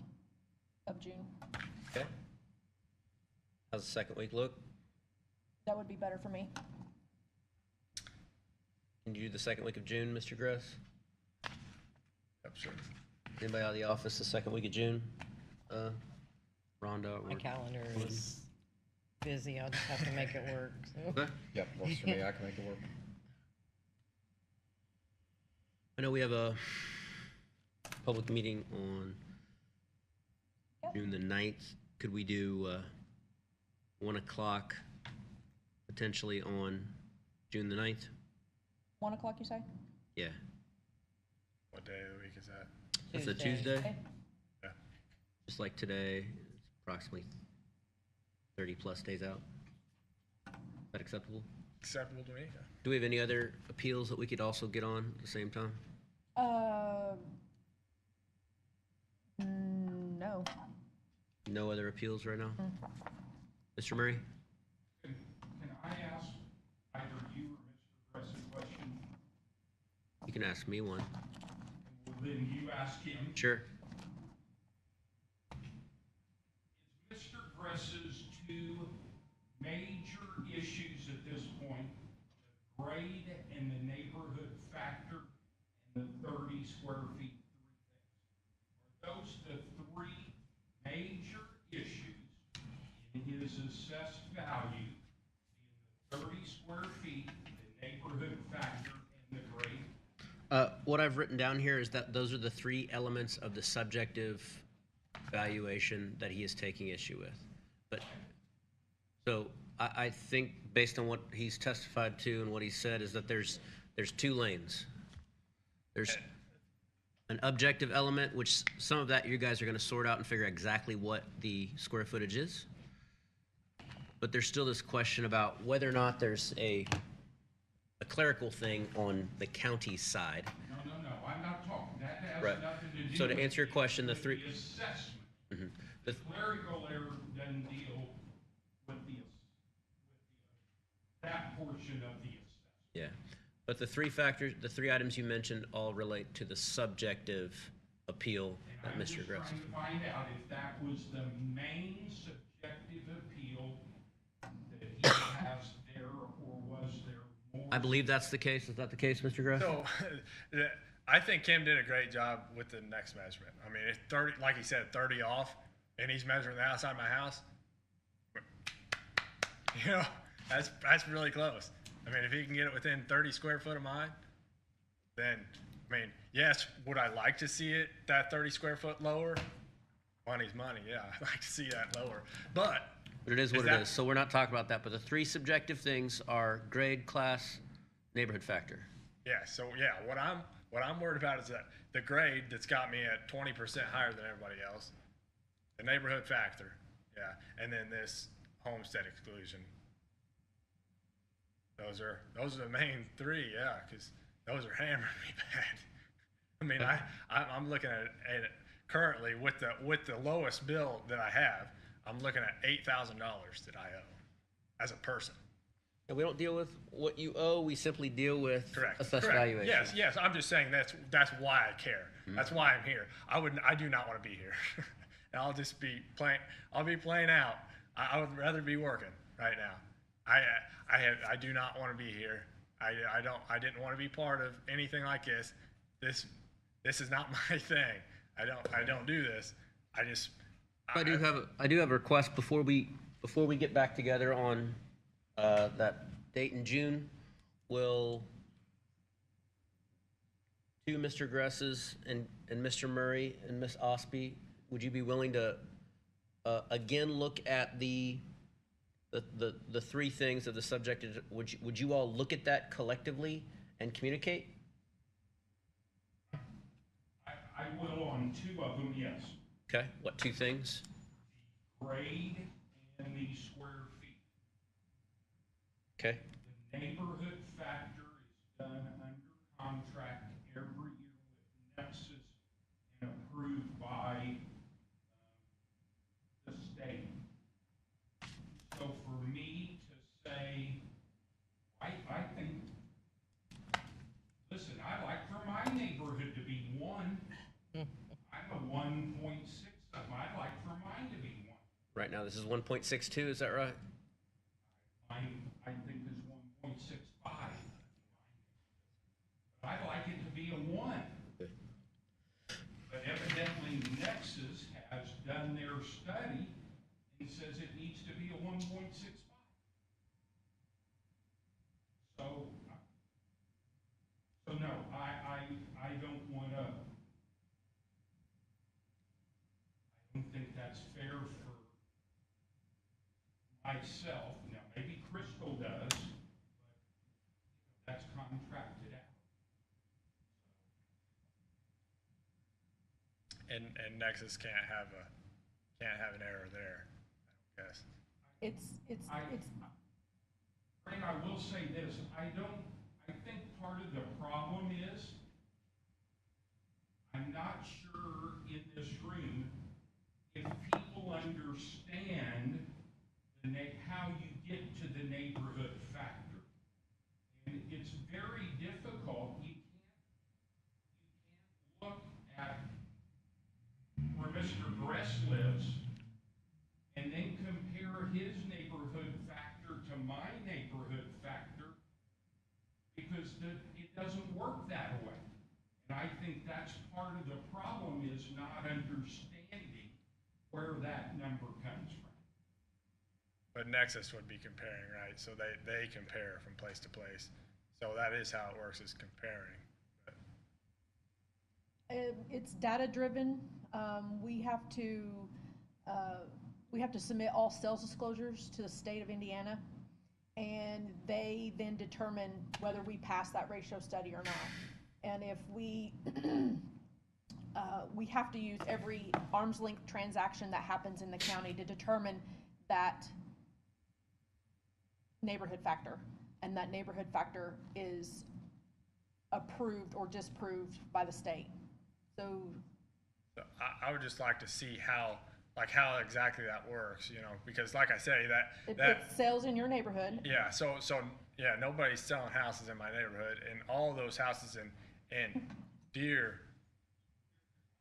of June. Okay. How's the second week look? That would be better for me. Can you do the second week of June, Mr. Gross? Yep, sure. Anybody out of the office the second week of June? Rhonda? My calendar is busy. I'll just have to make it work. So. Okay. Yep, works for me. I can make it work. I know we have a public meeting on June the 9th. Could we do 1 o'clock potentially on June the 9th? 1 o'clock, you say? Yeah. What day of the week is that? That's a Tuesday. Tuesday? Okay. Yeah. Just like today, it's approximately 30 plus days out. Is that acceptable? Acceptable to me? Yeah. Do we have any other appeals that we could also get on at the same time? No. No other appeals right now? Mr. Murray? Can I ask either you or Mr. Gress a question? You can ask me one. Well, then you ask him. Sure. Is Mr. Gress's two major issues at this point, the grade and the neighborhood factor and the 30 square feet, three things? Are those the three major issues in his assessed value, being the 30 square feet, the neighborhood factor, and the grade? What I've written down here is that those are the three elements of the subjective valuation that he is taking issue with. But, so I think based on what he's testified to and what he said is that there's two lanes. There's an objective element, which some of that you guys are gonna sort out and figure exactly what the square footage is. But there's still this question about whether or not there's a clerical thing on the county side. No, I'm not talking, that has Right. nothing to do So to with answer your question, the with three- the assessment. Mhm. The clerical error doesn't deal with that portion of the assessment. Yeah, but the three factors, the three items you mentioned all relate to the subjective appeal that And I'm Mr. just Gress. trying to find out if that was the main subjective appeal that he has there, or was there more? I believe that's the case. Is that the case, Mr. Gress? So, I think Kim did a great job with the next measurement. I mean, it's 30, like he said, 30 off, and he's measuring the outside of my house. You know, that's really close. I mean, if he can get it within 30 square foot of mine, then, I mean, yes, would I like to see it that 30 square foot lower? Money's money, yeah, I'd like to see that lower. But But it is what Is it that- is. So we're not talking about that. But the three subjective things are grade, class, neighborhood factor. yeah, so yeah, what I'm worried about is that the grade that's got me at 20% higher than everybody else, the neighborhood factor, yeah, and then this homestead exclusion. Those are the main three, yeah, because those are hammering me bad. I mean, I'm looking at it currently with the lowest bill that I have. I'm looking at $8,000 that I owe as a person. And we don't deal with what you owe. We simply deal with Correct. assessed Correct. valuation. Yes. I'm just saying that's why I care. That's why I'm here. I do not want to be here. And I'll just be playing. I'll be playing out. I would rather be working right now. I do not want to be here. I didn't want to be part of anything like this. This is not my thing. I don't do this. I do have a request before we get back together on that date in June. Will two Mr. Gresses and Mr. Murray and Miss Osby, would you be willing to again look at the three things of the subject? Would you all look at that collectively and communicate? I will on two of them, yes. Okay, what two things? Grade and the square feet. Okay, The neighborhood factor is done under contract every year with Nexus and approved by the state. So for me to say, I think, listen, I like for my neighborhood to be one. I'm a 1.6 something. I'd like for mine to be one. right now this is 1.62, is that right? I think is 1.65. I'd like it to be a 1. Okay. But evidently Nexus has done their study and says it needs to be a 1.65. So no, I don't want to, I don't think that's fair for myself. Now, maybe Crystal does, but that's contracted out. And Nexus can't have an error there, I guess. Frank, I will say this, I think part of the problem is I'm not sure in this room if people understand how you get to the neighborhood factor. And it's very difficult. You can't look at where Mr. Gress lives and then compare his neighborhood factor to my neighborhood factor, because it doesn't work that way. And I think that's part of the problem, is not understanding where that number comes from. But Nexus would be comparing, right? So they compare from place to place. So that is how it works, is comparing. It's data driven. We have to submit all sales disclosures to the state of Indiana, and they then determine whether we pass that ratio study or not. And if we we have to use every arm's length transaction that happens in the county to determine that neighborhood factor, and that neighborhood factor is approved or disproved by the state. So I would just like to see how exactly that works, you know, because like I say, it that sells in your neighborhood. yeah, so yeah, nobody's selling houses in my neighborhood, and all those houses in Deer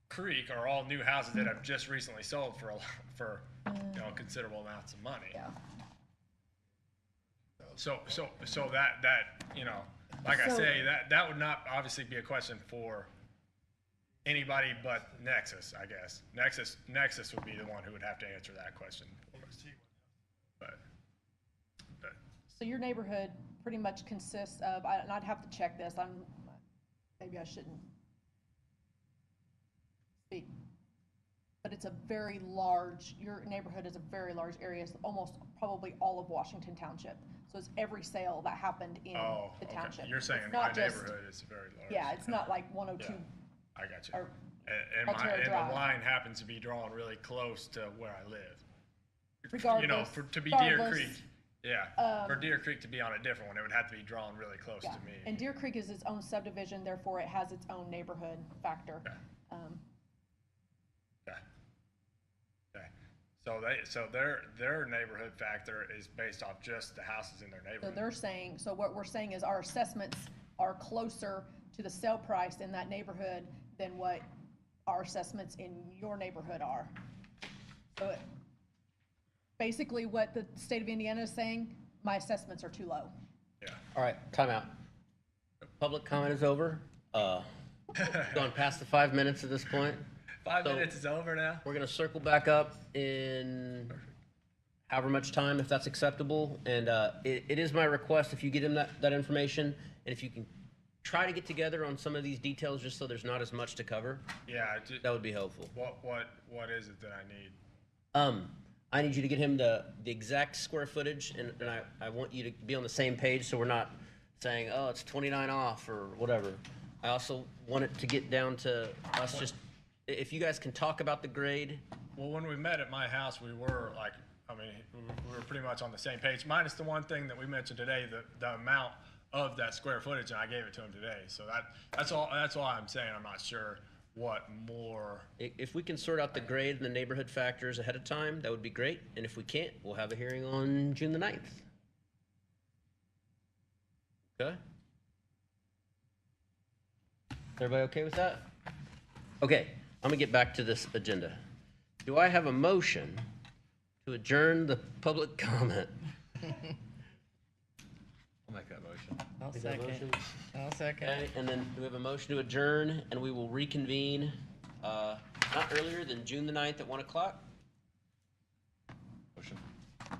Creek are all new houses that have just recently sold for you know, considerable amounts of money. Yeah. So that you know, like I say, that would not obviously be a question for anybody but Nexus, I guess. Nexus would be the one who would have to answer that question for us. But So your neighborhood pretty much consists of, and I'd have to check this, maybe I shouldn't speak, but it's a very large, your neighborhood is a very large area. It's almost probably all of Washington Township. So it's every sale that happened in the township. Okay. You're saying It's my not just- neighborhood is very large. Yeah, it's not like 102. Yeah. I got you. Or And Altera Drive. the line happens to be drawn really close to where I live. Regardless. You know, to be Deer regardless, Creek, yeah, for Deer Creek to be on a different one, it would have to be drawn really close Yeah, to me. and Deer Creek is its own subdivision, therefore it has its own neighborhood factor. Okay. Okay. So their neighborhood factor is based off just the houses in their So neighborhood. they're saying, so what we're saying is our assessments are closer to the sale price in that neighborhood than what our assessments in your neighborhood are. So basically what the state of Indiana is saying, my assessments are too low. Yeah. All right, time out. Public comment is over. Gone past the 5 minutes at this point. 5 So- minutes is over now. We're gonna circle back up in however much time, if that's acceptable. And it is my request, if you get him that information, and if you can try to get together on some of these details, just so there's not as much to cover, Yeah. that would be helpful. What is it that I need? I need you to get him the exact square footage, and I want you to be on the same page, so we're not saying, oh, it's 29 off or whatever. I also want it to get down to us just, if you guys can talk about the grade. Well, when we met at my house, we were like, I mean, we were pretty much on the same page, minus the one thing that we mentioned today, the amount of that square footage, and I gave it to him today. So that's all I'm saying. I'm not sure what more. If we can sort out the grade and the neighborhood factors ahead of time, that would be great. And if we can't, we'll have a hearing on June the 9th. Okay? Everybody okay with that? Okay, I'm gonna get back to this agenda. Do I have a motion to adjourn the public comment? I'll make that motion. I'll Is that a second. motion? I'll second. Okay, and then we have a motion to adjourn, and we will reconvene, not earlier than June the 9th at 1 o'clock. Motion.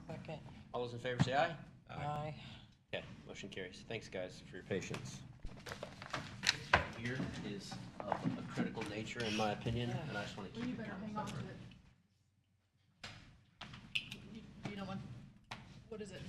Second. All those in favor say aye. Aye. Okay, motion carries. Thanks, guys, for your patience. Here is of a critical nature, in my opinion, and I just want to keep. You better hang on to it. You know what is it?